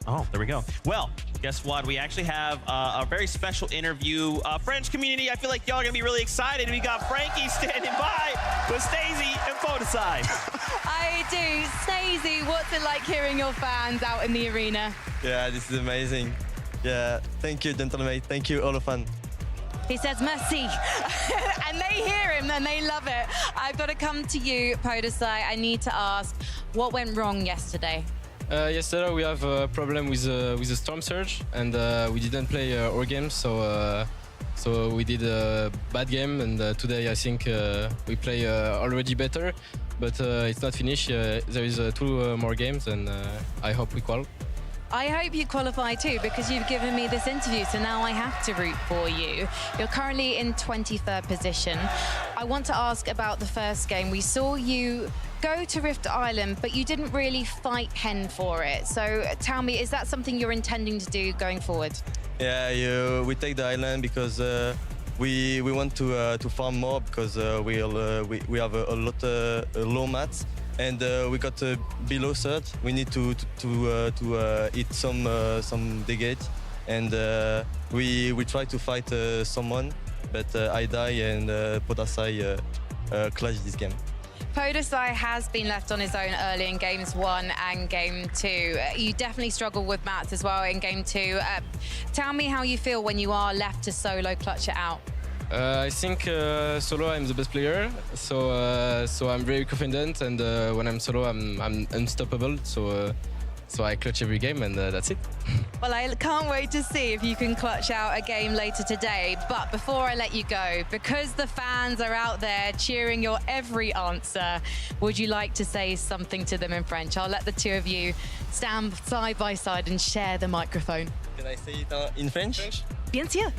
Oh, there we go. Well, guess what? We actually have a very special interview. French community, I feel like y'all are going to be really excited. We got Frankie standing by with Stacey and Photoside. I do. Stacey, what's it like hearing your fans out in the arena? Yeah, this is amazing. Yeah, thank you, gentlemen. Thank you, all of fans. He says merci. And they hear him and they love it. I've got to come to you, Photoside. I need to ask, what went wrong yesterday? Yesterday we have a problem with the Storm Surge, and we didn't play our game, so we did a bad game. And today I think we play already better, but it's not finished. There is 2 more games, and I hope we qualify. I hope you qualify too, because you've given me this interview, so now I have to root for you. You're currently in 23rd position. I want to ask about the first game. We saw you go to Rift Island, but you didn't really fight Hen for it. So tell me, is that something you're intending to do going forward? Yeah, we take the island because we want to farm more, because we have a lot low mats. And we got below third. We need to hit some negate, and we try to fight someone, but I die, and Podasai clutch this game. Podasai has been left on his own early in games 1 and game 2. You definitely struggle with mats as well in game 2. Tell me how you feel when you are left to solo clutch it out. I think solo I'm the best player, so I'm very confident, and when I'm solo I'm unstoppable. So I clutch every game, and that's it. Well, I can't wait to see if you can clutch out a game later today. But before I let you go, because the fans are out there cheering your every answer, would you like to say something to them in French? I'll let the two of you stand side by side and share the microphone. Can I say it in French? Bien sûr.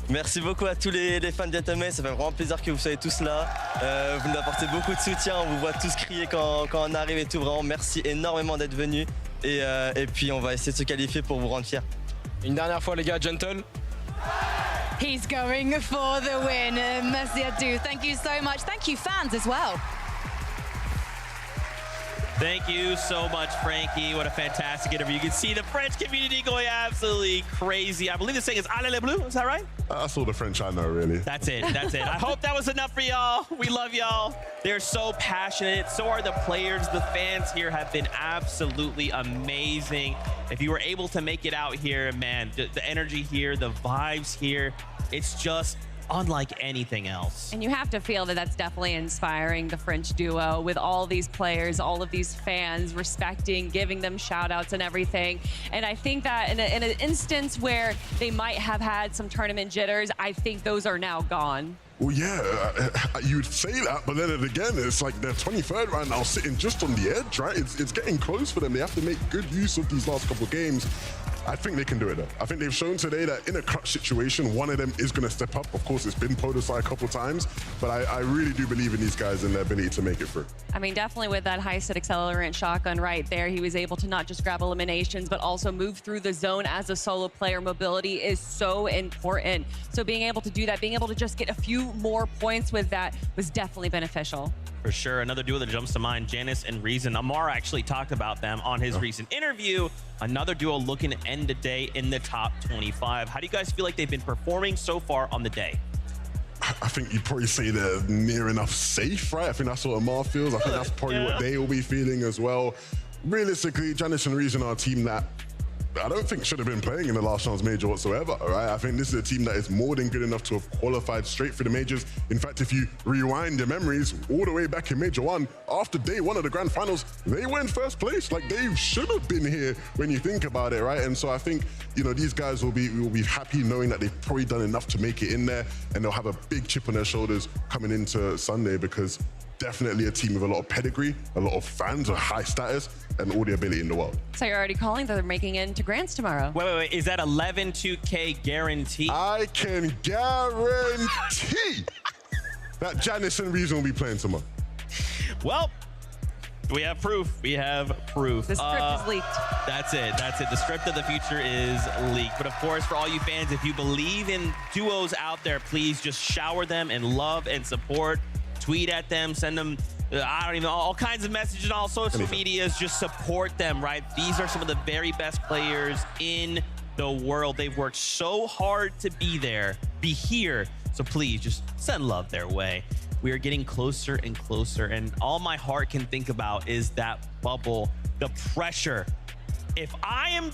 Merci beaucoup à tous les fans d'Yatame, ça fait vraiment plaisir que vous soyez tous là. Vous nous apportez beaucoup de soutien, on vous voit tous crier quand on arrive et tout. Vraiment, merci énormément d'être venus. Et puis on va essayer de se qualifier pour vous rendre fiers. Une dernière fois les gars, gentle. He's going for the win. Merci à tous. Thank you so much. Thank you, fans, as well. Thank you so much, Frankie. What a fantastic interview. You can see the French community going absolutely crazy. I believe the saying is "Allez les bleus." Is that right? That's all the French I know, really. That's it. That's it. I hope that was enough for y'all. We love y'all. They're so passionate. So are the players. The fans here have been absolutely amazing. If you were able to make it out here, man, the energy here, the vibes here, it's just unlike anything else. And you have to feel that that's definitely inspiring the French duo with all these players, all of these fans respecting, giving them shout outs and everything. And I think that in an instance where they might have had some tournament jitters, I think those are now gone. Well, yeah, you would say that, but then again, it's like they're 23rd right now, sitting just on the edge, right? It's getting close for them. They have to make good use of these last couple of games. I think they can do it, though. I think they've shown today that in a clutch situation, one of them is going to step up. Of course, it's been Podesai a couple times, but I really do believe in these guys and their ability to make it through. I mean, definitely with that high-set accelerant shotgun right there, he was able to not just grab eliminations, but also move through the zone as a solo player. Mobility is so important. So being able to do that, being able to just get a few more points with that was definitely beneficial. For sure. Another duo that jumps to mind, Janice and Reason. Amara actually talked about them on his recent interview. Another duo looking to end the day in the top 25. How do you guys feel like they've been performing so far on the day? I think you'd probably say they're near enough safe, right? I think that's what Amar feels. I think that's probably what they will be feeling as well. Realistically, Janice and Reason are a team that I don't think should have been playing in the last chance major whatsoever, right? I think this is a team that is more than good enough to have qualified straight for the majors. In fact, if you rewind your memories all the way back in Major 1, after day one of the grand finals, they went first place. Like, they should have been here when you think about it, right? And so I think, you know, these guys will be happy knowing that they've probably done enough to make it in there, and they'll have a big chip on their shoulders coming into Sunday, because definitely a team with a lot of pedigree, a lot of fans, a high status, and all the ability in the world. So you're already calling that they're making it into Grants tomorrow. Wait. Is that 11 2K guarantee? I can guarantee that Janice and Reason will be playing tomorrow. Well, we have proof. We have proof. The script is leaked. That's it. The script of the future is leaked. But of course, for all you fans, if you believe in duos out there, please just shower them in love and support. Tweet at them, send them, I don't even know, all kinds of messages on all social medias. Just support them, right? These are some of the very best players in the world. They've worked so hard to be there, be here. So please just send love their way. We are getting closer and closer, and all my heart can think about is that bubble, the pressure. If I am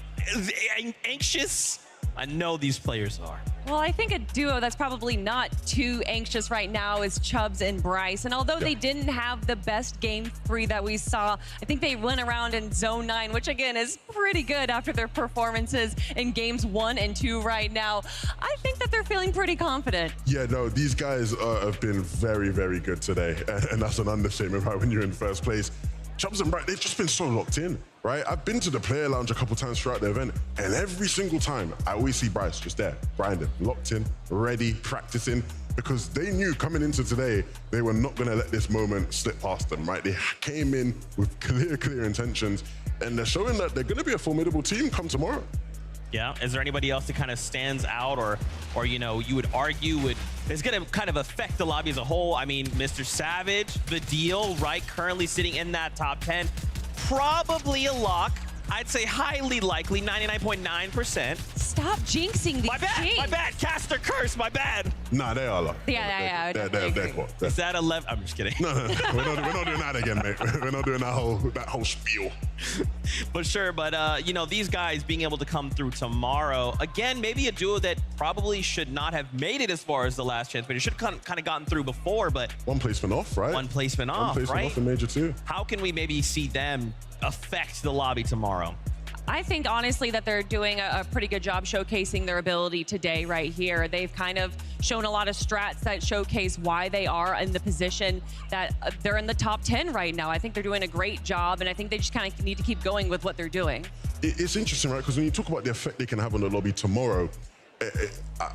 anxious, I know these players are. Well, I think a duo that's probably not too anxious right now is Chubbs and Bryce. And although they didn't have the best game 3 that we saw, I think they went around in zone 9, which again is pretty good after their performances in games 1 and 2 right now. I think that they're feeling pretty confident. Yeah, no, these guys have been very, very good today. And that's an understatement, right, when you're in first place. Chubbs and Bryce, they've just been so locked in, right? I've been to the player lounge a couple times throughout the event, and every single time I always see Bryce just there, grinding, locked in, ready, practicing, because they knew coming into today, they were not gonna let this moment slip past them, right? They came in with clear intentions, and they're showing that they're gonna be a formidable team come tomorrow. Yeah, is there anybody else that kind of stands out or you know, you would argue is going to kind of affect the lobby as a whole? I mean, Mr. Savage, the deal, right? Currently sitting in that top 10. Probably a lock. I'd say highly likely, 99.9%. Stop jinxing these My bad, Caster Curse, my bad. Nah, they are. Yeah. They're cool. Is that 11? I'm just kidding. No. We're not doing that again, mate. We're not doing that whole spiel. But sure, you know, these guys being able to come through tomorrow, again, maybe a duo that probably should not have made it as far as the last chance, but it should have kind of gotten through before, but... One placement off, right? One placement off, right? In Major 2. How can we maybe see them affect the lobby tomorrow? I think honestly that they're doing a pretty good job showcasing their ability today right here. They've kind of shown a lot of strats that showcase why they are in the position that they're in the top 10 right now. I think they're doing a great job, and I think they just kind of need to keep going with what they're doing. It's interesting, right? Because when you talk about the effect they can have on the lobby tomorrow,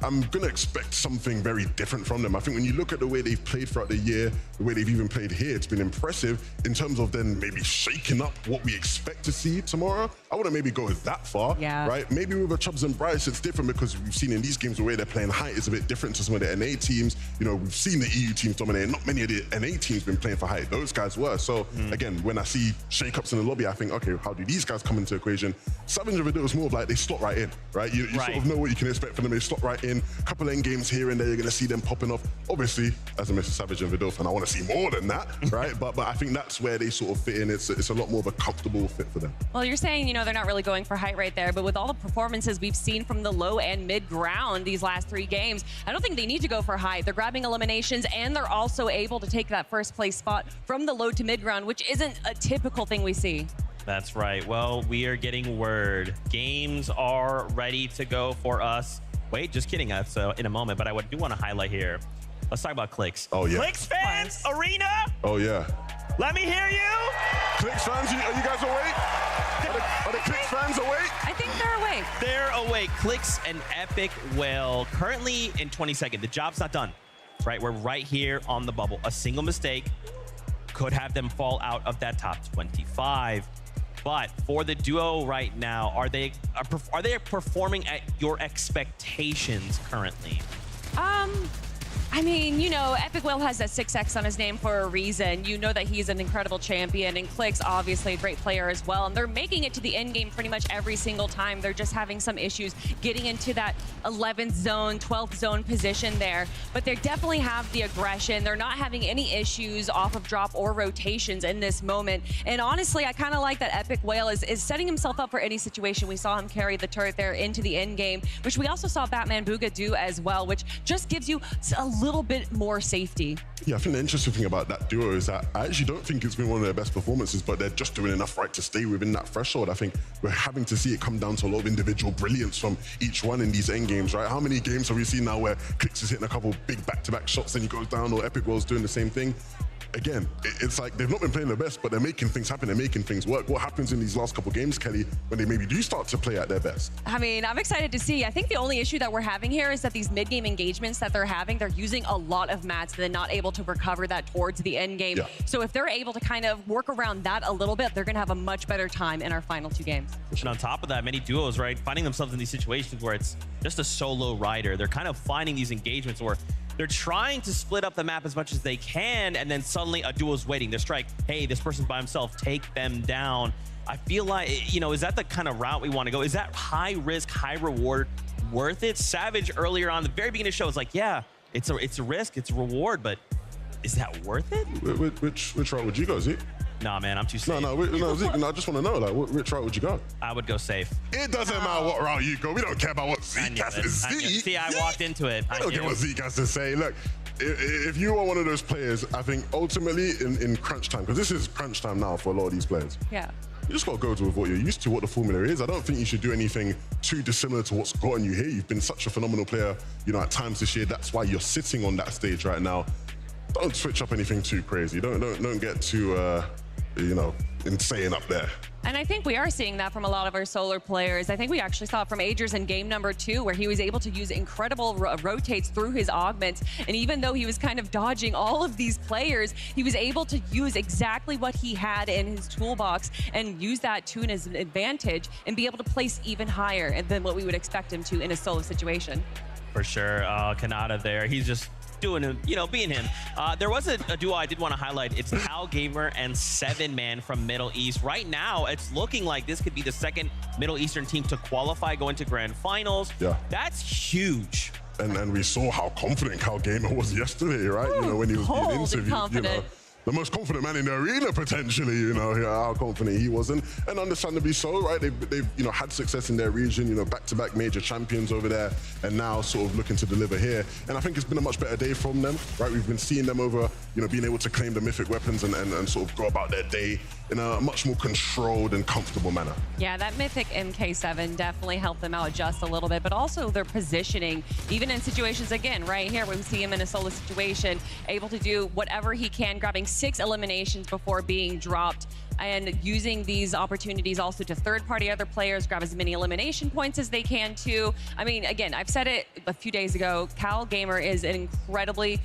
I'm going to expect something very different from them. I think when you look at the way they've played throughout the year, the way they've even played here, it's been impressive in terms of then maybe shaking up what we expect to see tomorrow. I wouldn't maybe go that far, right? Maybe with a Chubbs and Bryce, it's different because we've seen in these games the way they're playing height is a bit different to some of the NA teams. You know, we've seen the EU teams dominate. Not many of the NA teams been playing for height. Those guys were. So again, when I see shake-ups in the lobby, I think, okay, how do these guys come into the equation? Savage and Vidal is more of like they slot right in, right? You sort of know what you can expect from them. They slot right in. A couple end games here and there, you're going to see them popping off. Obviously, as a Mr. Savage and Vidal fan, I want to see more than that, right? but I think that's where they sort of fit in. It's a lot more of a comfortable fit for them. Well, you're saying, you know, they're not really going for height right there, but with all the performances we've seen from the low and mid ground these last 3 games, I don't think they need to go for height. They're grabbing eliminations, and they're also able to take that first place spot from the low to mid ground, which isn't a typical thing we see. That's right. Well, we are getting word. Games are ready to go for us. Wait, just kidding. That's in a moment, but I do want to highlight here. Let's talk about Clicks. Oh, yeah. Clicks fans, Arena. Oh, yeah. Let me hear you. Clicks fans, are you guys awake? Are the Clicks fans awake? I think they're awake. They're awake. Clicks and Epic Whale currently in 22nd. The job's not done, right? We're right here on the bubble. A single mistake could have them fall out of that top 25. But for the duo right now, are they performing at your expectations currently? I mean, you know, Epic Whale has that 6X on his name for a reason. You know that he's an incredible champion, and Clicks obviously a great player as well. And they're making it to the end game pretty much every single time. They're just having some issues getting into that 11th zone, 12th zone position there. But they definitely have the aggression. They're not having any issues off of drop or rotations in this moment. And honestly, I kind of like that Epic Whale is setting himself up for any situation. We saw him carry the turret there into the end game, which we also saw Batman Booga do as well, which just gives you a little bit more safety. Yeah, I think the interesting thing about that duo is that I actually don't think it's been one of their best performances, but they're just doing enough right to stay within that threshold. I think we're having to see it come down to a lot of individual brilliance from each one in these end games, right? How many games have we seen now where Clicks is hitting a couple big back-to-back shots and he goes down, or Epic Whale's doing the same thing? Again, it's like they've not been playing their best, but they're making things happen, they're making things work. What happens in these last couple games, Kelly, when they maybe do start to play at their best? I mean, I'm excited to see. I think the only issue that we're having here is that these mid-game engagements that they're having, they're using a lot of mats, they're not able to recover that towards the end game. Yeah. So if they're able to kind of work around that a little bit, they're going to have a much better time in our final 2 games. And on top of that, many duos, right, finding themselves in these situations where it's just a solo rider. They're kind of finding these engagements where they're trying to split up the map as much as they can, and then suddenly a duo's waiting. They strike, hey, this person's by himself, take them down. I feel like, you know, is that the kind of route we want to go? Is that high risk, high reward worth it? Savage earlier on, the very beginning of the show was like, yeah, it's a risk, it's a reward, but is that worth it? Which route would you go, Zeke? Nah, man, I'm too safe. No, Zeke, I just want to know, like, which route would you go? I would go safe. It doesn't matter what route you go. We don't care about what Zeke has to say. See, I walked into it. I don't care what Zeke has to say. Look, if you are one of those players, I think ultimately in crunch time, because this is crunch time now for a lot of these players. Yeah. You just got to go with what you're used to, what the formula is. I don't think you should do anything too dissimilar to what's gotten you here. You've been such a phenomenal player, you know, at times this year. That's why you're sitting on that stage right now. Don't switch up anything too crazy. Don't get too, you know, insane up there. And I think we are seeing that from a lot of our solar players. I think we actually saw it from Agers in game number 2, where he was able to use incredible rotates through his augments. And even though he was kind of dodging all of these players, he was able to use exactly what he had in his toolbox and use that to his advantage and be able to place even higher than what we would expect him to in a solo situation. For sure, Kanata there. He's just doing him, you know, being him. There was a duo I did want to highlight. It's Hal Gamer and 7man from Middle East. Right now, it's looking like this could be the second Middle Eastern team to qualify, go into grand finals. Yeah. That's huge and we saw how confident Cal Gamer was yesterday, right? You know, when he was being interviewed, you know, the most confident man in the arena potentially, you know, how confident he was, and understandably so, right? They've you know, had success in their region, you know, back-to-back major champions over there, and now sort of looking to deliver here. And I think it's been a much better day from them, right? We've been seeing them over, you know, being able to claim the mythic weapons and sort of go about their day in a much more controlled and comfortable manner. Yeah, that mythic MK7 definitely helped them out just a little bit, but also their positioning, even in situations, again, right here, when we see him in a solo situation, able to do whatever he can, grabbing 6 eliminations before being dropped, and using these opportunities also to third-party other players, grab as many elimination points as they can too. I mean, again, I've said it a few days ago, Cal Gamer is an incredibly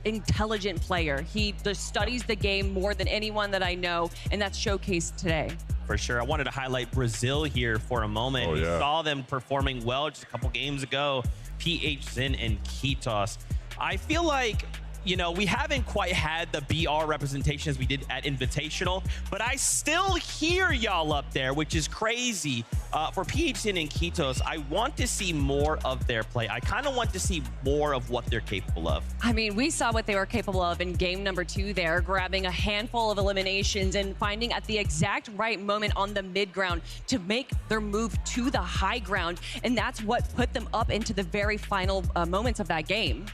intelligent player. He just studies the game more than anyone that I know, and that's showcased today. For sure. I wanted to highlight Brazil here for a moment. Oh, yeah. We saw them performing well just a couple games ago. PH, Zin, and Kitos. I feel like, you know, we haven't quite had the BR representation as we did at Invitational, but I still hear y'all up there, which is crazy. For PHN and Kitos, I want to see more of their play. I kind of want to see more of what they're capable of. I mean, we saw what they were capable of in game number 2 there, grabbing a handful of eliminations and finding at the exact right moment on the mid ground to make their move to the high ground. And that's what put them up into the very final moments of that game.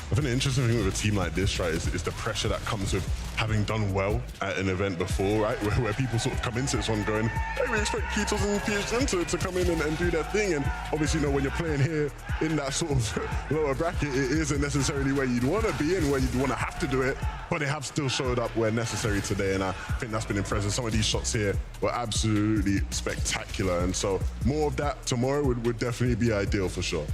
I think the interesting thing with a team like this, right, is the pressure that comes with having done well at an event before, right, where people sort of come into this one going, hey, we expect Kitos and PHN to come in and do their thing. And obviously, you know, when you're playing here in that sort of lower bracket, it isn't necessarily where you'd want to be and where you'd want to have to do it, but they have still showed up where necessary today. And I think that's been impressive. Some of these shots here were absolutely spectacular. And so more of that tomorrow would definitely be ideal for sure.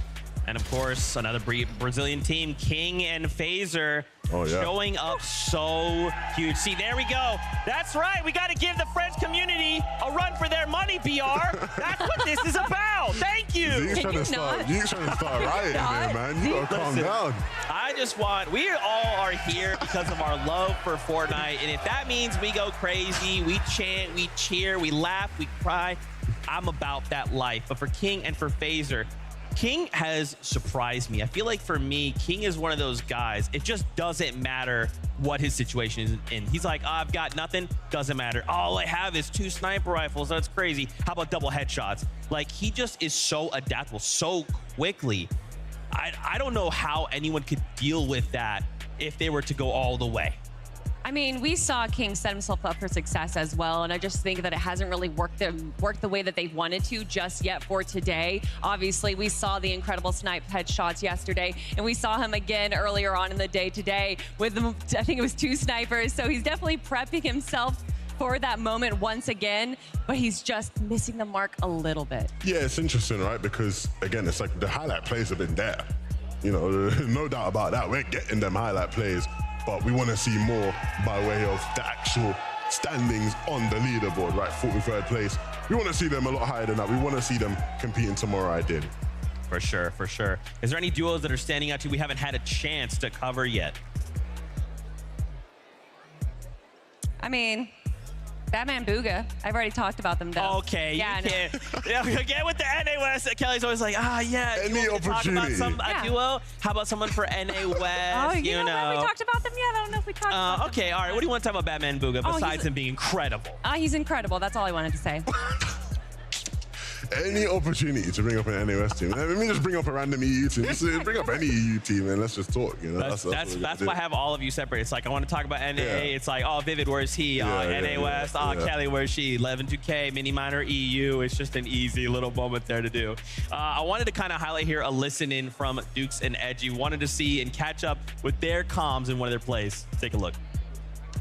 And of course, another Brazilian team, King and Phaser, showing up so huge. See, there we go. That's right. We got to give the French community a run for their money, BR. That's what this is about. Thank you. You're trying to start rioting there, man. You gotta calm down. I just want, we all are here because of our love for Fortnite. And if that means we go crazy, we chant, we cheer, we laugh, we cry, I'm about that life. But for King and for Phaser, King has surprised me. I feel like for me, King is one of those guys, it just doesn't matter what his situation is in. He's like, oh, I've got nothing, doesn't matter. All I have is 2 sniper rifles, that's crazy. How about double headshots? Like, he just is so adaptable so quickly. I don't know how anyone could deal with that if they were to go all the way. I mean, we saw King set himself up for success as well, and I just think that it hasn't really worked the way that they've wanted to just yet for today. Obviously, we saw the incredible snipe headshots yesterday, and we saw him again earlier on in the day today with, I think it was 2 snipers, so he's definitely prepping himself for that moment once again, but he's just missing the mark a little bit. Yeah, it's interesting, right? Because, again, it's like the highlight plays have been there. You know, no doubt about that. We're getting them highlight plays. But we want to see more by way of the actual standings on the leaderboard, right? 43rd place. We want to see them a lot higher than that. We want to see them competing tomorrow, ideally. For sure, for sure. Is there any duos that are standing out to you we haven't had a chance to cover yet? I mean, Batman Booga. I've already talked about them, though. Okay, yeah, you can't. Get with the NA West. Kelly's always like, yeah. Any opportunity. Talk about a duo? How about someone for NA West? you know what? We talked about them yet? I don't know if we talked about them. Okay, all right. What do you want to talk about Batman Booga besides him being incredible? He's incredible. That's all I wanted to say. Any opportunity to bring up an NAS team. Let me just bring up a random EU team. Just bring up any EU team and let's just talk. You know, that's why I have all of you separate. It's like I want to talk about NA. Yeah. It's like, oh, Vivid, where's he? NA West. Kelly, where's she? 11-2K, Mini Minor, EU. It's just an easy little moment there to do. I wanted to kind of highlight here a listen in from Dukes and Edgy. Wanted to see and catch up with their comms in one of their plays. Take a look.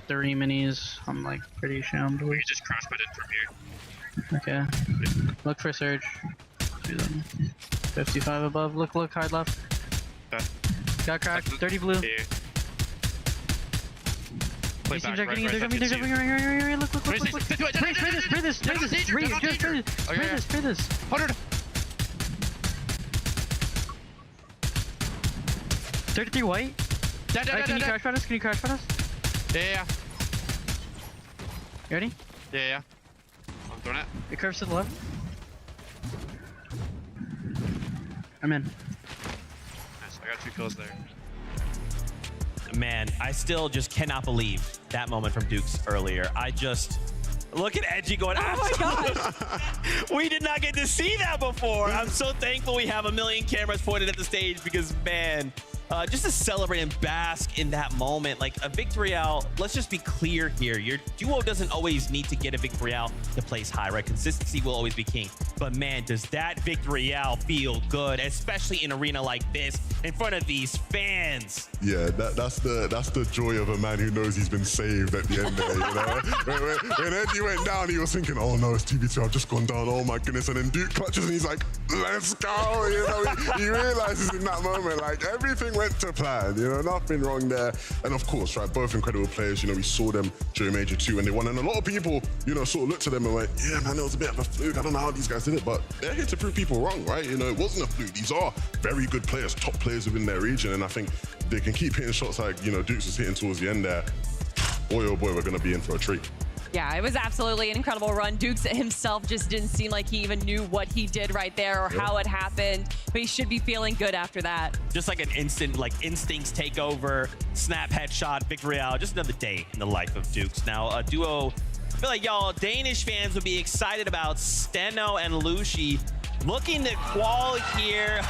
3 minis. I'm like pretty shammed. We just crash bed in from here. Okay. Look for surge. 55 above. Look, hard left. Got cracked. 30 blue. Yeah. These teams are getting it. They're jumping. Look. Spray this. 100. 33 white. Can you crash on us? Yeah. You ready? Yeah. I'm doing it. It curves to the left. I'm in. I got 2 kills there. Man, I still just cannot believe that moment from Dukes earlier. I just look at Edgy going, oh my gosh. We did not get to see that before. I'm so thankful we have a million cameras pointed at the stage because, man, just to celebrate and bask in that moment, like a victory out. Let's just be clear here. Your duo doesn't always need to get a victory out to place high, right? Consistency will always be king. But man, does that victory out feel good, especially in an arena like this, in front of these fans. Yeah, that's the joy of a man who knows he's been saved at the end there, you know? when Edgy went down, he was thinking, oh no, it's 2v2, I've just gone down, oh my goodness. And then Duke clutches and he's like, let's go, you know? He realizes in that moment, like, everything went to plan, you know, nothing wrong there. And of course, right, both incredible players, you know, we saw them during Major 2 and they won. And a lot of people, you know, sort of looked at them and went, yeah, man, it was a bit of a fluke. I don't know how these guys did it, but they're here to prove people wrong, right? You know, it wasn't a fluke. These are very good players, top players within their region. And I think they can keep hitting shots like, you know, Dukes was hitting towards the end there. Boy, oh boy, we're going to be in for a treat. Yeah, it was absolutely an incredible run. Dukes himself just didn't seem like he even knew what he did right there or how it happened, but he should be feeling good after that. Just like an instant, like instincts take over, snap headshot, victory out. Just another day in the life of Dukes. Now, a duo, I feel like y'all Danish fans would be excited about Steno and Lucy. Looking to qual here.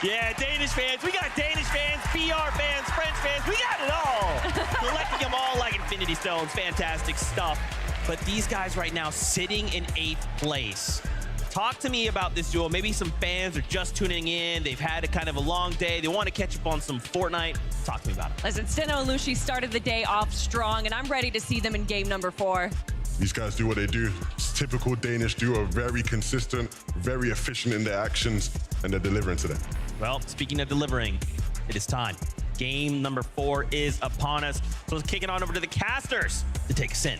Yeah, Danish fans. We got Danish fans, BR fans, French fans. We got it all. Collecting them all like Infinity Stones. Fantastic stuff. But these guys right now sitting in 8th place. Talk to me about this duel. Maybe some fans are just tuning in. They've had a kind of a long day. They want to catch up on some Fortnite. Talk to me about it. Listen, Steno and Lucy started the day off strong, and I'm ready to see them in game number 4. These guys do what they do. It's typical Danish duo, very consistent, very efficient in their actions, and they're delivering today. Well, speaking of delivering, it is time. Game number 4 is upon us. So let's kick it on over to the casters to take us in.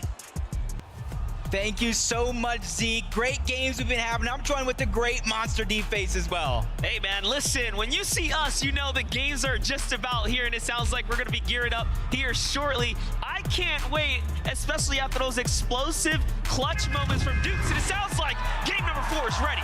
Thank you so much, Zeke. Great games we've been having. I'm joined with the great Monster D-Face as well. Hey, man, listen, when you see us, you know the games are just about here, and it sounds like we're going to be gearing up here shortly. I can't wait, especially after those explosive clutch moments from Dukes, and it sounds like game number 4 is ready.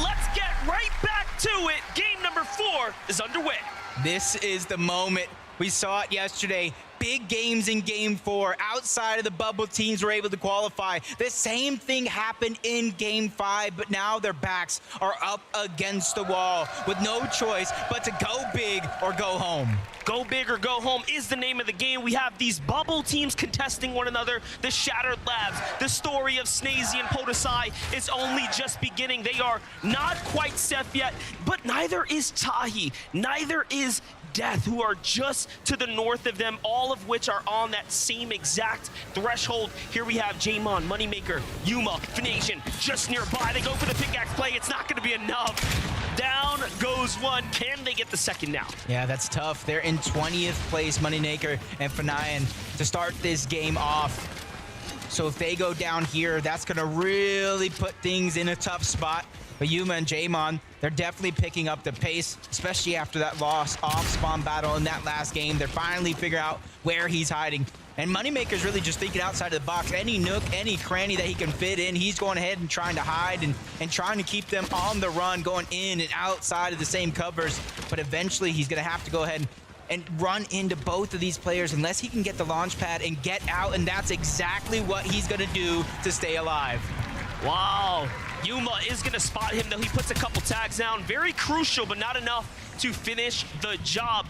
Let's get right back to it. Game number 4 is underway. This is the moment. We saw it yesterday. Big games in game 4. Outside of the bubble, teams were able to qualify. The same thing happened in game 5, but now their backs are up against the wall with no choice but to go big or go home. Go big or go home is the name of the game. We have these bubble teams contesting one another. The Shattered Labs, the story of Snazy and Podesai is only just beginning. They are not quite safe yet, but neither is Tahi. Neither is Death, who are just to the north of them, all of which are on that same exact threshold. Here we have Jamon, Moneymaker, Yuma, Fination just nearby. They go for the pickaxe play. It's not going to be enough. Down goes one. Can they get the second now? Yeah, that's tough. They're in 20th place, Moneymaker and Fanayan, to start this game off. So if they go down here, that's going to really put things in a tough spot. But Yuma and Jamon, they're definitely picking up the pace, especially after that loss off spawn battle in that last game. They're finally figuring out where he's hiding. And Moneymaker's really just thinking outside of the box. Any nook, any cranny that he can fit in, he's going ahead and trying to hide and trying to keep them on the run, going in and outside of the same covers. But eventually he's going to have to go ahead and run into both of these players unless he can get the launch pad and get out. And that's exactly what he's going to do to stay alive. Wow. Yuma is going to spot him, though he puts a couple tags down. Very crucial, but not enough to finish the job.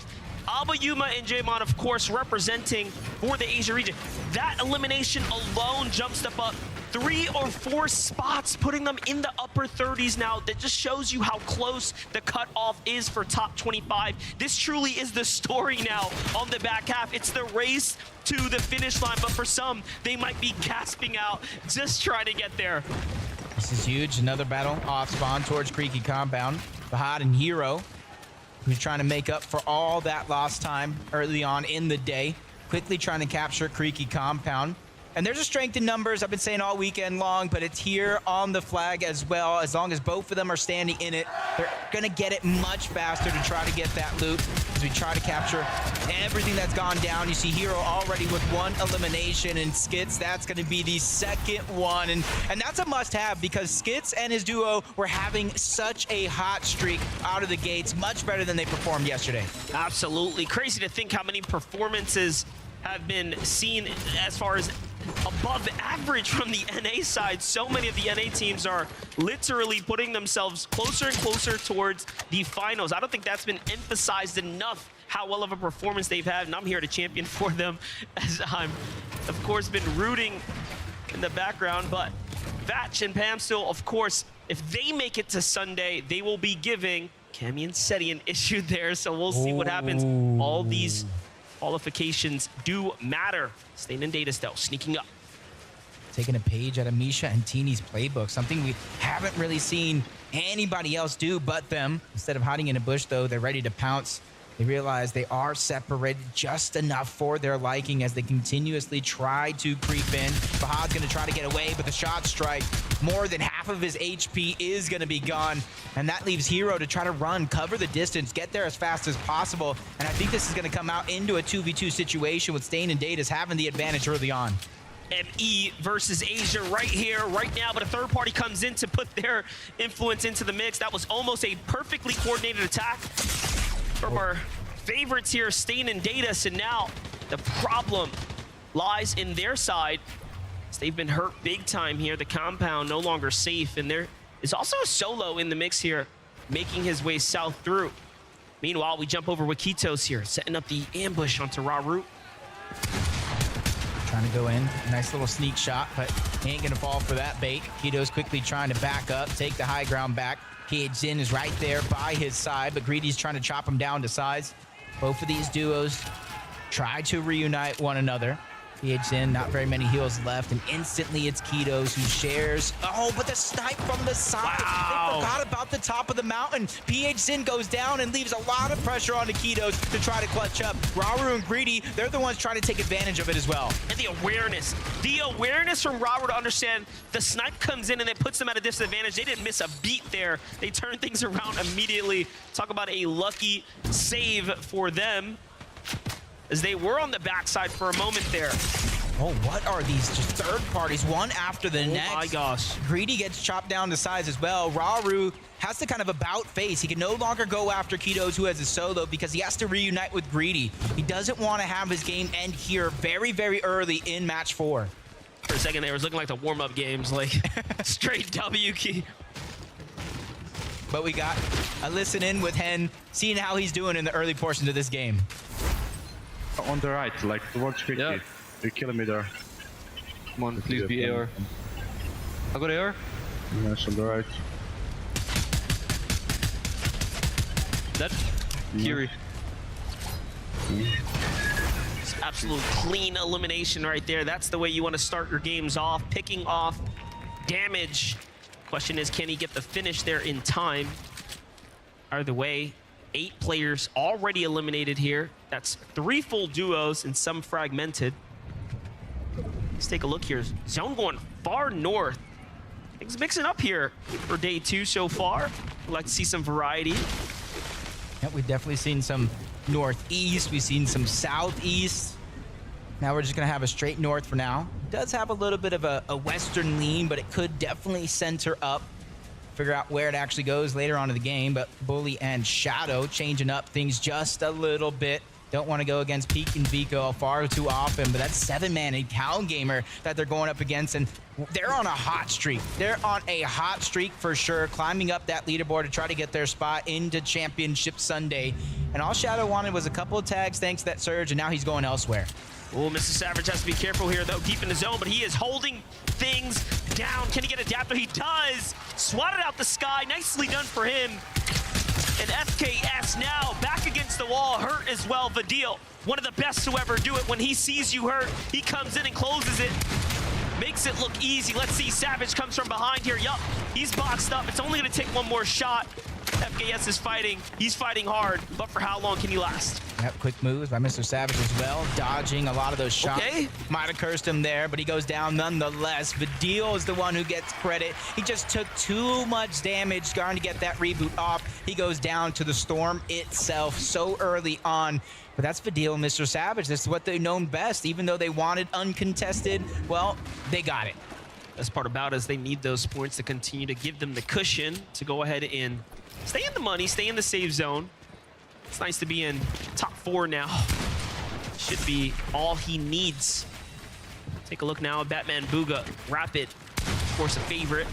Alba, Yuma, and Jamon, of course, representing for the Asia region. That elimination alone jumps them up 3 or 4 spots, putting them in the upper 30s now. That just shows you how close the cutoff is for top 25. This truly is the story now on the back half. It's the race to the finish line, but for some, they might be gasping out just trying to get there. This is huge. Another battle off spawn towards Creaky Compound. Fahad and Hero, who's trying to make up for all that lost time early on in the day. Quickly trying to capture Creaky Compound. And there's a strength in numbers, I've been saying all weekend long, but it's here on the flag as well. As long as both of them are standing in it, they're gonna get it much faster to try to get that loot as we try to capture everything that's gone down. You see Hero already with 1 elimination, and Skits, that's gonna be the second one. And that's a must-have because Skits and his duo were having such a hot streak out of the gates, much better than they performed yesterday. Absolutely. Crazy to think how many performances have been seen as far as above average from the NA side. So many of the NA teams are literally putting themselves closer and closer towards the finals. I don't think that's been emphasized enough how well of a performance they've had, and I'm here to champion for them as I'm, of course, been rooting in the background. But Vatch and Pamstil, of course, if they make it to Sunday, they will be giving Cammy and Seti an issue there, so we'll see what happens. All these qualifications do matter. Staying in data still, sneaking up. Taking a page out of Misha and Teeny's playbook, something we haven't really seen anybody else do but them. Instead of hiding in a bush, though, they're ready to pounce. They realize they are separated just enough for their liking as they continuously try to creep in. Fahad's going to try to get away, but the shot strike, more than half of his HP is going to be gone. And that leaves Hero to try to run, cover the distance, get there as fast as possible. And I think this is going to come out into a 2v2 situation with Stain and Datas having the advantage early on. ME versus Asia right here, right now, but a third party comes in to put their influence into the mix. That was almost a perfectly coordinated attack from our favorites here, Stain and Datas, and now the problem lies in their side. They've been hurt big time here. The compound no longer safe, and there is also a solo in the mix here, making his way south through. Meanwhile, we jump over with Kitos here, setting up the ambush onto Raru. Trying to go in, nice little sneak shot, but he ain't gonna fall for that bait. Kitos quickly trying to back up, take the high ground back. Jin is right there by his side, but Greedy's trying to chop him down to size. Both of these duos try to reunite one another. Jin, not very many heals left, and instantly it's Kitos who shares. Oh, but the snipe from the side. Wow. They forgot about the top of the mountain. Jin goes down and leaves a lot of pressure on the Kitos to try to clutch up. Raru and Greedy, they're the ones trying to take advantage of it as well. And the awareness from Raru to understand the snipe comes in and it puts them at a disadvantage. They didn't miss a beat there. They turn things around immediately. Talk about a lucky save for them, as they were on the backside for a moment there. Oh, what are these just third parties, one after the next? Oh my gosh. Greedy gets chopped down to size as well. Raru has to kind of about face. He can no longer go after Kitos, who has a solo, because he has to reunite with Greedy. He doesn't want to have his game end here very, very early in match 4. For a second there, it was looking like the warm-up games, like straight W key. But we got a listen in with Hen, seeing how he's doing in the early portions of this game. On the right, like towards 50. Yeah. You're killing me there. Come on, please be AR. I got AR. Yes, on the right. That Kiri. Absolute clean elimination right there. That's the way you want to start your games off, picking off damage. Question is, can he get the finish there in time? Either way, 8 players already eliminated here. That's 3 full duos and some fragmented. Let's take a look here. Zone going far north. Things mixing up here for day 2 so far. We'd like to see some variety. Yeah, we've definitely seen some northeast. We've seen some southeast. Now we're just going to have a straight north for now. It does have a little bit of a western lean, but it could definitely center up. Figure out where it actually goes later on in the game. But Bully and Shadow changing up things just a little bit. Don't want to go against Peak and Vico far too often, but that's 7-man and Town Gamer that they're going up against, and they're on a hot streak. They're on a hot streak for sure, climbing up that leaderboard to try to get their spot into Championship Sunday. And all Shadow wanted was a couple of tags thanks to that surge, and now he's going elsewhere. Oh, Mr. Savage has to be careful here, though, deep in the zone, but he is holding things down. Can he get adapter? He does. Swatted out the sky. Nicely done for him. And FKS now back against the wall, hurt as well. Vadil, one of the best to ever do it. When he sees you hurt, he comes in and closes it. Makes it look easy. Let's see, Savage comes from behind here. Yup, he's boxed up. It's only going to take one more shot. FKS is fighting. He's fighting hard, but for how long can he last? Yep, quick moves by Mr. Savage as well, dodging a lot of those shots. Okay. Might have cursed him there, but he goes down nonetheless. Vidil is the one who gets credit. He just took too much damage, starting to get that reboot off. He goes down to the storm itself so early on. But that's Vidil and Mr. Savage. This is what they've known best. Even though they wanted uncontested, well, they got it. Best part about it is they need those points to continue to give them the cushion to go ahead and stay in the money, stay in the save zone. It's nice to be in top 4 now. Should be all he needs. Take a look now at Batman Booga. Rapid, of course, a favorite.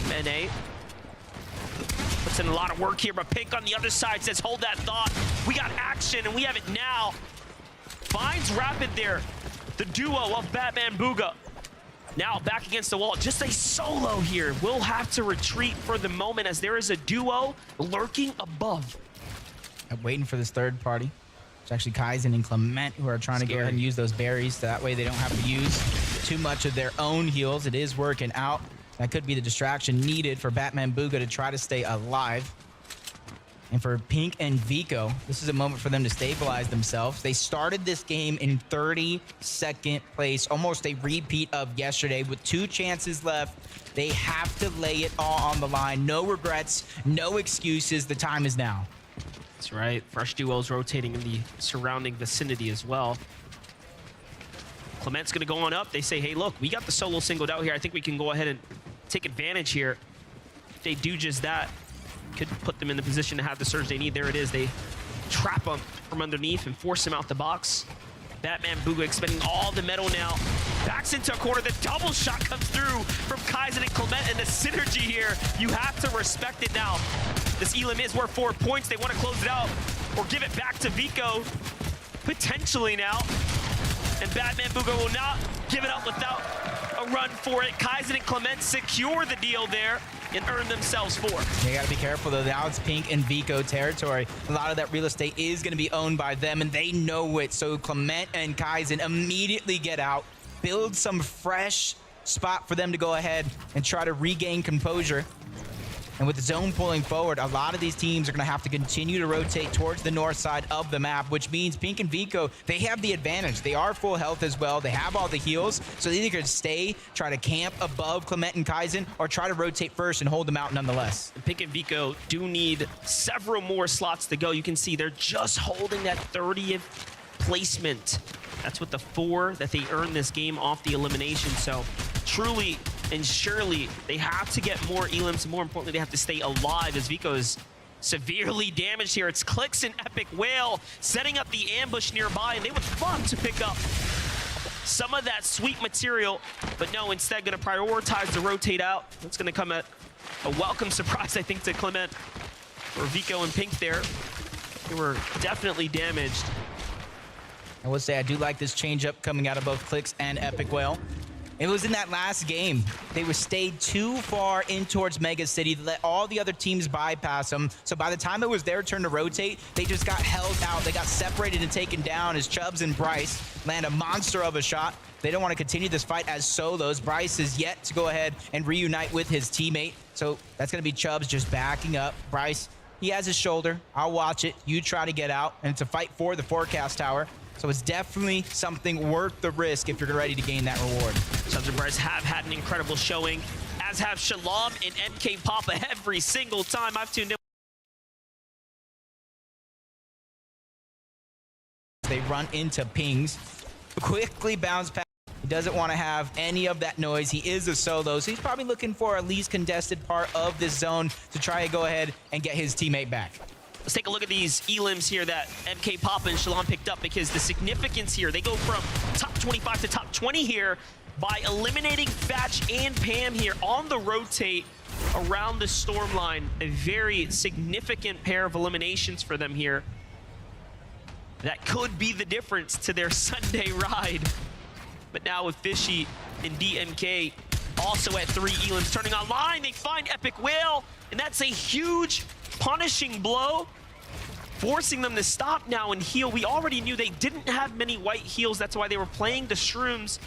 Mene puts in a lot of work here, but Pink on the other side says, hold that thought. We got action, and we have it now. Finds Rapid there. The duo of Batman Booga. Now back against the wall, just a solo here. We'll have to retreat for the moment as there is a duo lurking above. I'm waiting for this third party. It's actually Kaizen and Clement who are trying to go ahead and use those berries. So that way they don't have to use too much of their own heals. It is working out. That could be the distraction needed for Batman Booga to try to stay alive. And for Pink and Vico, this is a moment for them to stabilize themselves. They started this game in 32nd place, almost a repeat of yesterday with 2 chances left. They have to lay it all on the line. No regrets, no excuses. The time is now. That's right. Fresh duos rotating in the surrounding vicinity as well. Clement's going to go on up. They say, hey, look, we got the solo singled out here. I think we can go ahead and take advantage here. If they do just that, could put them in the position to have the surge they need. There it is. They trap him from underneath and force him out the box. Batman Booga expending all the metal now. Backs into a corner. The double shot comes through from Kaizen and Clement, and the synergy here, you have to respect it now. This Elam is worth 4 points. They want to close it out or give it back to Vico, potentially now. And Batman Booga will not give it up without a run for it. Kaizen and Clement secure the deal there and earn themselves 4. They got to be careful, though. Now it's Pink and Vico territory. A lot of that real estate is going to be owned by them, and they know it. So Clement and Kaizen immediately get out, build some fresh spot for them to go ahead and try to regain composure. And with the zone pulling forward, a lot of these teams are going to have to continue to rotate towards the north side of the map, which means Pink and Vico, they have the advantage. They are full health as well. They have all the heals, so they either could stay, try to camp above Clement and Kaizen, or try to rotate first and hold them out nonetheless. Pink and Vico do need several more slots to go. You can see they're just holding that 30th placement. That's with the 4 that they earned this game off the elimination. So truly and surely they have to get more elims. More importantly, they have to stay alive as Vico is severely damaged here. It's Clicks and Epic Whale setting up the ambush nearby, and they would love to pick up some of that sweet material, but no, instead going to prioritize to rotate out. It's going to come at a welcome surprise, I think, to Clement or Vico and Pink there. They were definitely damaged. I would say I do like this change-up coming out of both Clicks and Epic Whale. It was in that last game. They were stayed too far in towards Mega City to let all the other teams bypass them. So by the time it was their turn to rotate, they just got held out. They got separated and taken down as Chubbs and Bryce land a monster of a shot. They don't want to continue this fight as solos. Bryce is yet to go ahead and reunite with his teammate. So that's going to be Chubbs just backing up. Bryce, he has his shoulder. I'll watch it. You try to get out. And it's a fight for the forecast tower. So it's definitely something worth the risk if you're ready to gain that reward. Chubbs and Bryce have had an incredible showing, as have Shalom and MK Papa every single time I've tuned in. They run into pings, quickly bounce back. He doesn't want to have any of that noise. He is a solo, so he's probably looking for a least contested part of this zone to try to go ahead and get his teammate back. Let's take a look at these elims here that MK Papa and Shalom picked up, because the significance here, they go from top 25 to top 20 here by eliminating Fatch and Pam here on the rotate around the storm line. A very significant pair of eliminations for them here. That could be the difference to their Sunday ride. But now with Fishy and DMK also at 3 elims turning online, they find Epic Whale, and that's a huge punishing blow, forcing them to stop now and heal. We already knew they didn't have many white heals. That's why they were playing the shrooms.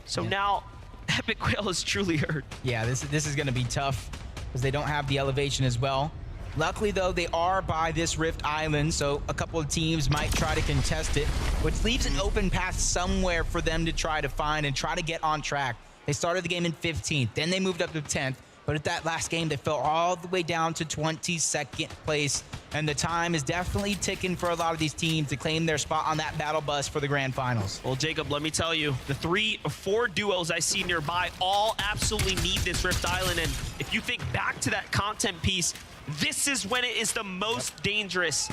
So now Epic Whale is truly hurt. Yeah, this is going to be tough because they don't have the elevation as well. Luckily, though, they are by this Rift Island, so a couple of teams might try to contest it, which leaves an open path somewhere for them to try to find and try to get on track. They started the game in 15th, then they moved up to 10th, but at that last game, they fell all the way down to 22nd place, and the time is definitely ticking for a lot of these teams to claim their spot on that battle bus for the grand finals. Well, Jacob, let me tell you, the 3 or 4 duos I see nearby all absolutely need this Rift Island, and if you think back to that content piece, this is when it is the most dangerous.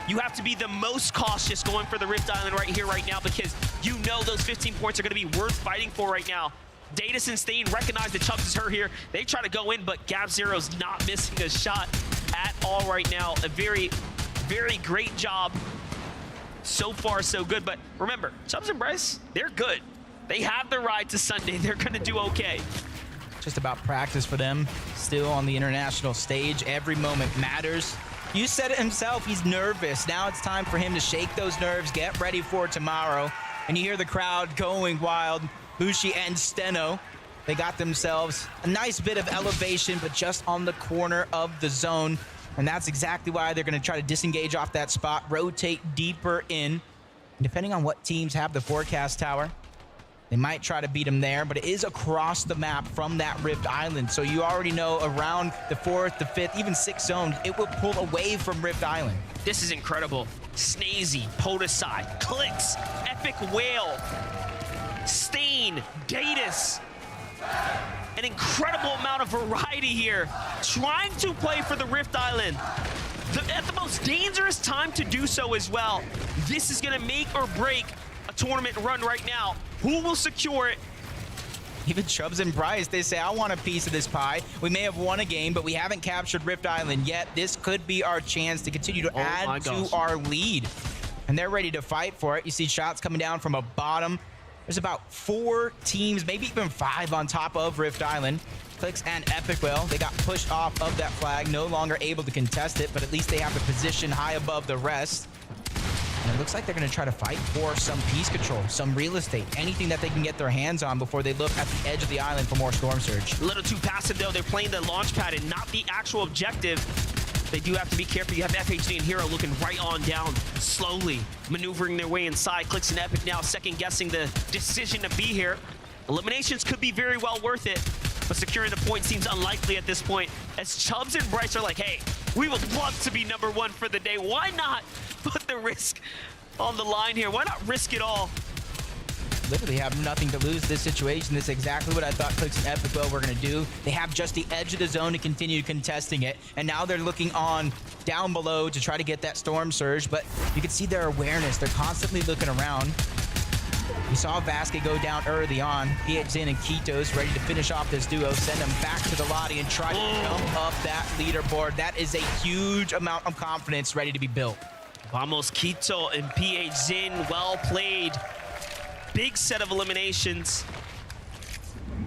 You have to be the most cautious going for the Rift Island right here, right now, because you know those 15 points are going to be worth fighting for right now. Datus and Stain recognize that Chubbs is hurt here. They try to go in, but Gab0's not missing a shot at all right now. A very, very great job. So far, so good. But remember, Chubbs and Bryce, they're good. They have the ride to Sunday. They're going to do okay. Just about practice for them. Still on the international stage. Every moment matters. You said it himself, he's nervous. Now it's time for him to shake those nerves, get ready for tomorrow. And you hear the crowd going wild. Bushi and Steno, they got themselves a nice bit of elevation, but just on the corner of the zone. And that's exactly why they're going to try to disengage off that spot, rotate deeper in. And depending on what teams have the forecast tower, they might try to beat them there, but it is across the map from that Rift Island. So you already know around the 4th, the 5th, even 6th zones, it will pull away from Rift Island. This is incredible. Snazy, Podesai, Clicks, Epic Whale, Stain, Datus. An incredible amount of variety here. Trying to play for the Rift Island. At the most dangerous time to do so as well. This is going to make or break a tournament run right now. Who will secure it? Even Chubbs and Bryce, they say, I want a piece of this pie. We may have won a game, but we haven't captured Rift Island yet. This could be our chance to continue to add to our lead. And they're ready to fight for it. You see shots coming down from a bottom. There's about 4 teams, maybe even 5 on top of Rift Island. Clicks and Epic Whale, they got pushed off of that flag, no longer able to contest it, but at least they have the position high above the rest. And it looks like they're going to try to fight for some piece control, some real estate, anything that they can get their hands on before they look at the edge of the island for more Storm Surge. A little too passive, though. They're playing the launch pad and not the actual objective. They do have to be careful. You have FHD and Hero looking right on down, slowly maneuvering their way inside. Clicks and Epic now second-guessing the decision to be here. Eliminations could be very well worth it, but securing the point seems unlikely at this point, as Chubbs and Bryce are like, hey, we would love to be #1 for the day. Why not put the risk on the line here? Why not risk it all? Literally have nothing to lose this situation. This is exactly what I thought Clicks and Epic Whale were going to do. They have just the edge of the zone to continue contesting it, and now they're looking on down below to try to get that Storm Surge, but you can see their awareness. They're constantly looking around. We saw Vasquez go down early on. PHZin and Kitos ready to finish off this duo, send them back to the lobby and try to jump up that leaderboard. That is a huge amount of confidence ready to be built. Vamos Quito and PHZin, well played. Big set of eliminations.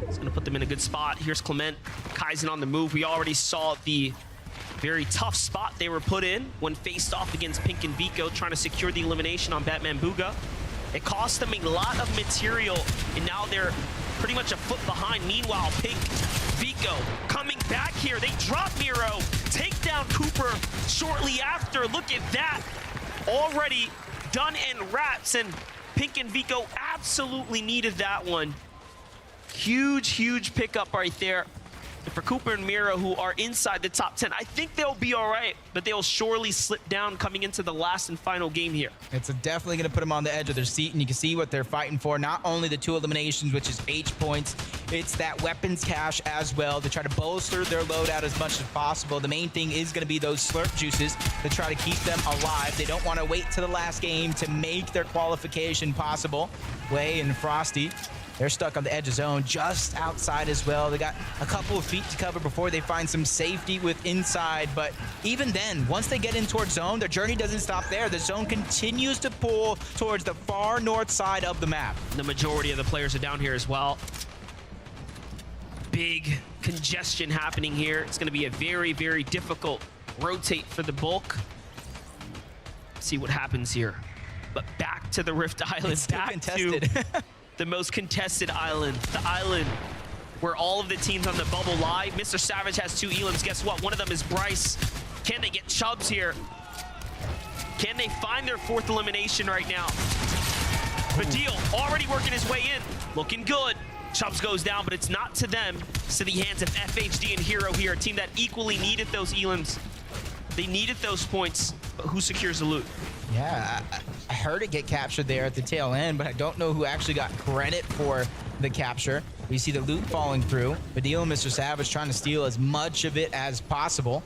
It's going to put them in a good spot. Here's Clement, Kaizen on the move. We already saw the very tough spot they were put in when faced off against Pink and Vico, trying to secure the elimination on Batman Booga. It cost them a lot of material, and now they're pretty much a foot behind. Meanwhile, Pink, Vico coming back here. They drop Miro, take down Cooper shortly after. Look at that. Already done in wraps, and Pink and Vico absolutely needed that one. Huge, huge pickup right there. And for Cooper and Miro, who are inside the top 10, I think they'll be all right, but they'll surely slip down coming into the last and final game here. It's definitely going to put them on the edge of their seat, and you can see what they're fighting for. Not only the 2 eliminations, which is H points, it's that weapons cache as well to try to bolster their loadout as much as possible. The main thing is going to be those slurp juices to try to keep them alive. They don't want to wait to the last game to make their qualification possible. Way and Frosty, they're stuck on the edge of zone, just outside as well. They got a couple of feet to cover before they find some safety with inside. But even then, once they get in towards zone, their journey doesn't stop there. The zone continues to pull towards the far north side of the map. The majority of the players are down here as well. Big congestion happening here. It's going to be a very, very difficult rotate for the bulk. See what happens here. But back to the Rift Island, it's still back contested. to the most contested island, the island where all of the teams on the bubble lie. Mr. Savage has 2 elims. Guess what? One of them is Bryce. Can they get Chubbs here? Can they find their 4th elimination right now? Badil already working his way in. Looking good. Chubbs goes down, but it's not to them. It's to the hands of FHD and Hero here, a team that equally needed those elims. They needed those points, but who secures the loot? Yeah, I heard it get captured there at the tail end, but I don't know who actually got credit for the capture. We see the loot falling through. Badil and Mr. Savage trying to steal as much of it as possible.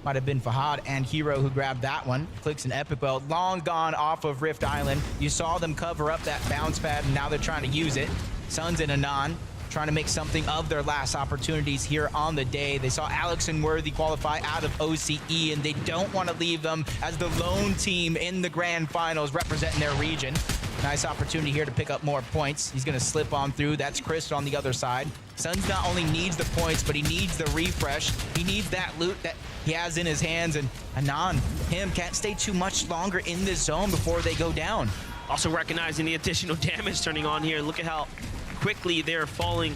Might have been Fahad and Hero who grabbed that one. Clicks an epic weld, long gone off of Rift Island. You saw them cover up that bounce pad, and now they're trying to use it. Suns and Anon trying to make something of their last opportunities here on the day. They saw Alex and Worthy qualify out of OCE, and they don't want to leave them as the lone team in the grand finals representing their region. Nice opportunity here to pick up more points. He's going to slip on through. That's Chris on the other side. Suns not only needs the points, but he needs the refresh. He needs that loot that he has in his hands, and Anon, him, can't stay too much longer in this zone before they go down. Also recognizing the additional damage turning on here. Look at how quickly they're falling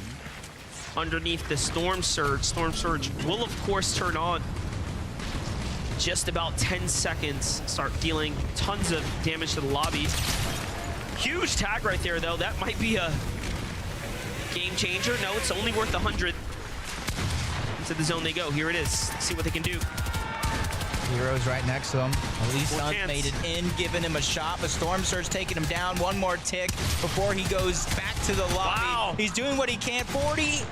underneath the Storm Surge. Storm Surge will, of course, turn on just about 10 seconds. Start dealing tons of damage to the lobby. Huge tag right there, though. That might be a game changer. No, it's only worth 100. Into the zone they go. Here it is. Let's see what they can do. Hero's right next to him. At least Suns made it in, giving him a shot, but Storm Surge taking him down. One more tick before he goes back to the lobby. Wow. He's doing what he can. 40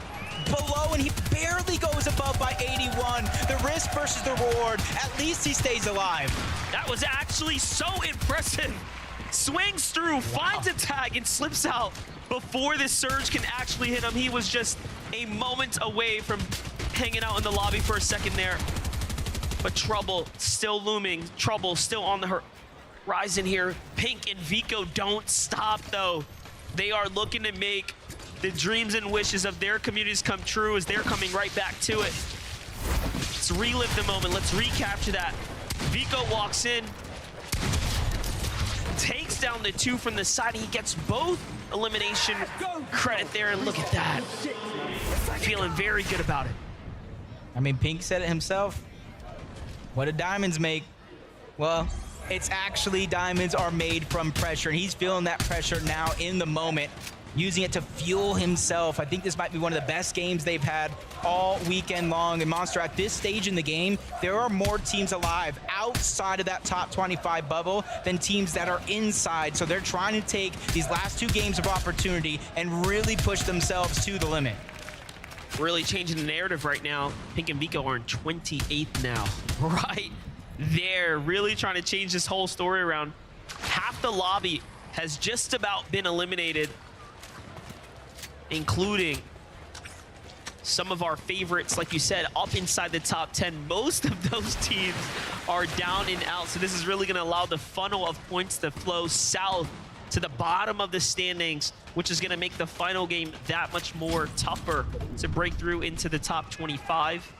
below, and he barely goes above by 81. The risk versus the reward. At least he stays alive. That was actually so impressive. Swings through, finds a tag, and slips out before the surge can actually hit him. He was just a moment away from hanging out in the lobby for a second there. But trouble still looming. Trouble still on the horizon here. Pink and Vico don't stop, though. They are looking to make the dreams and wishes of their communities come true as they're coming right back to it. Let's relive the moment. Let's recapture that. Vico walks in, takes down the 2 from the side. He gets both elimination credit there, and look at that. Feeling very good about it. I mean, Pink said it himself. What do diamonds make? Well, it's actually diamonds are made from pressure, and he's feeling that pressure now in the moment, using it to fuel himself. I think this might be one of the best games they've had all weekend long. And Monster, at this stage in the game, there are more teams alive outside of that top 25 bubble than teams that are inside. So they're trying to take these last 2 games of opportunity and really push themselves to the limit. Really changing the narrative right now. Pink and Vico are in 28th now. Right there, really trying to change this whole story around. Half the lobby has just about been eliminated, including some of our favorites, like you said, up inside the top 10. Most of those teams are down and out, so this is really going to allow the funnel of points to flow south to the bottom of the standings, which is going to make the final game that much more tougher to break through into the top 25.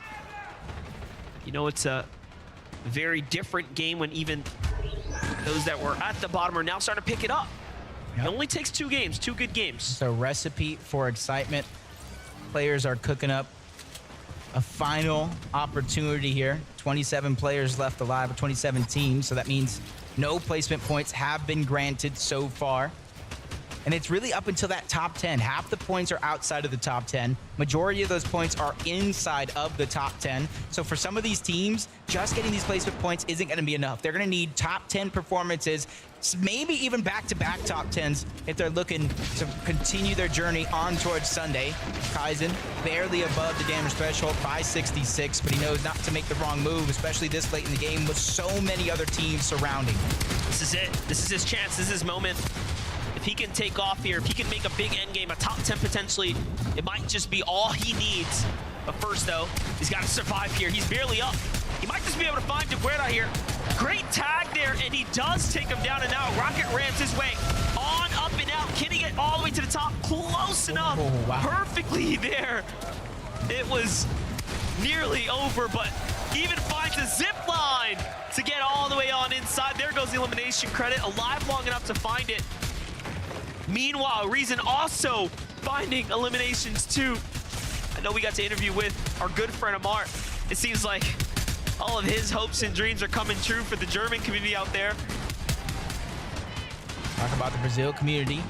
You know, it's a very different game when even those that were at the bottom are now starting to pick it up. Yep. It only takes 2 games, 2 good games. It's a recipe for excitement. Players are cooking up a final opportunity here. 27 players left alive with 27 teams, so that means no placement points have been granted so far. And it's really up until that top 10. Half the points are outside of the top 10. Majority of those points are inside of the top 10. So for some of these teams, just getting these placement points isn't going to be enough. They're going to need top 10 performances, maybe even back-to-back top 10s if they're looking to continue their journey on towards Sunday. Kaizen barely above the damage threshold by 66, but he knows not to make the wrong move, especially this late in the game with so many other teams surrounding. This is it. This is his chance. This is his moment. If he can take off here, if he can make a big endgame, a top 10 potentially, it might just be all he needs. But first, though, he's got to survive here. He's barely up. He might just be able to find DeGuerra here. Great tag there, and he does take him down, and now Rocket rams his way on, up, and out. Can he get all the way to the top? Close enough. Oh, wow. Perfectly there. It was nearly over, but even finds a zip line to get all the way on inside. There goes the elimination credit. Alive long enough to find it. Meanwhile, Reason also finding eliminations too. I know we got to interview with our good friend Amar. It seems like all of his hopes and dreams are coming true for the German community out there. Talk about the Brazil community.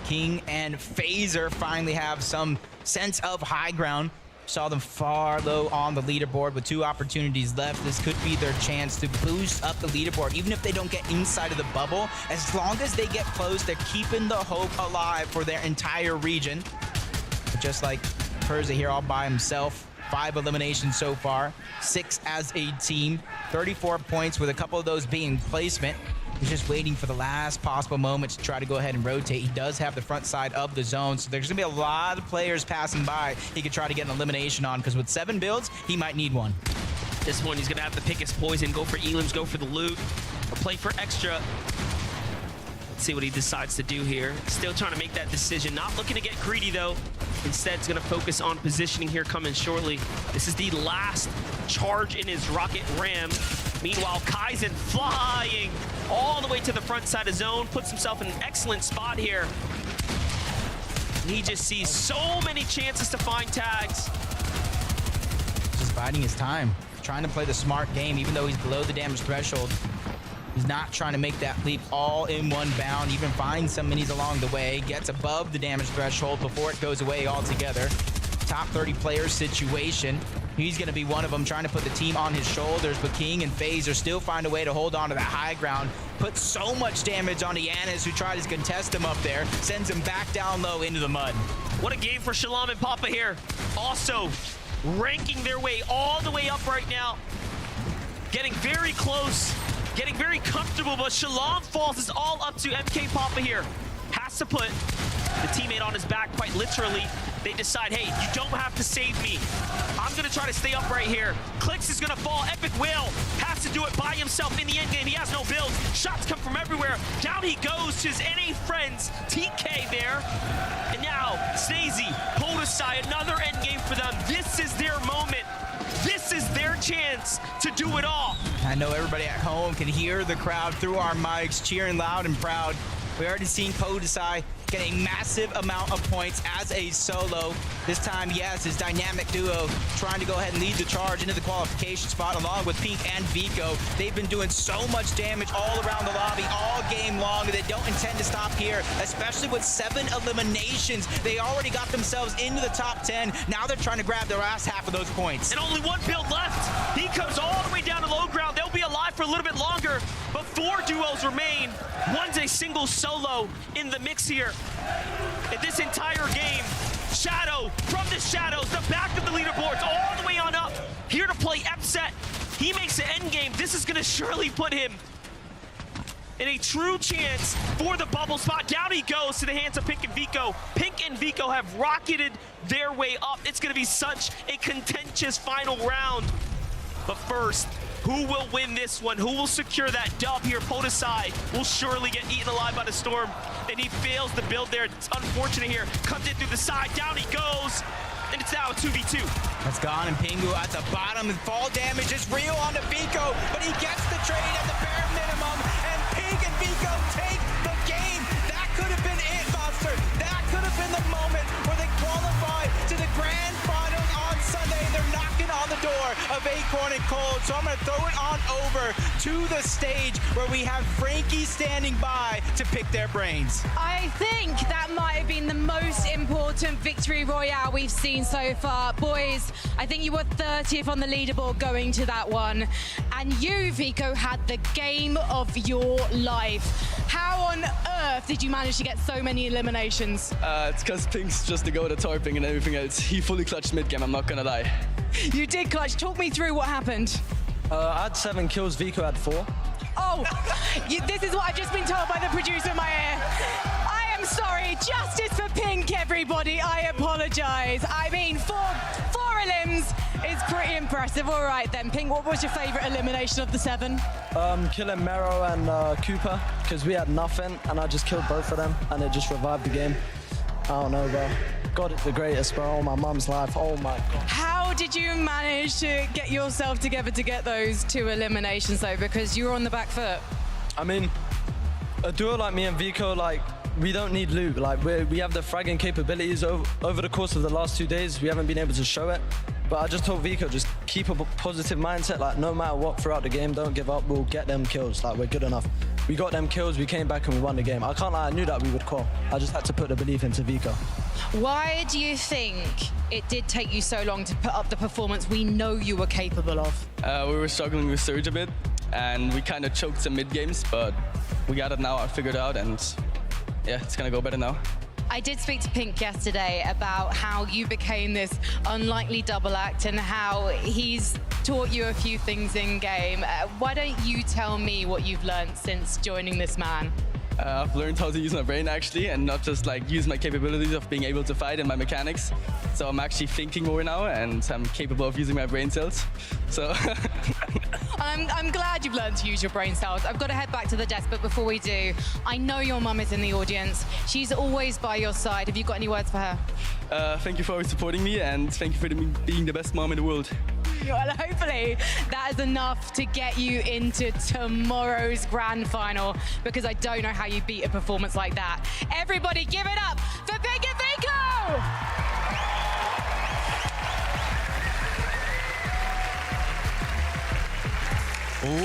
King and Phaser finally have some sense of high ground. Saw them far low on the leaderboard with 2 opportunities left. This could be their chance to boost up the leaderboard. Even if they don't get inside of the bubble, as long as they get close, they're keeping the hope alive for their entire region. But just like Perza here all by himself, 5 eliminations so far, 6 as a team, 34 points with a couple of those being placement. He's just waiting for the last possible moment to try to go ahead and rotate. He does have the front side of the zone, so there's gonna be a lot of players passing by he could try to get an elimination on, because with 7 builds, he might need one. This one, he's gonna have to pick his poison, go for elims, go for the loot, or play for extra. Let's see what he decides to do here. Still trying to make that decision. Not looking to get greedy, though. Instead, he's gonna focus on positioning here coming shortly. This is the last charge in his rocket ram. Meanwhile, Kaizen flying all the way to the front side of zone, puts himself in an excellent spot here. He just sees so many chances to find tags. Just biding his time, trying to play the smart game, even though he's below the damage threshold. He's not trying to make that leap all in one bound, even finds some minis along the way, gets above the damage threshold before it goes away altogether. Top 30 player situation. He's going to be one of them, trying to put the team on his shoulders, but King and Phaser still find a way to hold on to that high ground. Put so much damage onto Yanis, who tried to contest him up there, sends him back down low into the mud. What a game for Shalom and Papa here. Also, ranking their way all the way up right now. Getting very close, getting very comfortable, but Shalom falls is all up to MK Papa here. Has to put the teammate on his back, quite literally. They decide, hey, you don't have to save me. I'm gonna try to stay up right here. Clicks is gonna fall. Epic Will has to do it by himself in the end game. He has no builds. Shots come from everywhere. Down he goes to his NA friends. TK there. And now, Snazy, Podesai, another end game for them. This is their moment. This is their chance to do it all. I know everybody at home can hear the crowd through our mics cheering loud and proud. We already seen Podesai get a massive amount of points as a solo. This time, yes, his dynamic duo trying to go ahead and lead the charge into the qualification spot along with Pink and Vico. They've been doing so much damage all around the lobby all game long, and they don't intend to stop here, especially with 7 eliminations. They already got themselves into the top 10. Now they're trying to grab the last half of those points. And only 1 build left. He comes all the way down to low ground. They'll be alive for a little bit longer, but 4 duos remain. One's a single solo in the mix here. In this entire game, Shadow from the shadows, the back of the leaderboards, all the way on up, here to play Epset. He makes an end game. This is gonna surely put him in a true chance for the bubble spot. Down he goes to the hands of Pink and Vico. Pink and Vico have rocketed their way up. It's gonna be such a contentious final round. But first, who will win this one? Who will secure that dub here? Podesai will surely get eaten alive by the storm, and he fails the build there. It's unfortunate here. Comes in through the side, down he goes, and it's now a 2v2. That's gone, and Pingu at the bottom, and fall damage is real onto Vico, but he gets the trade at the bare minimum, and Pink and Vico take the game. That could have been it, Monster. That could have been the moment where they qualify to the grand final on Sunday. They're knocking on the door of Acorn and Cold, so I'm going to throw it on over to the stage where we have Frankie standing by to pick their brains. I think that might have been the most important victory royale we've seen so far. Boys, I think you were 30th on the leaderboard going to that one, and you, Vico, had the game of your life. How on earth did you manage to get so many eliminations? It's because Pink's just the go to tarping and everything else. He fully clutched mid-game, I'm not gonna lie. You did clutch. Talk me through what happened. I had 7 kills, Vico had 4. Oh, this is what I've just been told by the producer in my ear. I am sorry. Justice for Pink, everybody. I apologize. I mean, 4 elims is pretty impressive. All right then, Pink, what was your favorite elimination of the 7? Killing Mero and Cooper, because we had nothing, and I just killed both of them, and it just revived the game. I don't know, bro. God, it's the greatest, bro. My mum's life. Oh my God. How did you manage to get yourself together to get those 2 eliminations, though? Because you were on the back foot. I mean, a duo like me and Vico, like, we don't need loot. Like we have the fragging capabilities over the course of the last 2 days. We haven't been able to show it. But I just told Vico, just keep a positive mindset. Like no matter what throughout the game, don't give up. We'll get them kills. Like we're good enough. We got them kills. We came back and we won the game. I can't lie. I knew that we would qual. I just had to put the belief into Vico. Why do you think it did take you so long to put up the performance we know you were capable of? We were struggling with Surge a bit, and we kind of choked some mid games, but we got it now. I figured it out, and yeah, it's gonna go better now. I did speak to Pink yesterday about how you became this unlikely double act and how he's taught you a few things in game. Why don't you tell me what you've learned since joining this man? I've learned how to use my brain actually, and not just like use my capabilities of being able to fight and my mechanics. So I'm actually thinking more now, and I'm capable of using my brain cells. So I'm glad you've learned to use your brain cells. I've got to head back to the desk, but before we do, I know your mum is in the audience. She's always by your side. Have you got any words for her? Thank you for always supporting me, and thank you for being the best mom in the world. Well, hopefully that is enough to get you into tomorrow's grand final, because I don't know how you beat a performance like that. Everybody give it up for Pink and Vico!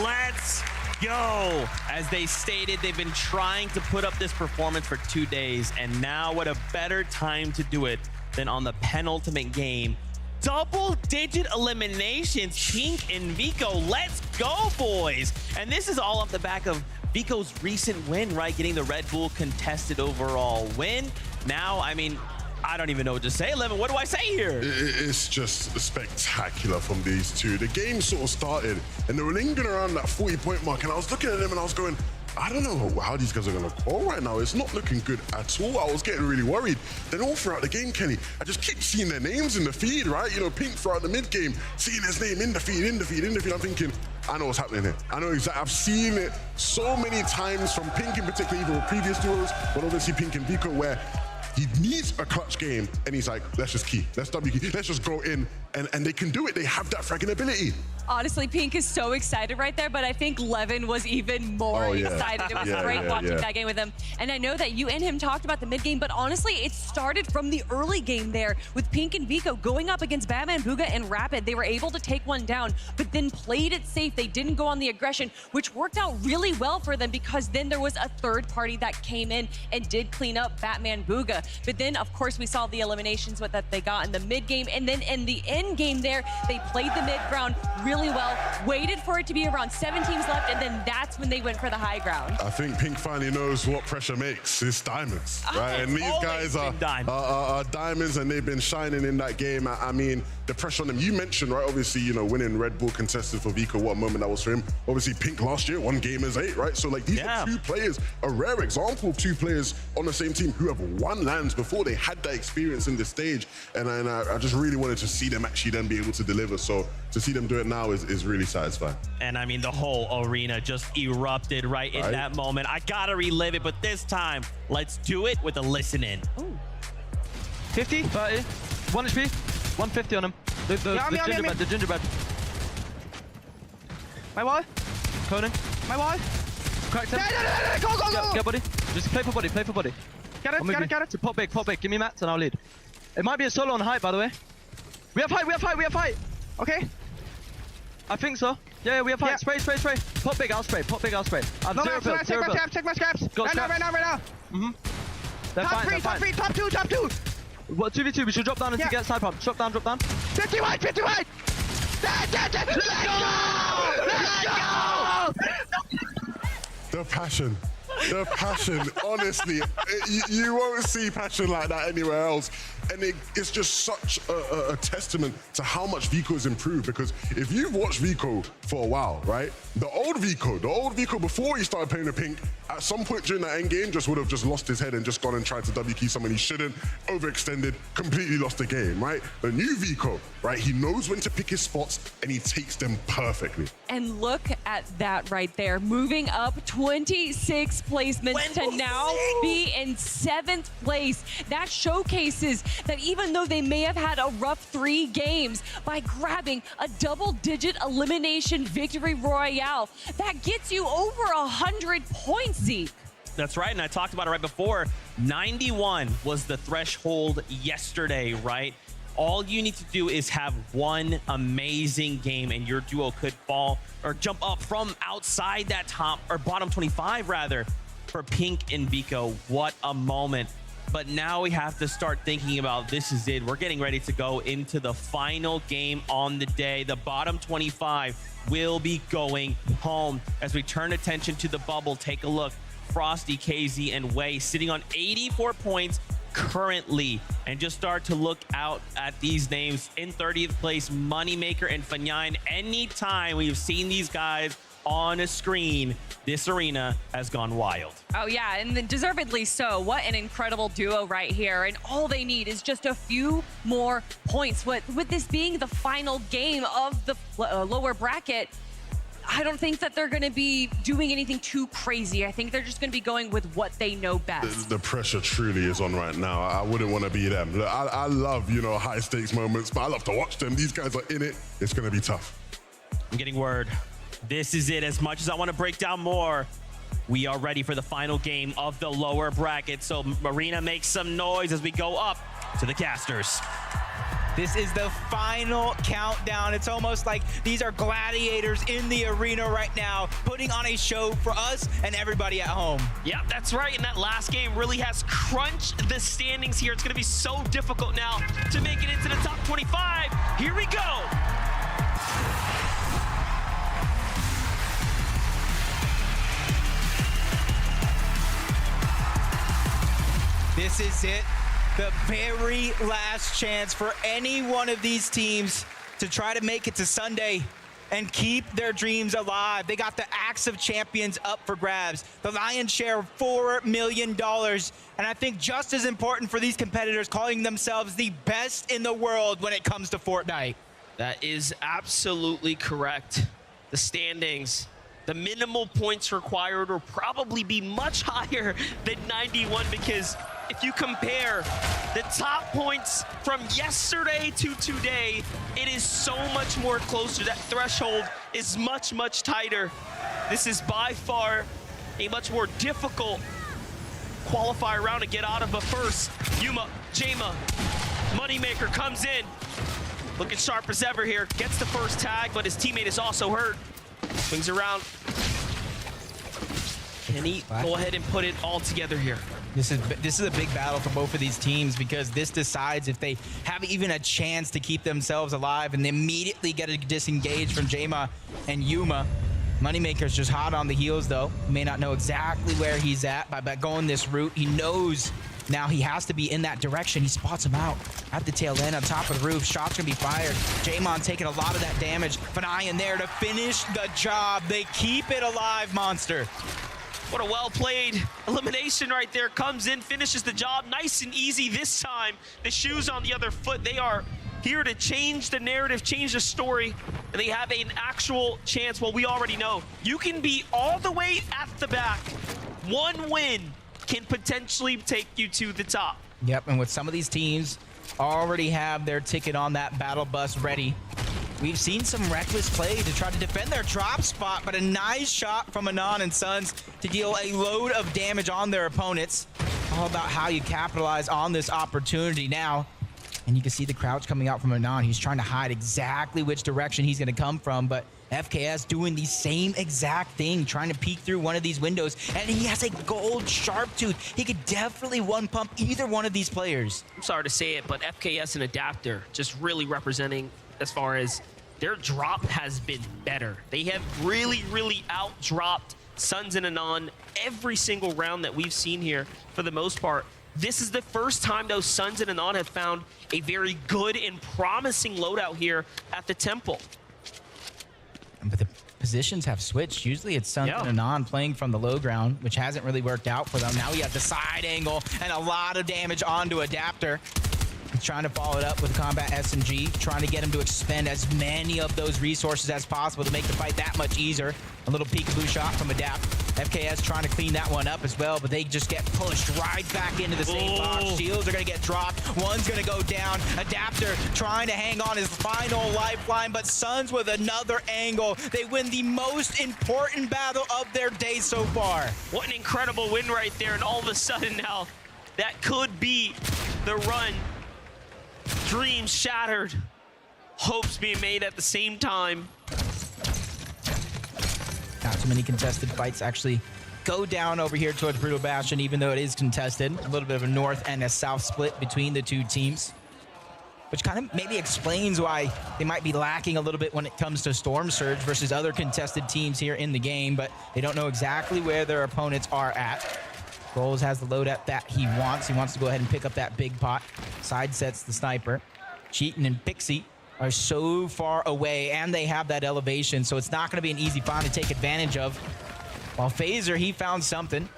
Let's go. As they stated, they've been trying to put up this performance for 2 days, and now what a better time to do it than on the penultimate game. Double-digit eliminations, Pink and Vico. Let's go, boys. And this is all off the back of Vico's recent win, right? Getting the Red Bull contested overall win. Now, I mean, I don't even know what to say, Lemon. What do I say here? It's just spectacular from these two. The game sort of started, and they were lingering around that 40-point mark, and I was looking at them and I was going, I don't know how these guys are going to call right now. It's not looking good at all. I was getting really worried. Then all throughout the game, Kenny, I just keep seeing their names in the feed, right? You know, Pink throughout the mid-game, seeing his name in the feed. I'm thinking, I know what's happening here. I know exactly. I've seen it so many times from Pink in particular, even with previous duels, but obviously Pink and Vico, where he needs a clutch game, and he's like, let's just key, let's W key, let's just go in, and they can do it. They have that fragging ability. Honestly, Pink is so excited right there, but I think Levin was even more excited. It was great watching that game with him. And I know that you and him talked about the mid game, but honestly, it started from the early game there with Pink and Vico going up against Batman, Booga, and Rapid. They were able to take one down, but then played it safe. They didn't go on the aggression, which worked out really well for them, because then there was a third party that came in and did clean up Batman, Booga. But then, of course, we saw the eliminations that they got in the mid game, and then in the end game there, they played the mid ground really well, waited for it to be around 7 teams left, and then that's when they went for the high ground. I think Pink finally knows what pressure makes. It's diamonds, right? And these guys are diamonds, and they've been shining in that game. I mean, the pressure on them. You mentioned, right, obviously, you know, winning Red Bull contested for Vico, what a moment that was for him. Obviously, Pink last year won Gamers 8, right? So, like, these are two players, a rare example of two players on the same team who have won LANs before. They had that experience in this stage, and I just really wanted to see them actually then be able to deliver. So to see them do it now is really satisfying. And I mean, the whole arena just erupted right in that moment. I gotta relive it, but this time, let's do it with a listen in. 50, 30, 1 HP, 150 on him. The gingerbread. My wall. Coning. My wall. Cracked him. Go, buddy. Just play for body, play for body. Get it. Pop big. Give me mats and I'll lead. It might be a solo on height, by the way. We have height. Okay. I think so. Yeah, we have height. Spray. Pop big, I'll spray. I've zero build. Take my scraps. Go Right now. Top 3, top 2. What, 2v2, we should drop down and get side pump. Drop down. 50 wide. Let's go! The passion, honestly, you won't see passion like that anywhere else. And it's just such a testament to how much Vico's improved, because if you've watched Vico for a while, right? The old Vico before he started playing the Pink, at some point during that end game just would have just lost his head and just gone and tried to W key someone he shouldn't, overextended, completely lost the game, right? The new Vico, right? He knows when to pick his spots and he takes them perfectly. And look at that right there, moving up 26 placements to now be in 7th place. That showcases that even though they may have had a rough 3 games, by grabbing a double-digit elimination victory royale, that gets you over 100 points, Zeke. That's right, and I talked about it right before. 91 was the threshold yesterday, right? All you need to do is have one amazing game and your duo could fall or jump up from outside that top or bottom 25 rather for Pink and Vico. What a moment. But now we have to start thinking about this is it. We're getting ready to go into the final game on the day. The bottom 25 will be going home. As we turn attention to the bubble, take a look. Frosty, KZ, and Wei sitting on 84 points currently. And just start to look out at these names. In 30th place, Moneymaker and Fanyan. Anytime we've seen these guys on a screen, this arena has gone wild. Oh yeah, and then deservedly so. What an incredible duo right here. And all they need is just a few more points. With this being the final game of the lower bracket, I don't think that they're going to be doing anything too crazy. I think they're just going to be going with what they know best. The pressure truly is on right now. I wouldn't want to be them. Look, I love, high stakes moments, but I love to watch them. These guys are in it. It's going to be tough. I'm getting word. This is it. As much as I want to break down more, we are ready for the final game of the lower bracket. So Marina makes some noise as we go up to the casters. This is the final countdown. It's almost like these are gladiators in the arena right now, putting on a show for us and everybody at home. Yeah, that's right. And that last game really has crunched the standings here. It's going to be so difficult now to make it into the top 25. Here we go. This is it. The very last chance for any one of these teams to try to make it to Sunday and keep their dreams alive. They got the Axe of Champions up for grabs, the lion's share of $4 million. And I think just as important for these competitors, calling themselves the best in the world when it comes to Fortnite. That is absolutely correct. The standings, the minimal points required will probably be much higher than 91 because if you compare the top points from yesterday to today, it is so much more closer. That threshold is much, much tighter. This is by far a much more difficult qualifier round to get out of. But first, Yuma, Jama, Moneymaker comes in. Looking sharp as ever here. Gets the first tag, but his teammate is also hurt. Swings around. Can he go ahead and put it all together here? This is a big battle for both of these teams because this decides if they have even a chance to keep themselves alive, and they immediately get a disengage from Jama and Yuma. Moneymaker's just hot on the heels though. May not know exactly where he's at, but by going this route, he knows now he has to be in that direction. He spots him out at the tail end on top of the roof. Shots gonna be fired. Jamon taking a lot of that damage. Fanayan there to finish the job. They keep it alive, Monster. What a well-played elimination right there. Comes in, finishes the job. Nice and easy this time. The shoes on the other foot. They are here to change the narrative, change the story, and they have an actual chance. Well, we already know. You can be all the way at the back. One win can potentially take you to the top. Yep, and with some of these teams already have their ticket on that battle bus ready. We've seen some reckless play to try to defend their drop spot, but a nice shot from Anon and Sons to deal a load of damage on their opponents. All about how you capitalize on this opportunity now. And you can see the crouch coming out from Anon. He's trying to hide exactly which direction he's going to come from, but FKS doing the same exact thing, trying to peek through one of these windows, and he has a gold sharp tooth. He could definitely one pump either one of these players. I'm sorry to say it, but FKS and Adapter just really representing as far as their drop has been better. They have really, really out-dropped Suns and Anon every single round that we've seen here for the most part. This is the first time those Suns and Anon have found a very good and promising loadout here at the Temple. But the positions have switched. Usually it's Sons and Anon playing from the low ground, which hasn't really worked out for them. Now we have the side angle and a lot of damage onto Adapter. He's trying to follow it up with combat SMG, trying to get him to expend as many of those resources as possible to make the fight that much easier. A little peekaboo shot from Adapt. FKS trying to clean that one up as well, but they just get pushed right back into the same box. Shields are going to get dropped. One's going to go down. Adapter trying to hang on his final lifeline, but Suns with another angle. They win the most important battle of their day so far. What an incredible win right there, and all of a sudden now, that could be the run. Dreams shattered. Hopes being made at the same time. Not too many contested fights actually go down over here towards Brutal Bastion, even though it is contested. A little bit of a north and a south split between the two teams, which kind of maybe explains why they might be lacking a little bit when it comes to Storm Surge versus other contested teams here in the game, but they don't know exactly where their opponents are at. Rolls has the loadout that he wants. He wants to go ahead and pick up that big pot. Side sets the sniper. Cheatin' and Pixie are so far away, and they have that elevation, so it's not going to be an easy find to take advantage of. While Phaser, he found something.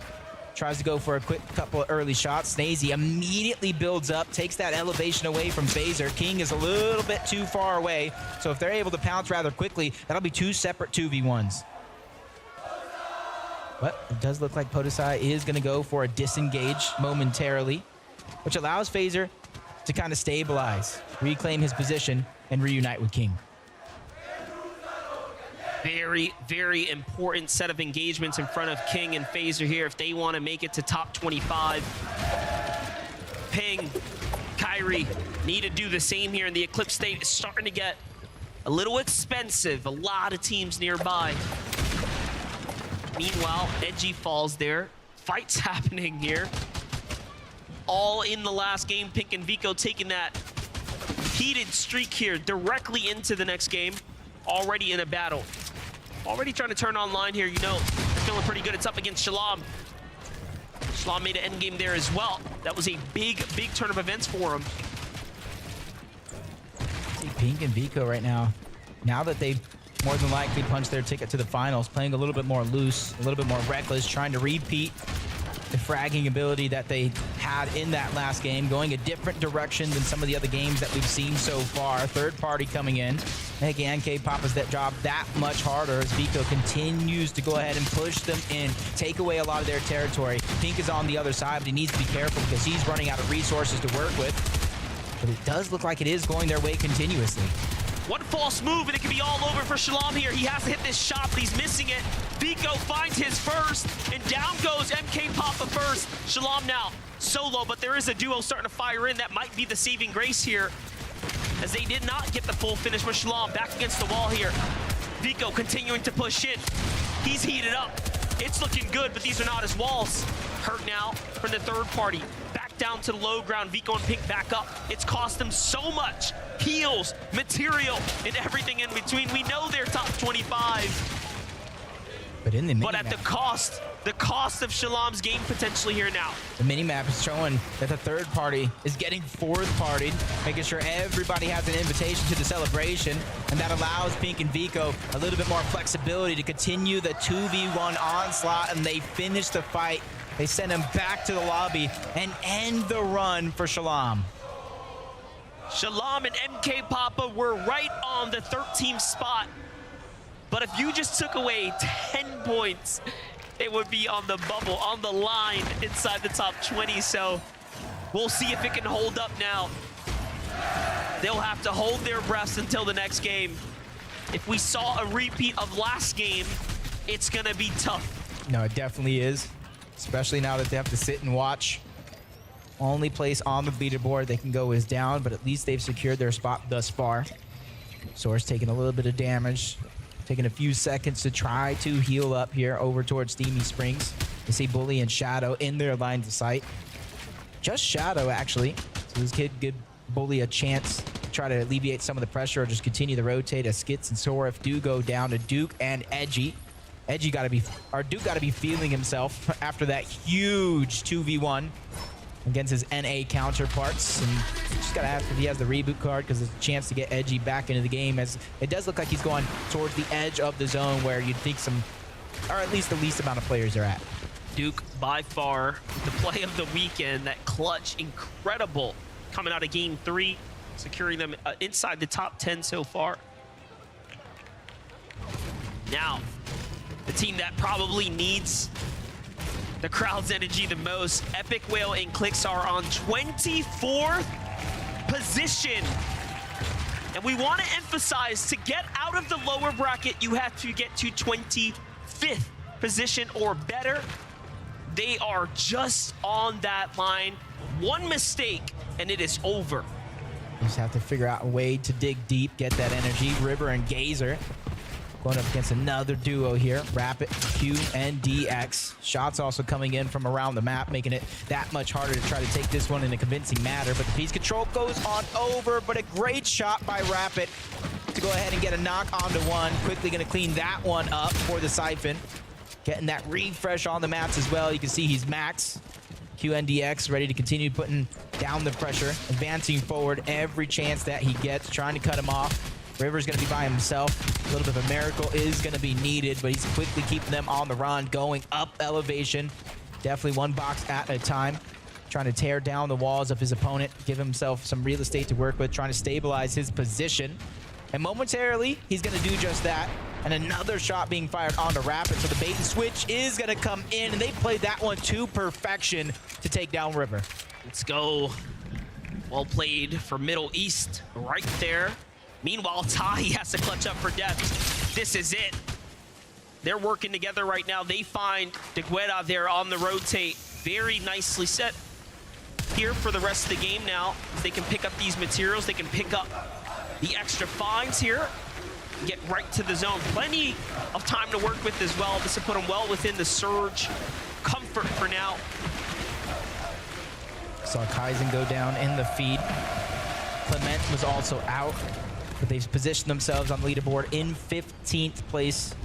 Tries to go for a quick couple of early shots. Snazy immediately builds up, takes that elevation away from Phaser. King is a little bit too far away, so if they're able to pounce rather quickly, that'll be two separate 2v1s. But it does look like Podesai is going to go for a disengage momentarily, which allows Phaser to kind of stabilize, reclaim his position, and reunite with King. Very, very important set of engagements in front of King and Phaser here if they want to make it to top 25. Ping, Kyrie need to do the same here, and the Eclipse state is starting to get a little expensive. A lot of teams nearby. Meanwhile, Edgy falls there. Fights happening here. All in the last game. Pink and Vico taking that heated streak here directly into the next game. Already in a battle. Already trying to turn online here. You know, feeling pretty good. It's up against Shalom. Shalom made an endgame there as well. That was a big, big turn of events for him. See Pink and Vico right now. Now that they've more than likely punched their ticket to the finals, playing a little bit more loose, a little bit more reckless, trying to repeat the fragging ability that they had in that last game, going a different direction than some of the other games that we've seen so far. Third party coming in, making NK Papa's that job that much harder as Vico continues to go ahead and push them in, take away a lot of their territory. Pink is on the other side, but he needs to be careful because he's running out of resources to work with. But it does look like it is going their way continuously. One false move and it could be all over for Shalom here. He has to hit this shot, but he's missing it. Vico finds his first, and down goes MK Papa first. Shalom now solo, but there is a duo starting to fire in. That might be the saving grace here, as they did not get the full finish with Shalom. Back against the wall here. Vico continuing to push in. He's heated up. It's looking good, but these are not his walls. Hurt now from the third party. Back down to the low ground. Vico and Pink back up. It's cost them so much. Heals, material, and everything in between. We know they're top 25. But at the cost of Shalom's game potentially here now. The minimap is showing that the third party is getting fourth partied, making sure everybody has an invitation to the celebration, and that allows Pink and Vico a little bit more flexibility to continue the 2v1 onslaught, and they finish the fight. They send him back to the lobby and end the run for Shalom. Shalom and MK Papa were right on the 13th spot. But if you just took away 10 points, it would be on the bubble, on the line inside the top 20. So we'll see if it can hold up now. They'll have to hold their breaths until the next game. If we saw a repeat of last game, it's going to be tough. No, it definitely is, especially now that they have to sit and watch. Only place on the leaderboard they can go is down, but at least they've secured their spot thus far. Source taking a little bit of damage. Taking a few seconds to try to heal up here over towards Steamy Springs. You see Bully and Shadow in their lines of sight. Just Shadow, actually. So this kid give Bully a chance to try to alleviate some of the pressure or just continue to rotate as Skits and Sorif do go down to Duke and Edgy. Duke gotta be feeling himself after that huge 2v1 against his NA counterparts, and just gotta ask if he has the reboot card because it's a chance to get Edgy back into the game, as it does look like he's going towards the edge of the zone where you'd think some, or at least the least amount of players are at. Duke by far the play of the weekend. That clutch, incredible, coming out of game 3, securing them inside the top 10 so far. Now the team that probably needs the crowd's energy the most. Epic Whale and Clicks are on 24th position. And we want to emphasize, to get out of the lower bracket, you have to get to 25th position or better. They are just on that line. One mistake, and it is over. You just have to figure out a way to dig deep, get that energy. River and Gazer going up against another duo here. Rapid, Q, and DX. Shots also coming in from around the map, making it that much harder to try to take this one in a convincing manner. But the piece control goes on over, but a great shot by Rapid to go ahead and get a knock onto one. Quickly going to clean that one up for the Siphon. Getting that refresh on the maps as well. You can see he's max. QNDX ready to continue putting down the pressure, advancing forward every chance that he gets, trying to cut him off. River's going to be by himself. A little bit of a miracle is going to be needed, but he's quickly keeping them on the run, going up elevation. Definitely one box at a time, trying to tear down the walls of his opponent, give himself some real estate to work with, trying to stabilize his position. And momentarily, he's going to do just that. And another shot being fired onto Rapid, so the bait and switch is going to come in, and they played that one to perfection to take down River. Let's go. Well played for Middle East right there. Meanwhile, Tahi has to clutch up for death. This is it. They're working together right now. They find DeGueda there on the rotate. Very nicely set here for the rest of the game now. They can pick up these materials. They can pick up the extra finds here. Get right to the zone. Plenty of time to work with as well. This will put them well within the Surge comfort for now. Saw Kaizen go down in the feed. Clement was also out, but they've positioned themselves on the leaderboard in 15th place.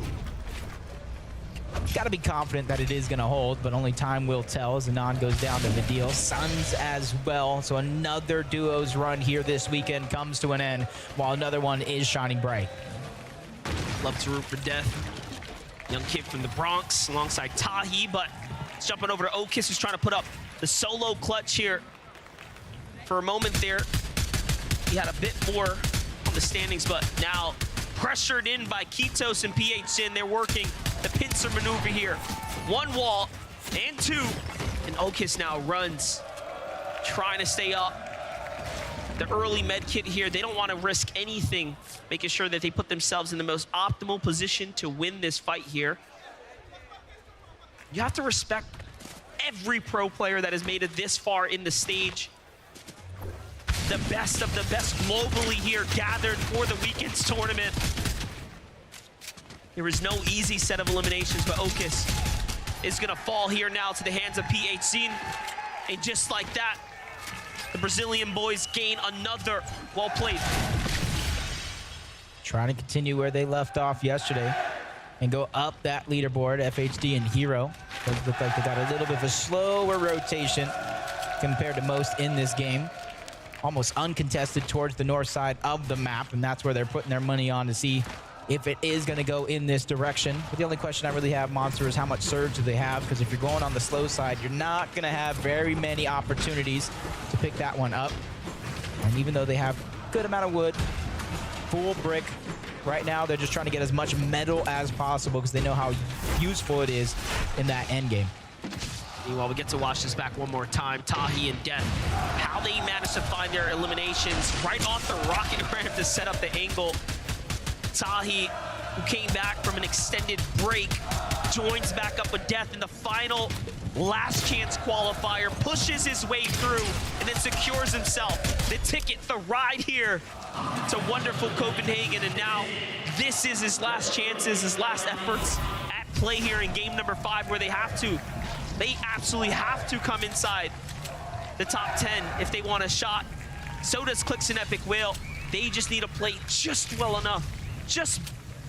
Got to be confident that it is going to hold, but only time will tell as Anon goes down to the deal. Suns as well, so another duo's run here this weekend comes to an end, while another one is shining bright. Love to root for death. Young kid from the Bronx alongside Tahi, but it's jumping over to Okis, who's trying to put up the solo clutch here. For a moment there, he had a bit more on the standings, but now pressured in by Kitos and PHN. They're working the pincer maneuver here. One wall and two, and Okis now runs, trying to stay up. The early med kit here, they don't want to risk anything, making sure that they put themselves in the most optimal position to win this fight here. You have to respect every pro player that has made it this far in the stage. The best of the best globally here gathered for the weekend's tournament. There is no easy set of eliminations, but Okis is gonna fall here now to the hands of PHC. And just like that, the Brazilian boys gain another. Well played. Trying to continue where they left off yesterday and go up that leaderboard. FHD and Hero. Does look like they got a little bit of a slower rotation compared to most in this game. Almost uncontested towards the north side of the map, and that's where they're putting their money on to see if it is going to go in this direction. But the only question I really have, Monster, is how much surge do they have? Because if you're going on the slow side, you're not going to have very many opportunities to pick that one up. And even though they have a good amount of wood, full brick, right now they're just trying to get as much metal as possible because they know how useful it is in that end game. Meanwhile, we get to watch this back one more time. Tahi and Death, how they managed to find their eliminations right off the rocket ramp to set up the angle. Tahi, who came back from an extended break, joins back up with Death in the final last chance qualifier, pushes his way through, and then secures himself the ticket, the ride here to wonderful Copenhagen. And now this is his last chances, his last efforts at play here in game number 5, where they absolutely have to come inside the top 10 if they want a shot. So does Clicks and Epic Whale. They just need to play just well enough, just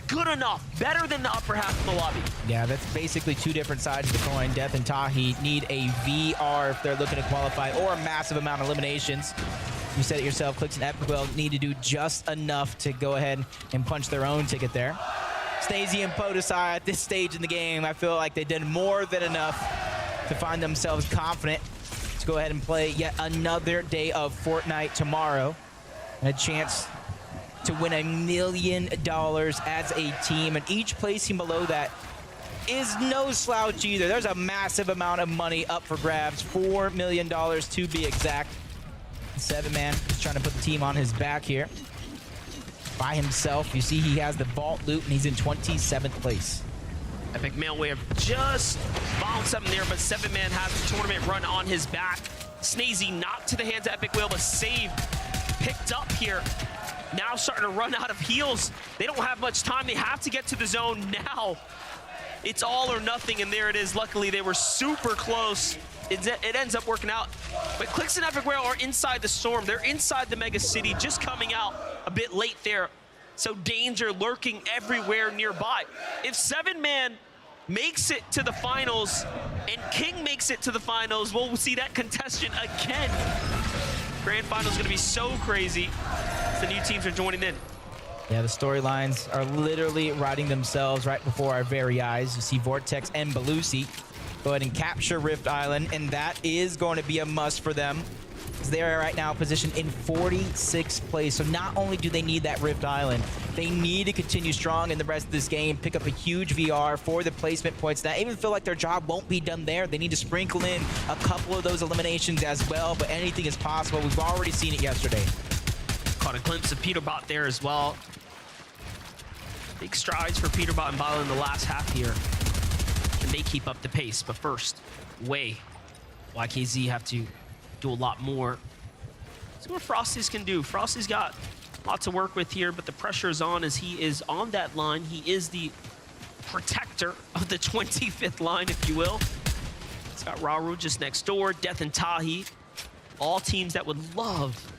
good enough, better than the upper half of the lobby. Yeah, that's basically two different sides of the coin. Death and Tahi need a VR if they're looking to qualify, or a massive amount of eliminations. You said it yourself, Clicks and Epic Whale need to do just enough to go ahead and punch their own ticket there. Stacey and Podesai at this stage in the game, I feel like they did more than enough to find themselves confident to go ahead and play yet another day of Fortnite tomorrow, and a chance to win $1 million as a team. And each placing below that is no slouch either. There's a massive amount of money up for grabs, $4 million to be exact. 7-man is trying to put the team on his back here. By himself, you see he has the vault loot and he's in 27th place. Epic Mailwave just found something there, but 7-man has the tournament run on his back. Snazy knocked to the hands of Epic Whale, but saved, picked up here. Now starting to run out of heals. They don't have much time. They have to get to the zone now. It's all or nothing, and there it is. Luckily, they were super close. It ends up working out. But Clix and Epic Whale are inside the storm. They're inside the mega city, just coming out a bit late there. So danger lurking everywhere nearby. If 7-man makes it to the finals and King makes it to the finals, we'll see that contestant again. Grand finals going to be so crazy as the new teams are joining in. Yeah, the storylines are literally writing themselves right before our very eyes. You see Vortex and Belusi go ahead and capture Rift Island, and that is going to be a must for them. They are right now positioned in 46th place. So not only do they need that Rift Island, they need to continue strong in the rest of this game, pick up a huge VR for the placement points. Now, I even feel like their job won't be done there. They need to sprinkle in a couple of those eliminations as well, but anything is possible. We've already seen it yesterday. Caught a glimpse of Peterbot there as well. Big strides for Peterbot and Bala in the last half here. And they keep up the pace, but first, YKZ have to do a lot more. See what Frosty's can do. Frosty's got lots to work with here, but the pressure is on as he is on that line. He is the protector of the 25th line, if you will. It's got Rauru just next door, Death and Tahi. All teams that would love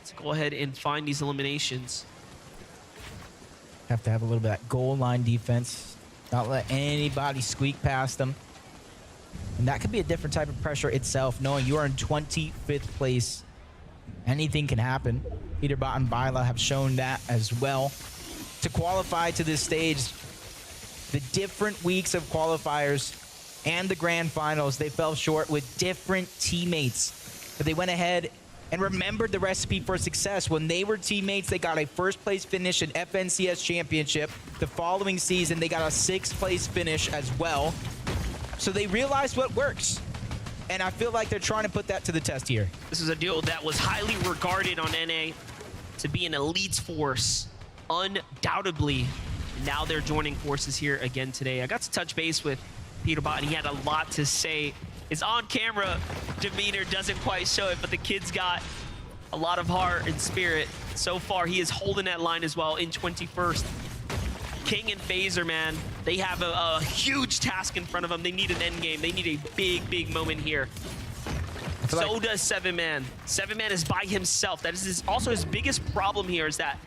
to go ahead and find these eliminations. Have to have a little bit of that goal line defense. Not let anybody squeak past them. And that could be a different type of pressure itself, knowing you are in 25th place. Anything can happen. Peterbot and Byla have shown that as well. To qualify to this stage, the different weeks of qualifiers and the grand finals, they fell short with different teammates. But they went ahead and remembered the recipe for success. When they were teammates, they got a first place finish in FNCS Championship. The following season, they got a 6th place finish as well. So they realized what works. And I feel like they're trying to put that to the test here. This is a duo that was highly regarded on NA to be an elite force, undoubtedly. Now they're joining forces here again today. I got to touch base with Peterbot, and he had a lot to say. His on-camera demeanor doesn't quite show it, but the kid's got a lot of heart and spirit. So far, he is holding that line as well in 21st. King and Phaser, man, they have a huge task in front of them. They need an end game. They need a big, big moment here. So does 7-man. 7-man is by himself. That is also his biggest problem here, is that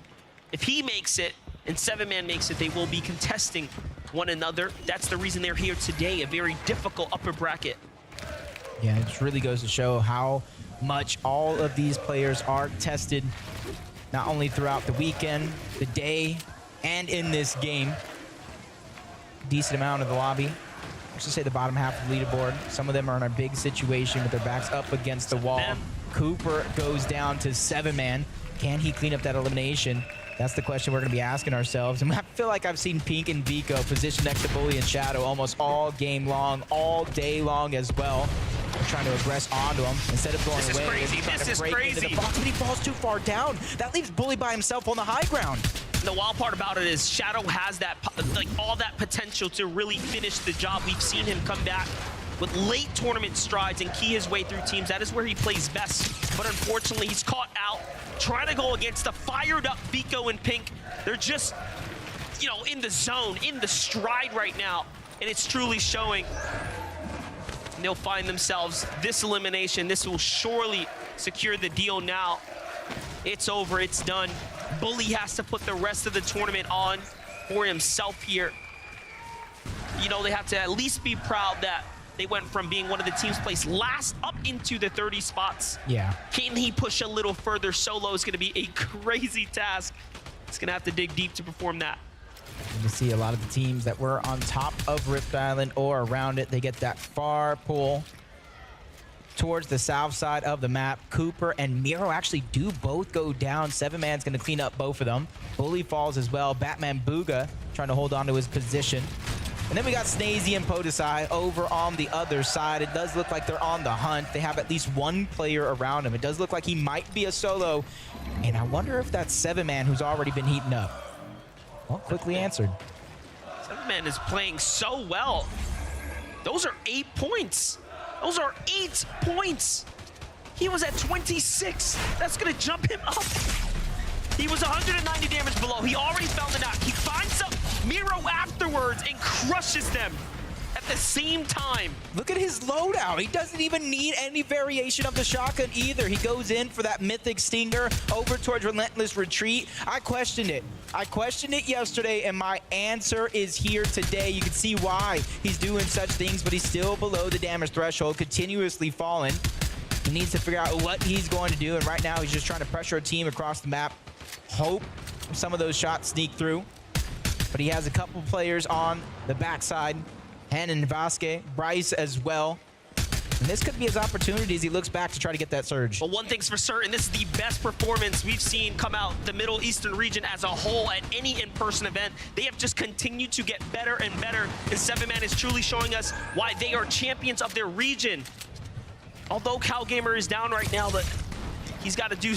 if he makes it and 7-man makes it, they will be contesting one another. That's the reason they're here today, a very difficult upper bracket. Yeah, it just really goes to show how much all of these players are tested, not only throughout the weekend, the day, and in this game. Decent amount of the lobby. Let's just say the bottom half of the leaderboard. Some of them are in a big situation with their backs up against the wall. Cooper goes down to 7-man. Can he clean up that elimination? That's the question we're going to be asking ourselves. And I feel like I've seen Pink and Vico positioned next to Bully and Shadow almost all game long, all day long as well. They're trying to aggress onto him instead of going away. This is crazy. But he falls too far down. That leaves Bully by himself on the high ground. The wild part about it is Shadow has that, like, all that potential to really finish the job. We've seen him come back with late tournament strides and key his way through teams. That is where he plays best. But unfortunately, he's caught out trying to go against the fired up Vico and Pink. They're just, you know, in the zone, in the stride right now. And it's truly showing. And they'll find themselves this elimination. This will surely secure the deal now. It's over, it's done. Bully has to put the rest of the tournament on for himself here. You know, they have to at least be proud that they went from being one of the teams placed last up into the 30 spots. Yeah. Can he push a little further? Solo is going to be a crazy task. He's going to have to dig deep to perform that. You see a lot of the teams that were on top of Rift Island or around it, they get that far pull towards the south side of the map. Cooper and Miro actually do both go down. 7-man's going to clean up both of them. Bully falls as well. Batman Booga trying to hold on to his position. And then we got Snazy and Podesai over on the other side. It does look like they're on the hunt. They have at least one player around him. It does look like he might be a solo. And I wonder if that's 7-Man who's already been heating up. Well, quickly answered. 7-Man is playing so well. Those are 8 points. Those are 8 points. He was at 26. That's gonna jump him up. He was 190 damage below. He already found the knock. He finds up Miro afterwards and crushes them at the same time. Look at his loadout. He doesn't even need any variation of the shotgun either. He goes in for that mythic stinger over towards Relentless Retreat. I questioned it. I questioned it yesterday, and my answer is here today. You can see why he's doing such things, but he's still below the damage threshold, continuously falling. He needs to figure out what he's going to do, and right now he's just trying to pressure a team across the map. Hope some of those shots sneak through. But he has a couple players on the backside. Hen and Vasquez, Bryce as well. And this could be his opportunity as he looks back to try to get that surge. Well, one thing's for certain, this is the best performance we've seen come out the Middle Eastern region as a whole at any in-person event. They have just continued to get better and better, and 7-Man is truly showing us why they are champions of their region. Although CalGamer is down right now, but he's got to do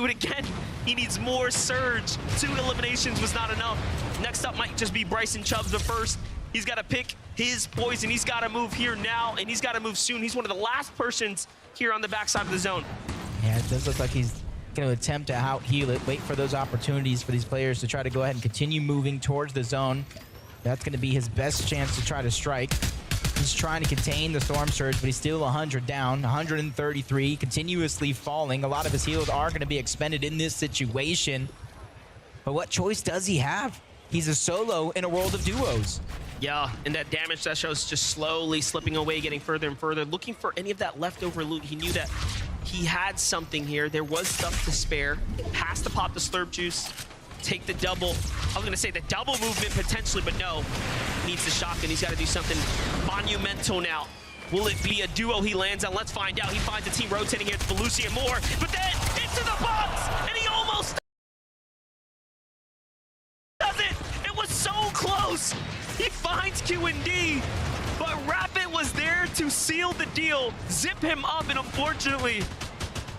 it again. He needs more surge. 2 eliminations was not enough. Next up might just be Bryson Chubbs, but first he's got to pick his poison. He's got to move here now, and he's got to move soon. He's one of the last persons here on the backside of the zone. Yeah, it does look like he's going to attempt to out-heal it, wait for those opportunities for these players to try to go ahead and continue moving towards the zone. That's going to be his best chance to try to strike. He's trying to contain the Storm Surge, but he's still 100 down, 133, continuously falling. A lot of his heals are going to be expended in this situation. But what choice does he have? He's a solo in a world of duos. Yeah, and that damage that shows just slowly slipping away, getting further and further, looking for any of that leftover loot. He knew that he had something here. There was stuff to spare. Has to pop the Slurp Juice, take the double. I was going to say the double movement potentially, but no. Needs the shotgun. He's got to do something monumental now. Will it be a duo he lands on? Let's find out. He finds a team rotating here. It's Belusi and more, but then into the box, and he almost does it. It was so close. He finds Q&D, but Rapid was there to seal the deal, zip him up, and unfortunately,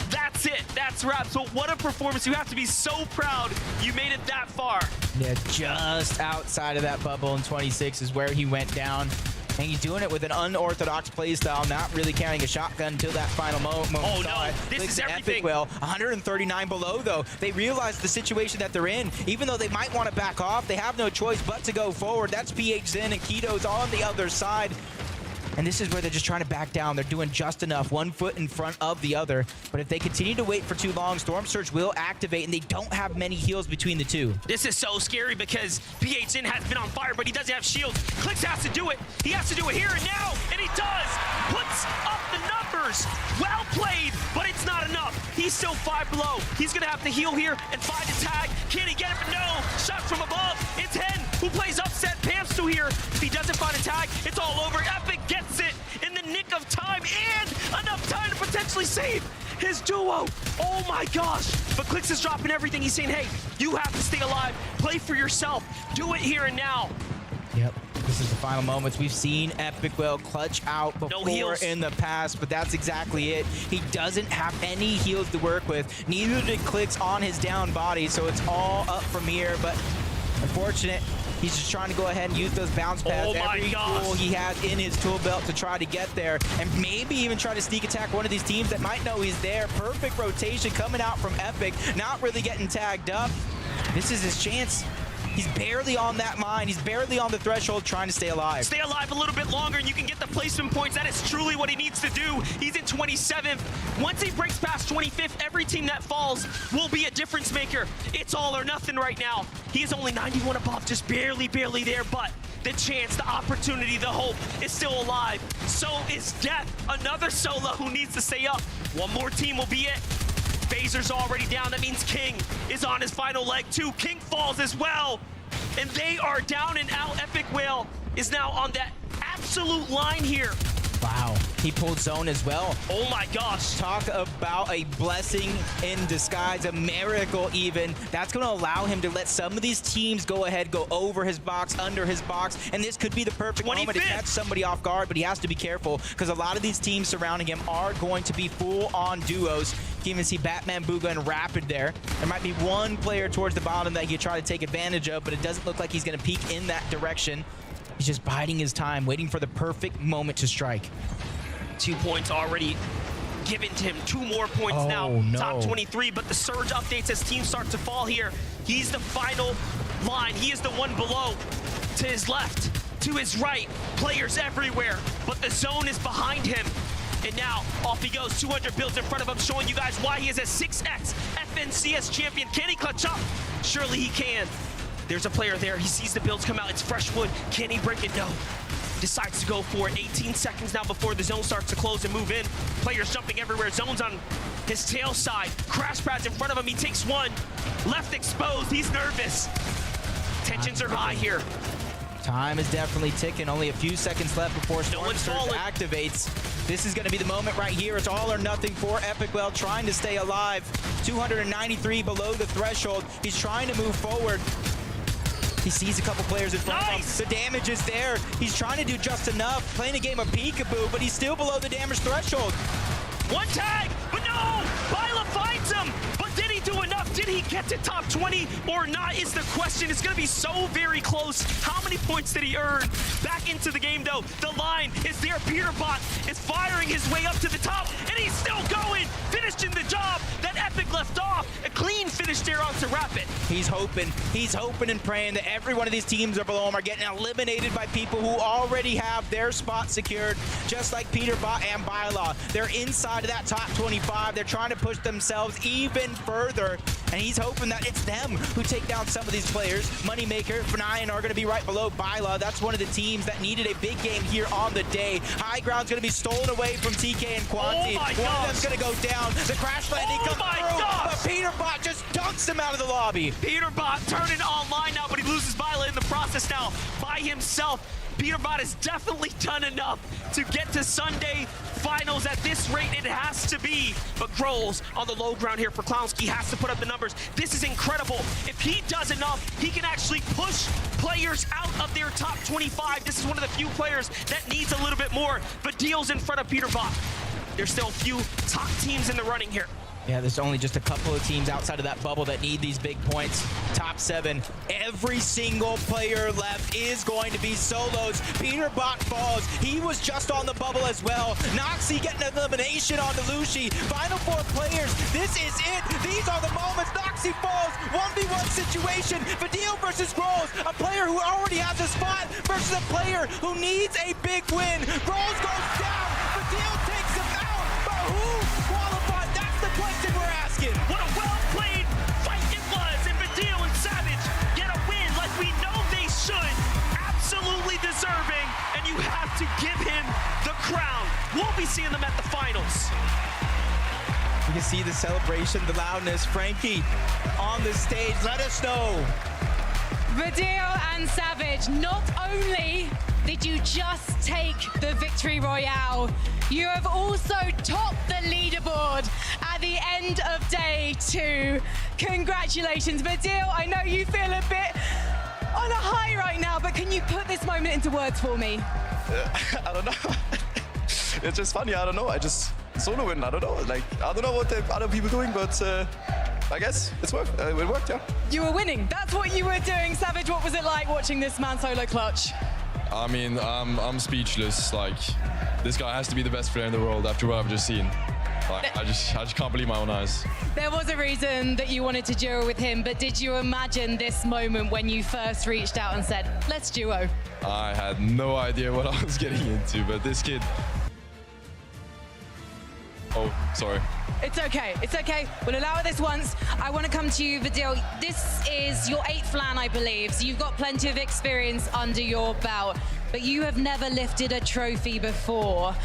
that's it. That's Rap. So what a performance. You have to be so proud you made it that far. Yeah, just outside of that bubble in 26 is where he went down. And he's doing it with an unorthodox playstyle, not really carrying a shotgun until that final moment. Oh no, this is everything. Well, 139 below though. They realize the situation that they're in. Even though they might want to back off, they have no choice but to go forward. That's PH Zen and Keto's on the other side. And this is where they're just trying to back down. They're doing just enough, one foot in front of the other. But if they continue to wait for too long, Storm Surge will activate, and they don't have many heals between the two. This is so scary because PHN has been on fire, but he doesn't have shields. Clix has to do it. He has to do it here and now, and he does. Puts up the numbers. Well played, but it's not enough. He's still 5 below. He's going to have to heal here and find a tag. Can he get it? No. Shot from above. It's Hen who plays upset. Pam's still here. If he doesn't find a tag, it's all over. Epic gets it in the nick of time and enough time to potentially save his duo. Oh my gosh. But Clix is dropping everything. He's saying, hey, you have to stay alive. Play for yourself. Do it here and now. Yep. This is the final moments. We've seen Epic Whale clutch out before in the past, but that's exactly it. He doesn't have any heals to work with. Neither did Clix on his down body, so it's all up from here. But unfortunate, he's just trying to go ahead and use those bounce pads. Every tool he has in his tool belt to try to get there, and maybe even try to sneak attack one of these teams that might know he's there. Perfect rotation coming out from Epic, not really getting tagged up. This is his chance. He's barely on that mine. He's barely on the threshold trying to stay alive. Stay alive a little bit longer and you can get the placement points. That is truly what he needs to do. He's in 27th. Once he breaks past 25th, every team that falls will be a difference maker. It's all or nothing right now. He is only 91 above, just barely there, but the chance, the opportunity, the hope is still alive. So is Death, another solo who needs to stay up. One more team will be it. Phaser's already down. That means King is on his final leg too. King falls as well. And they are down and out. Epic Whale is now on that absolute line here. Wow, he pulled zone as well. Oh my gosh. Talk about a blessing in disguise, a miracle even. That's going to allow him to let some of these teams go ahead, go over his box, under his box, and this could be the perfect moment to catch somebody off guard, but he has to be careful because a lot of these teams surrounding him are going to be full-on duos. You can even see Batman, Booga, and Rapid there. There might be one player towards the bottom that he could try to take advantage of, but it doesn't look like he's going to peek in that direction. He's just biding his time, waiting for the perfect moment to strike. 2 points already given to him. 2 more points now. No. Top 23, but the surge updates as teams start to fall here. He's the final line. He is the one below. To his left, to his right, players everywhere, but the zone is behind him. And now, off he goes, 200 builds in front of him, showing you guys why he is a 6X FNCS champion. Can he clutch up? Surely he can. There's a player there. He sees the builds come out. It's fresh wood. Can he break it? No. Decides to go for it. 18 seconds now before the zone starts to close and move in. Players jumping everywhere. Zone's on his tail side. Crash pads in front of him. He takes one. Left exposed. He's nervous. Tensions are high here. Time is definitely ticking. Only a few seconds left before Storm Surge activates. This is going to be the moment right here. It's all or nothing for Epicwell, trying to stay alive. 293 below the threshold. He's trying to move forward. He sees a couple players in front of him. The damage is there. He's trying to do just enough. Playing a game of peekaboo, but he's still below the damage threshold. One tag, but no! Bila finds him! But did he do enough? Did he get to top 20 or not is the question. It's going to be so very close. How many points did he earn? Back into the game, though. The line is there. Peterbot is firing his way up to the top, and he's still going. Finishing the job that Epic left off. A clean finish there onto Rapid. He's hoping and praying that every one of these teams are below him are getting eliminated by people who already have their spot secured, just like Peterbot and Bila. They're inside of that top 25. They're trying to push themselves even further, and he's hoping that it's them who take down some of these players. Moneymaker, Fnayan are going to be right below Bila. That's one of the teams that needed a big game here on the day. High ground's going to be stolen away from TK and Quanti. One of them's going to go down. The crash landing comes through, but Peterbot just dunks him out of the lobby. Peterbot turning online now, but he loses Bila in the process now by himself. Peterbot has definitely done enough to get to Sunday finals. At this rate, it has to be. But Groles on the low ground here for Clownski has to put up the numbers. This is incredible. If he does enough, he can actually push players out of their top 25. This is one of the few players that needs a little bit more. But Deal's in front of Peterbot. There's still a few top teams in the running here. Yeah, there's only just a couple of teams outside of that bubble that need these big points. Top 7. Every single player left is going to be solos. Peterbot falls. He was just on the bubble as well. Noxy getting an elimination on Delushi. Final 4 players. This is it. These are the moments. Noxy falls. 1v1 situation. Fadil versus Groles. A player who already has a spot versus a player who needs a big win. Groles goes down. Fadil takes him out. But who qualified? That's the question we're asking. What a well-played fight it was, and Fadil and Savage get a win like we know they should. Absolutely deserving, and you have to give him the crown. We'll be seeing them at the finals. You can see the celebration, the loudness. Frankie on the stage. Let us know. Fadil and Savage, not only did you just take the victory royale, you have also topped the leaderboard at the end of day 2. Congratulations, Fadil. I know you feel a bit on a high right now, but can you put this moment into words for me? I don't know. It's just funny. I don't know. I just solo win. I don't know. Like, I don't know what the other people doing, but I guess it's worked. It worked, yeah. You were winning. That's what you were doing. Savage, what was it like watching this man solo clutch? I mean, I'm speechless. Like, this guy has to be the best player in the world after what I've just seen. Like, I just can't believe my own eyes. There was a reason that you wanted to duo with him, but did you imagine this moment when you first reached out and said, let's duo? I had no idea what I was getting into, but this kid... Oh, sorry. It's okay. It's okay. We'll allow it this once. I want to come to you, Fadil. This is your 8th LAN, I believe, so you've got plenty of experience under your belt, but you have never lifted a trophy before.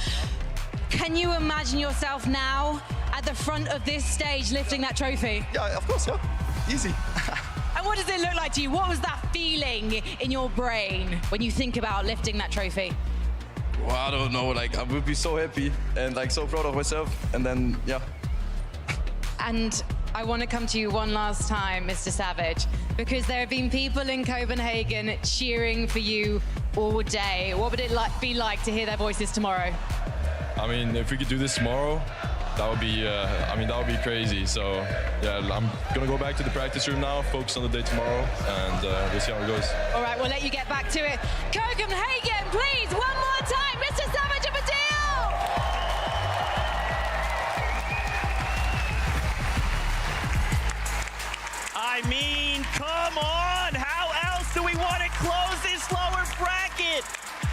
Can you imagine yourself now at the front of this stage lifting that trophy? Yeah, of course, yeah. Easy. And what does it look like to you? What was that feeling in your brain when you think about lifting that trophy? Well, I don't know. Like, I would be so happy and like so proud of myself. And then, yeah. And I want to come to you one last time, Mr. Savage, because there have been people in Copenhagen cheering for you all day. What would it be like to hear their voices tomorrow? I mean, if we could do this tomorrow, that would be, I mean, that would be crazy. So, yeah, I'm going to go back to the practice room now, focus on the day tomorrow, and we'll see how it goes. All right, we'll let you get back to it. Copenhagen, please, one more time, Mr. Savage of a deal! I mean, come on! How else do we want to close this lower bracket?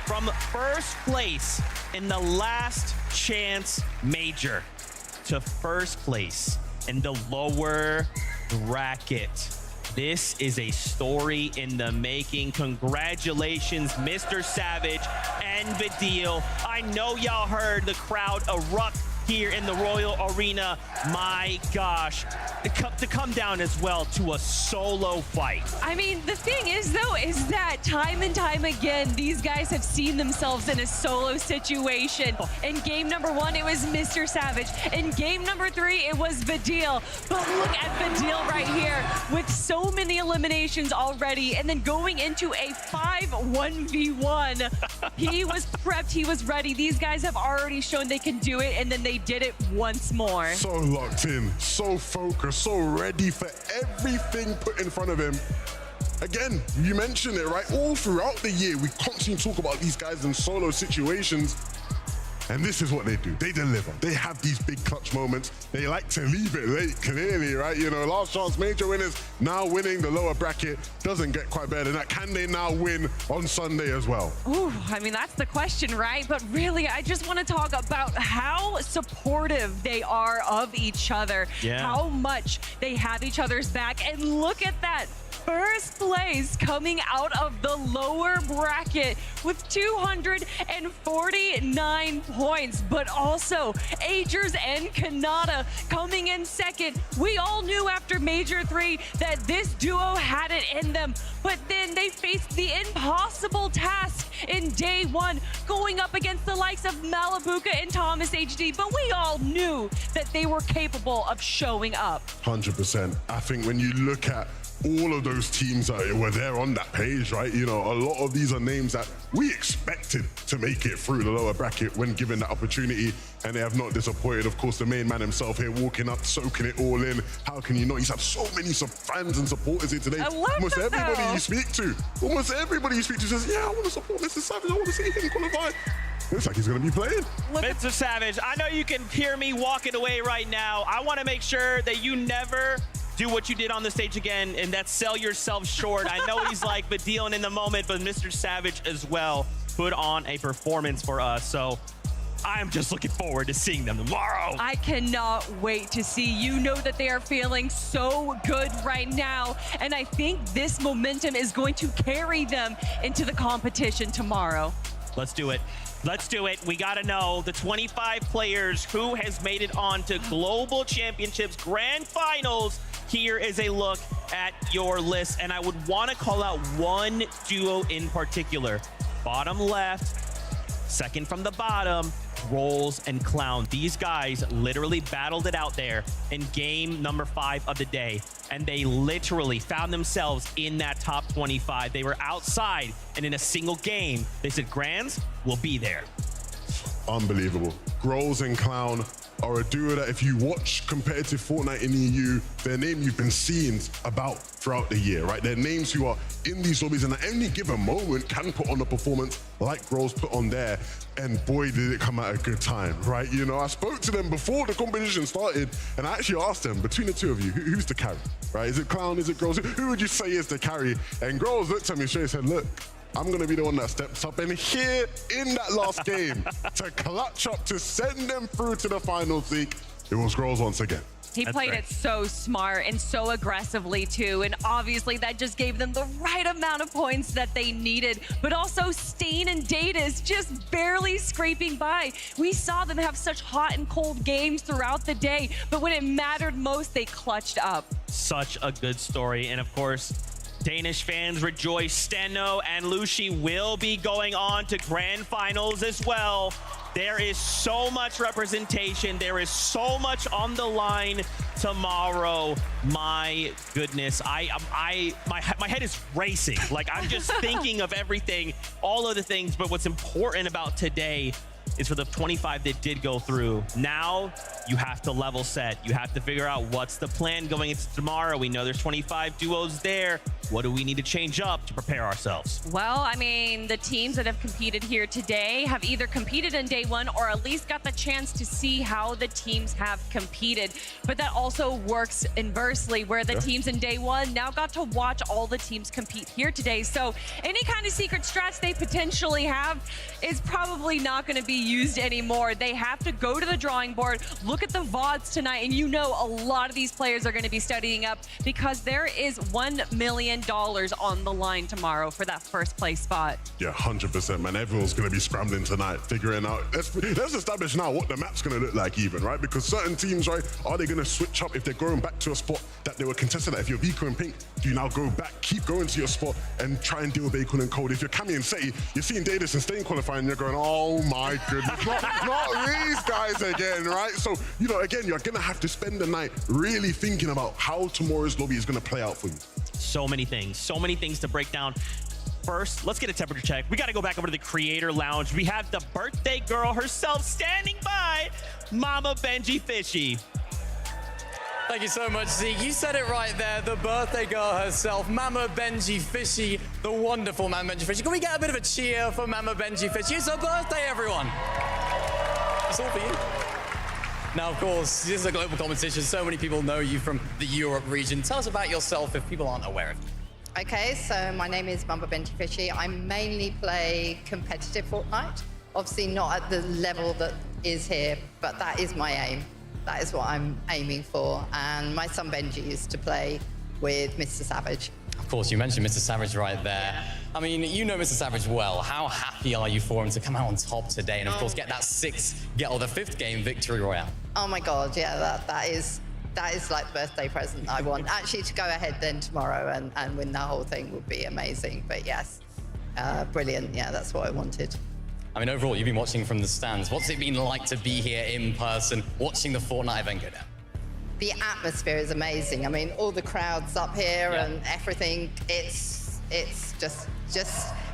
From first place in the last chance major to first place in the lower bracket. This is a story in the making. Congratulations, Mr. Savage and Vidil. I know y'all heard the crowd erupt here in the Royal Arena. My gosh, to come down as well to a solo fight. I mean, the thing is, though, is that time and time again, these guys have seen themselves in a solo situation. In game number 1, it was Mr. Savage. In game number 3, it was Vidil. But look at Vidil right here with so many eliminations already, and then going into a 5-1v1. He was prepped, he was ready. These guys have already shown they can do it, and then they did it once more. So locked in, so focused, so ready for everything put in front of him. Again, you mentioned it, right? All throughout the year, we constantly talk about these guys in solo situations. And this is what they do. They deliver. They have these big clutch moments. They like to leave it late, clearly, right? You know, last chance major winners now winning the lower bracket. Doesn't get quite better than that. Can they now win on Sunday as well? Ooh, I mean, that's the question, right? But really, I just want to talk about how supportive they are of each other. Yeah. How much they have each other's back. And look at that. First place coming out of the lower bracket with 249 points, but also Agers and Kanata coming in second. We all knew after Major 3 that this duo had it in them, but then they faced the impossible task in day 1, going up against the likes of Malabuka and Thomas HD, but we all knew that they were capable of showing up. 100%. I think when you look at all of those teams that were there on that page, right? You know, a lot of these are names that we expected to make it through the lower bracket when given that opportunity, and they have not disappointed. Of course, the main man himself here walking up, soaking it all in. How can you not? He's had so many fans and supporters here today. Almost everybody you speak to says, yeah, I want to support Mr. Savage. I want to see him qualify. Looks like he's going to be playing. Mr. Savage, I know you can hear me walking away right now. I want to make sure that you never do what you did on the stage again, and that's sell yourself short. I know he's like dealing in the moment, but Mr. Savage as well put on a performance for us. So I'm just looking forward to seeing them tomorrow. I cannot wait to see. You know that they are feeling so good right now, and I think this momentum is going to carry them into the competition tomorrow. Let's do it. Let's do it. We got to know the 25 players who has made it on to Global Championships Grand Finals. Here is a look at your list, and I would want to call out one duo in particular. Bottom left, second from the bottom, Rolls and Clown. These guys literally battled it out there in game number 5 of the day, and they literally found themselves in that top 25. They were outside, and in a single game, they said, Grands, we'll be there. Unbelievable. Rolls and Clown are a duo that if you watch competitive Fortnite in the EU, their name you've been seeing about throughout the year, right? They're names who are in these lobbies and at any given moment can put on a performance like Rolls put on there. And boy, did it come at a good time, right? You know, I spoke to them before the competition started, and I actually asked them, between the two of you, who's the carry, right? Is it Clown, is it Rolls? Who would you say is the carry? And Rolls looked at me straight and said, look, I'm going to be the one that steps up. And here in that last game, to clutch up, to send them through to the final seek, it was Rolls once again. He played it so smart and so aggressively too, and obviously that just gave them the right amount of points that they needed, but also Stain and Data's just barely scraping by. We saw them have such hot and cold games throughout the day, but when it mattered most, they clutched up. Such a good story, and of course, Danish fans rejoice. Steno and Lucy will be going on to grand finals as well. There is so much representation. There is so much on the line tomorrow. My goodness, my head is racing. Like, I'm just thinking of everything, all of the things. But what's important about today is for the 25 that did go through. Now you have to level set. You have to figure out what's the plan going into tomorrow. We know there's 25 duos there. What do we need to change up to prepare ourselves? Well, I mean, the teams that have competed here today have either competed in day one or at least got the chance to see how the teams have competed. But that also works inversely, where the teams in day one now got to watch all the teams compete here today. So any kind of secret strats they potentially have is probably not going to be used anymore. They have to go to the drawing board, look at the VODs tonight, and you know a lot of these players are going to be studying up because there is $1 million on the line tomorrow for that first place spot. Yeah, 100%, man. Everyone's going to be scrambling tonight, figuring out. Let's establish now what the map's going to look like even, right? Because certain teams, right, are they going to switch up if they're going back to a spot that they were contested at? If you're Vico and Pink, do you now go back, keep going to your spot and try and deal with Bacon and Cold? If you're Cammy and City, you're seeing Davis and staying qualifying and you're going, oh my goodness, not these guys again, right? So, you know, again, you're going to have to spend the night really thinking about how tomorrow's lobby is going to play out for you. So many things to break down. First, let's get a temperature check. We got to go back over to the creator lounge. We have the birthday girl herself standing by, Mama Benji Fishy. Thank you so much, Zeke. You said it right there. The birthday girl herself, Mama Benji Fishy, the wonderful Mama Benji Fishy. Can we get a bit of a cheer for Mama Benji Fishy? It's her birthday, everyone. It's all for you. Now, of course, this is a global competition. So many people know you from the Europe region. Tell us about yourself if people aren't aware of you. Okay, so my name is Mama Benji Fishy. I mainly play competitive Fortnite. Obviously not at the level that is here, but that is my aim. That is what I'm aiming for. And my son Benji used to play with Mr. Savage. Of course, you mentioned Mr. Savage right there. Yeah. I mean, you know Mr. Savage well. How happy are you for him to come out on top today and, of course, get that the fifth game victory royale? Oh my God, yeah, that is like the birthday present I want. Actually, to go ahead then tomorrow and win the whole thing would be amazing. But yes, brilliant. Yeah, that's what I wanted. I mean, overall, you've been watching from the stands. What's it been like to be here in person, watching the Fortnite event go down? The atmosphere is amazing. I mean, all the crowds up here and everything, it's just,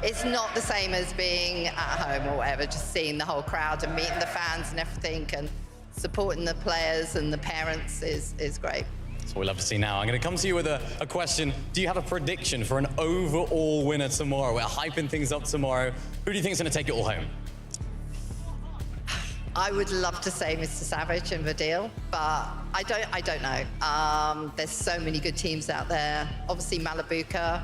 it's not the same as being at home or whatever, just seeing the whole crowd and meeting the fans and everything and supporting the players and the parents is great. That's what we love to see now. I'm going to come to you with a question. Do you have a prediction for an overall winner tomorrow? We're hyping things up tomorrow. Who do you think is going to take it all home? I would love to say Mr. Savage and Vadil, but I don't know. There's so many good teams out there. Obviously Malabuka,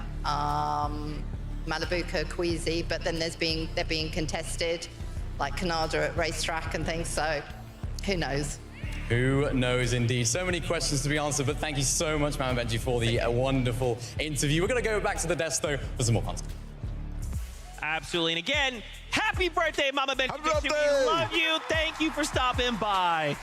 Queasy, but then they're being contested, like Canada at Racetrack and things. So who knows? Who knows indeed. So many questions to be answered, but thank you so much, Mama Benji, for the wonderful interview. We're going to go back to the desk, though, for some more content. Absolutely. And again, happy birthday, Mama Benji. We love you. Thank you for stopping by.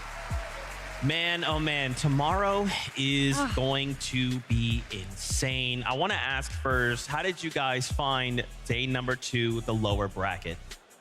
Man, oh man, tomorrow is going to be insane. I want to ask first, how did you guys find day number 2, the lower bracket?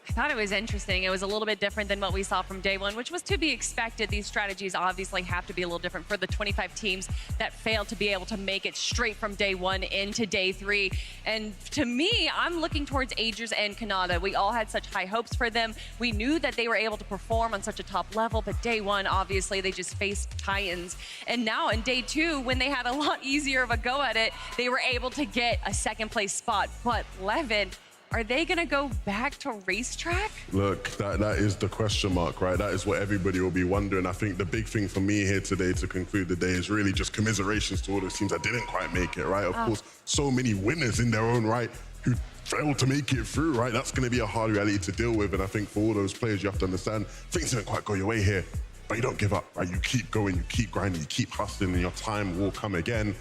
I thought it was interesting. It was a little bit different than what we saw from day one, which was to be expected. These strategies obviously have to be a little different for the 25 teams that failed to be able to make it straight from day 1 into day 3. And to me, I'm looking towards Agers and Canada. We all had such high hopes for them. We knew that they were able to perform on such a top level, but day 1, obviously, they just faced Titans. And now in day 2, when they had a lot easier of a go at it, they were able to get a second place spot. But Levin, are they going to go back to Racetrack? Look, that is the question mark, right? That is what everybody will be wondering. I think the big thing for me here today to conclude the day is really just commiserations to all those teams that didn't quite make it, right? Of course, so many winners in their own right who failed to make it through, right? That's going to be a hard reality to deal with. And I think for all those players, you have to understand things didn't quite go your way here, but you don't give up, right? You keep going, you keep grinding, you keep hustling, and your time will come again.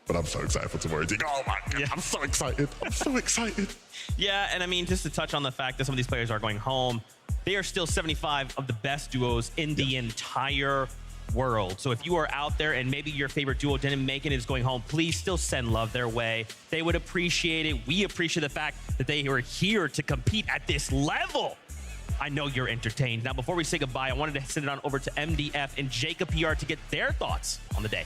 But I'm so excited for tomorrow. Oh my God, I'm so excited. I'm so excited. Yeah, and I mean, just to touch on the fact that some of these players are going home, they are still 75 of the best duos in the entire world. So if you are out there and maybe your favorite duo didn't make it and is going home, please still send love their way. They would appreciate it. We appreciate the fact that they are here to compete at this level. I know you're entertained. Now, before we say goodbye, I wanted to send it on over to MDF and Jacob PR to get their thoughts on the day.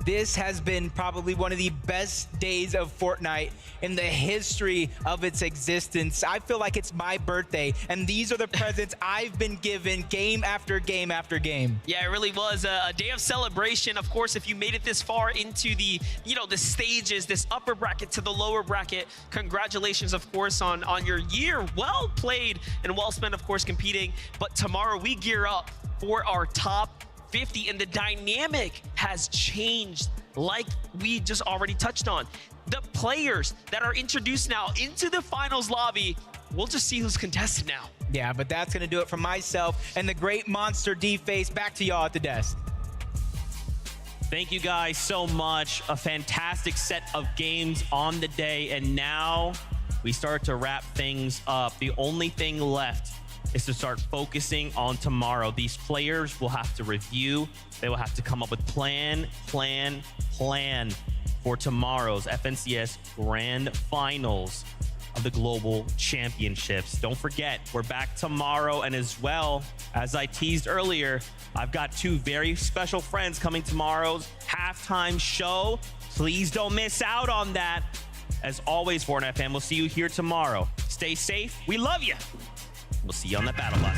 This has been probably one of the best days of Fortnite in the history of its existence. I feel like it's my birthday, and these are the presents I've been given game after game after game. Yeah, it really was a day of celebration. Of course, if you made it this far into the, the stages, this upper bracket to the lower bracket, congratulations, of course, on your year. Well played and well spent, of course, competing. But tomorrow we gear up for our top 50, and the dynamic has changed like we just already touched on. The players that are introduced now into the finals lobby, we'll just see who's contested now. Yeah, but that's going to do it for myself and the great Monster D-Face. Back to y'all at the desk. Thank you guys so much. A fantastic set of games on the day, and now we start to wrap things up. The only thing left is to start focusing on tomorrow. These players will have to review. They will have to come up with plan for tomorrow's FNCS Grand Finals of the Global Championships. Don't forget, we're back tomorrow, and as well, as I teased earlier, I've got two very special friends coming tomorrow's halftime show. Please don't miss out on that. As always, Fortnite fam, we'll see you here tomorrow. Stay safe. We love you. We'll see you on the battle bus.